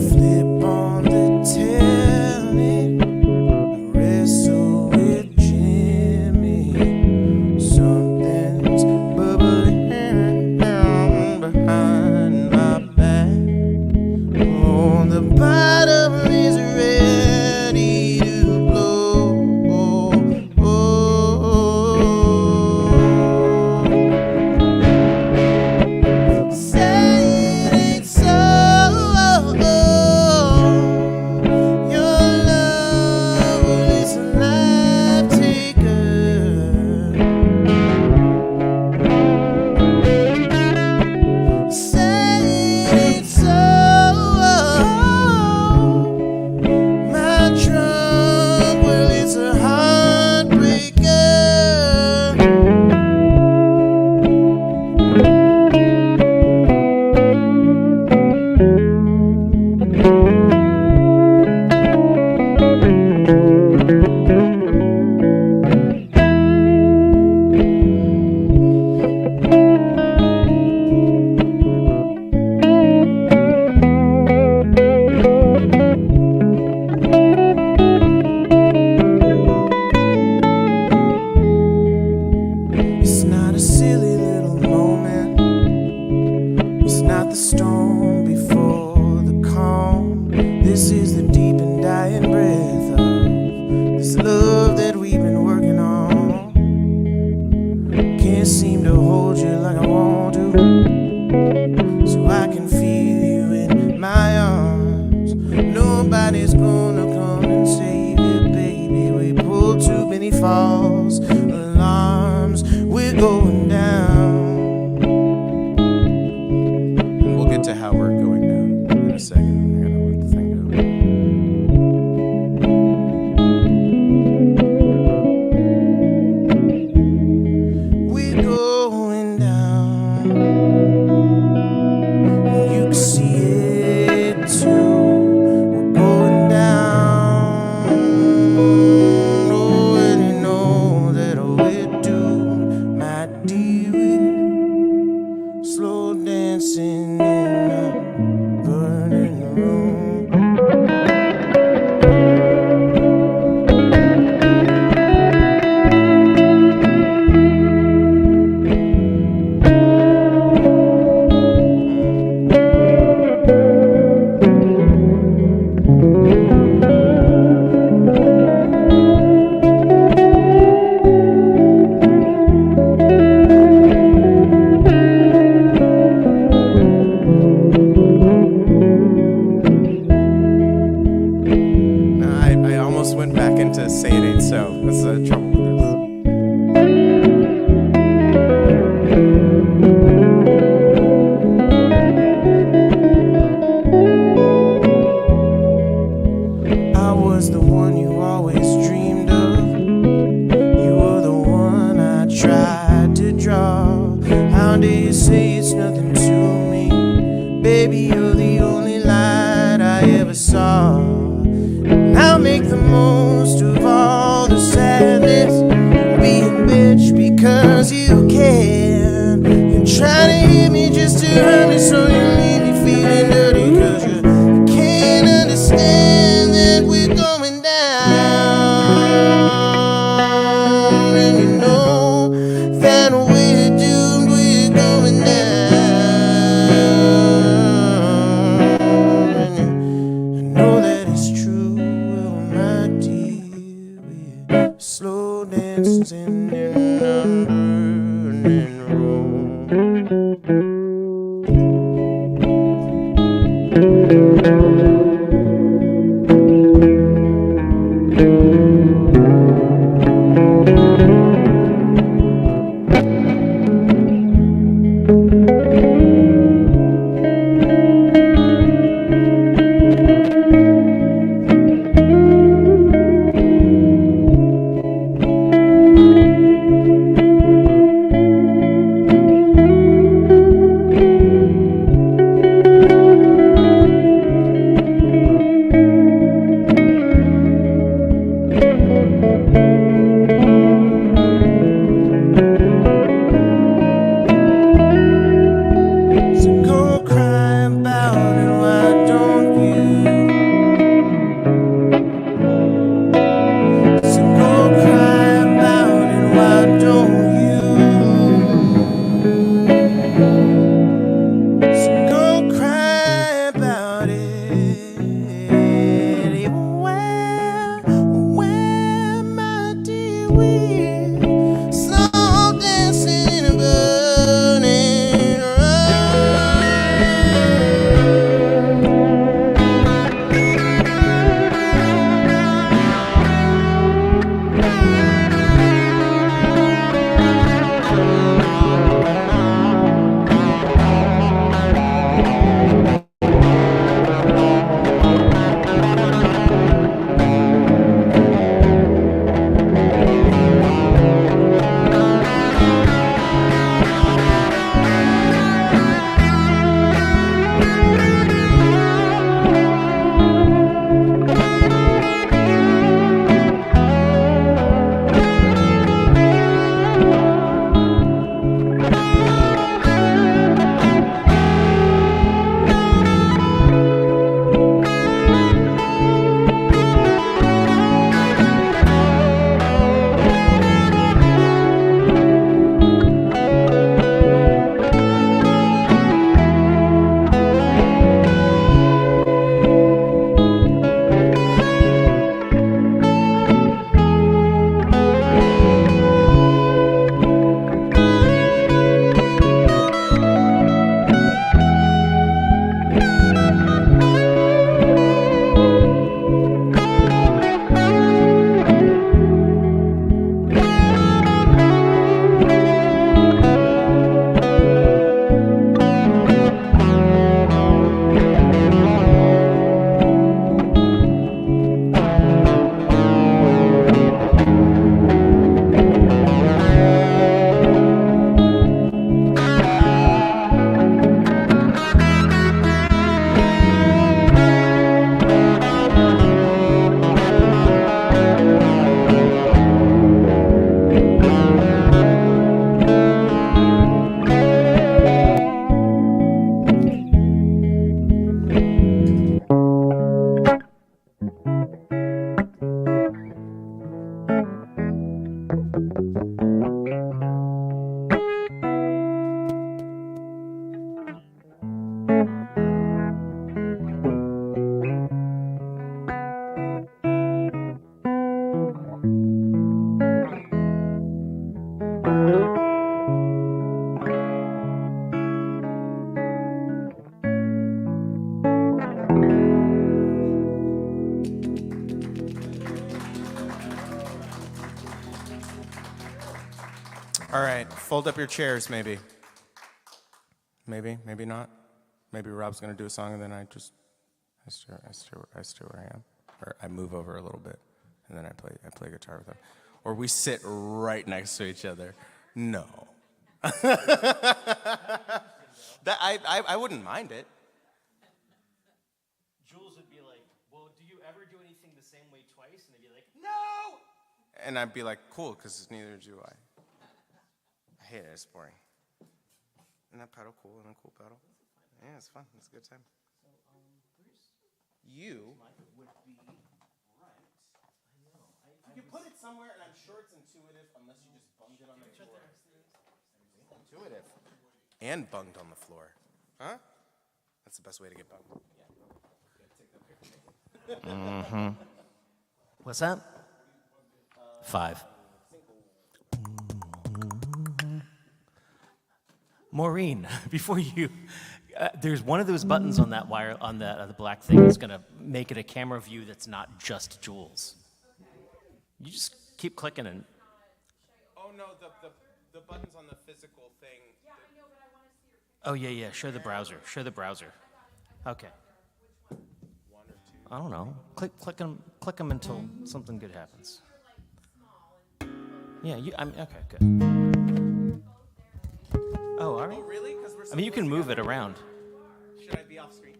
Flip on the telly, wrestle with Jimmy. Something's bubbling behind my back. Oh, the bottom is ready to blow. Say it ain't so. Your love, well, it's a life taker. Say it ain't so. My trunk, well, it's a heartbreaker. It's not a silly little moment. It's not the storm before the calm. This is the deep and dying breath of this love that we've been working on. Can't seem to hold you like I want to, so I can feel you in my arms. Nobody's gonna come and save you, baby. We pulled too many false alarms. We're going down. And we'll get to how we're going down in a second. I gotta let the thing go. We're going down. You can see it too. We're going down. Oh, and you know that we're doomed, my dear. We're slow dancing in a burning room. I almost went back into Say It Ain't So. That's the trouble with this. I was the one you always dreamed of. You were the one I tried to draw. How do you say it's nothing to me? Baby, you're the only light I ever saw. I'll make the most of all the sadness. Be a bitch because you can. You're trying to hit me just to hurt me, so you leave me feeling dirty. Cause you can't understand that we're going down. And you know that we're doomed, we're going down. And you know that it's true, well, my dear. We're slow dancing dancing in a burning room. All right, fold up your chairs, maybe. Maybe, maybe not. Maybe Rob's gonna do a song and then I stay where I am. Or I move over a little bit and then I play guitar with him. Or we sit right next to each other. No. That I wouldn't mind it. Jules would be like, well, do you ever do anything the same way twice? And they'd be like, No! And I'd be like, cool, because neither do I. I hate it, it's boring. Isn't that pedal cool? Isn't that cool pedal? Yeah, it's fun. It's a good time. You would be right. You can put it somewhere, and I'm sure it's intuitive, unless you just bunged it on the floor. Intuitive. And bunged on the floor. Huh? That's the best way to get bunged. mm-hmm. What's that? 5. Maureen, before you, there's one of those buttons on that wire, on the black thing that's gonna make it a camera view that's not just Jules. You just keep clicking and. Oh no, the buttons on the physical thing. Oh yeah, show the browser, Okay. I don't know, click them until something good happens. Yeah, okay, good. Oh, all right. Oh, really? 'Cause we're I mean, you can move it together. around. Should I be off screen?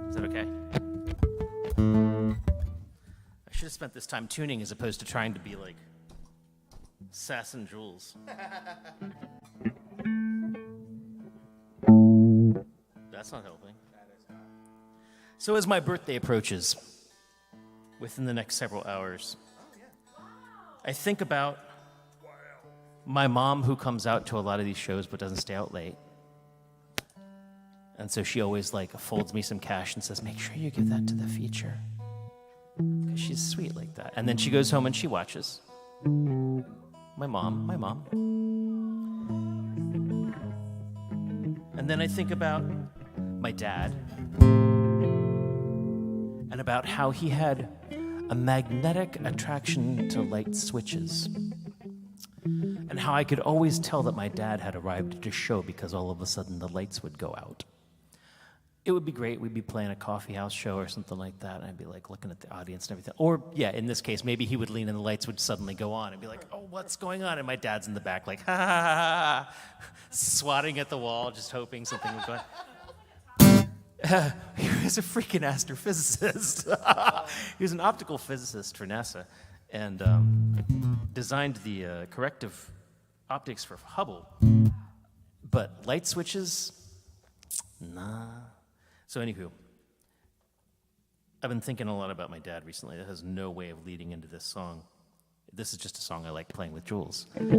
Is that okay? I should have spent this time tuning as opposed to trying to be like Sass and Jules. That's not helping. So as my birthday approaches, within the next several hours, I think about my mom who comes out to a lot of these shows but doesn't stay out late. And so she always like folds me some cash and says, make sure you give that to the feature. Because she's sweet like that. And then she goes home and she watches. My mom. And then I think about my dad and about how he had a magnetic attraction to light switches. And how I could always tell that my dad had arrived at a show because all of a sudden the lights would go out. It would be great. We'd be playing a coffee house show or something like that, and I'd be like looking at the audience and everything. Or, yeah, in this case, maybe he would lean and the lights would suddenly go on and be like, oh, what's going on? And my dad's in the back like, ha, ha, ha, ha, swatting at the wall, just hoping something would go on. He was a freaking astrophysicist. He was an optical physicist for NASA and designed the corrective optics for Hubble. But light switches, nah. So anywho, I've been thinking a lot about my dad recently. That has no way of leading into this song. This is just a song I like playing with Jules. But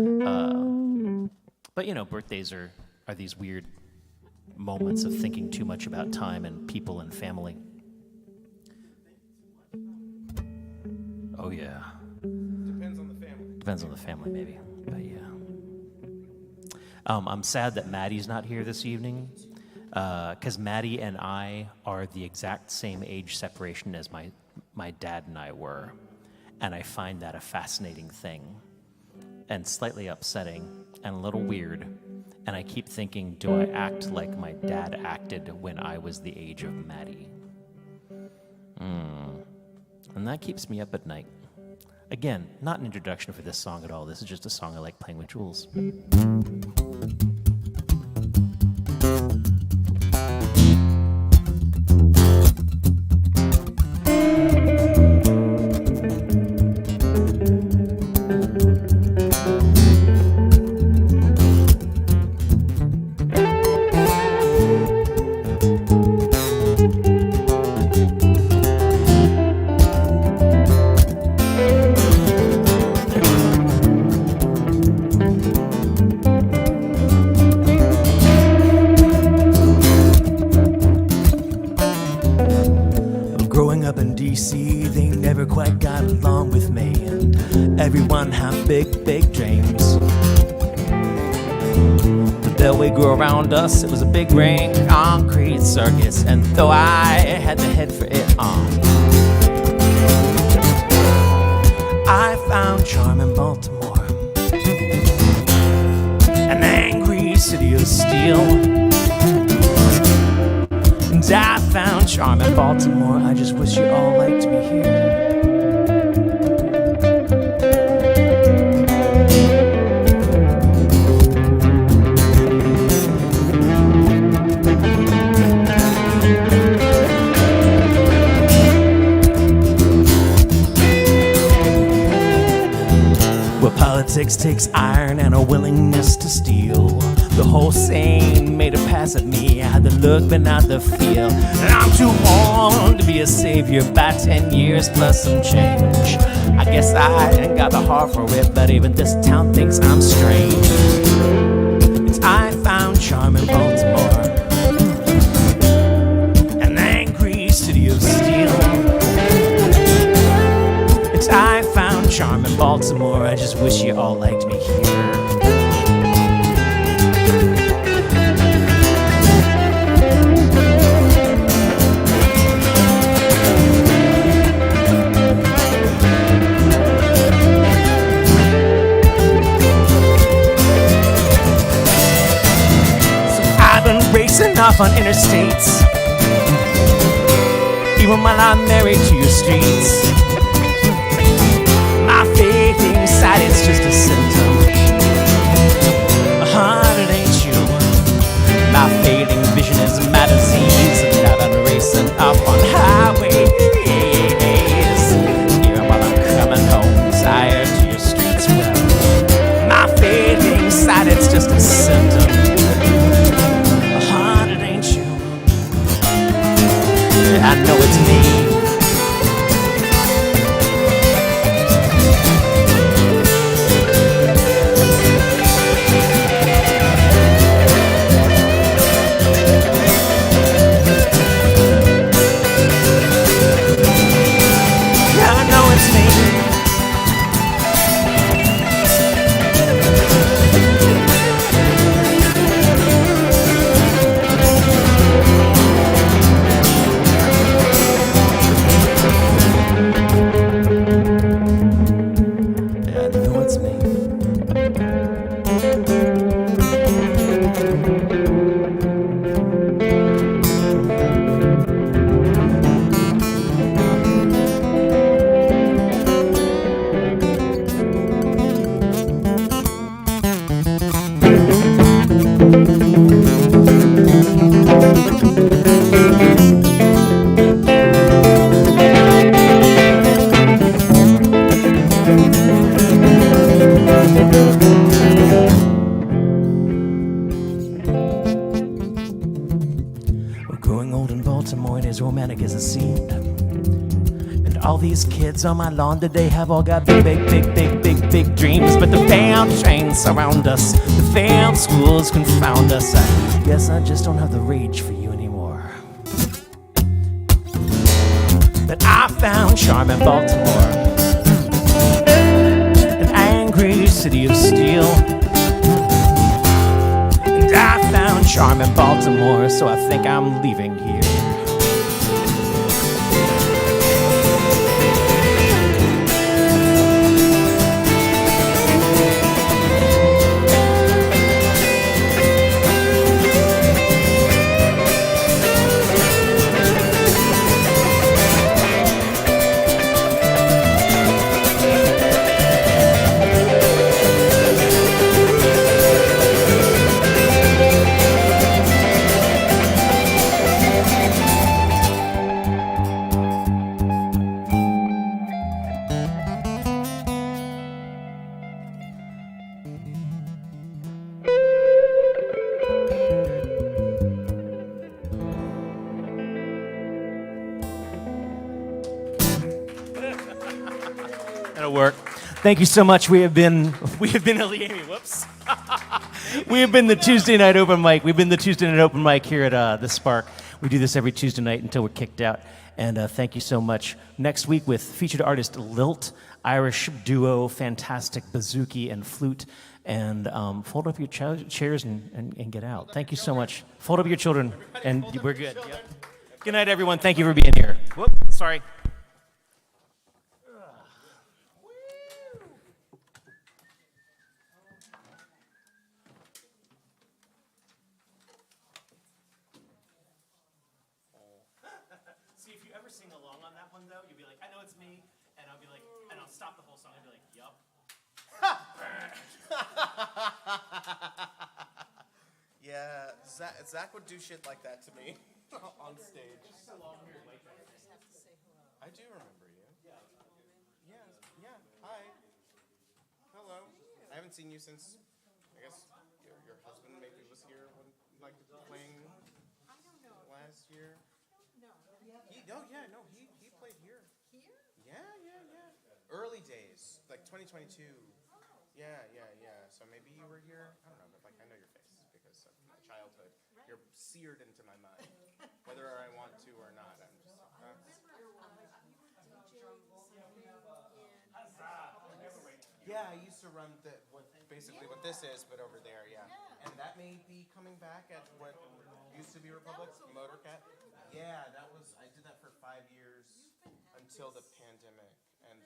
you know, birthdays are these weird moments of thinking too much about time and people and family. Oh yeah. Depends on the family. Depends on the family, maybe. But yeah. I'm sad that Maddie's not here this evening. Because Maddie and I are the exact same age separation as my dad and I were. And I find that a fascinating thing and slightly upsetting and a little weird. And I keep thinking, do I act like my dad acted when I was the age of Maddie? And that keeps me up at night. Again, not an introduction for this song at all. This is just a song I like playing with Jules. D.C., they never quite got along with me, and everyone had big dreams. The bellway grew around us, it was a big ring, concrete circus, and though I had the head for it on, I found charm in Baltimore, an angry city of steel. And I found charm in Baltimore. I just wish you all liked me here. Well, politics takes iron and a willingness to steal. The whole scene made a pass at me. I had the look but not the feel. And I'm too old to be a savior by 10 years plus some change. I guess I ain't got the heart for it, but even this town thinks I'm strange. It's I found charm in Baltimore, an angry city of steel. Baltimore. I just wish you all liked me here. I've been racing off on interstates, even while I'm married to your streets. My fading sight is just a symptom. My heart, it ain't you. My fading vision is my disease, and I've been racing off on highways, even while I'm coming home tired to your streets. Well, my fading sight, it's just a symptom. I know it's me. I know it's me. On my lawn today have all got big dreams, but the failed trains surround us, the failed schools confound us. I guess I just don't have the rage for you anymore. But I found charm in Baltimore, an angry city of steel. And I found charm in Baltimore, so I think I'm leaving here. Thank you so much. We have been Whoops. We have been the Tuesday night open mic. We've been the Tuesday night open mic here at the Spark. We do this every Tuesday night until we're kicked out. And thank you so much. Next week with featured artist Lilt, Irish duo, fantastic bouzouki and flute. And fold up your chairs and get out. Thank you so much. Fold up your children, and we're good. Yep. Good night, everyone. Thank you for being here. Whoop, sorry. See, if you ever sing along on that one, though, you'll be like, I know it's me, and I'll be like, and I'll stop the whole song and be like, yup. Yeah, Zach would do shit like that to me on stage. I do remember you. Yeah. Hi. Hello. I haven't seen you since, I guess, your husband maybe was here when like playing last year. He played here. Here? Yeah. Early days, like 2022. Yeah. So maybe you were here. I don't know, but like I know your face because of my childhood. You're seared into my mind, whether I want to or not. I'm just. Yeah, I used to run basically what this is, but over there, yeah. And that may be coming back at what used to be Republic, Motorcat. Yeah, I did that for 5 years until the pandemic.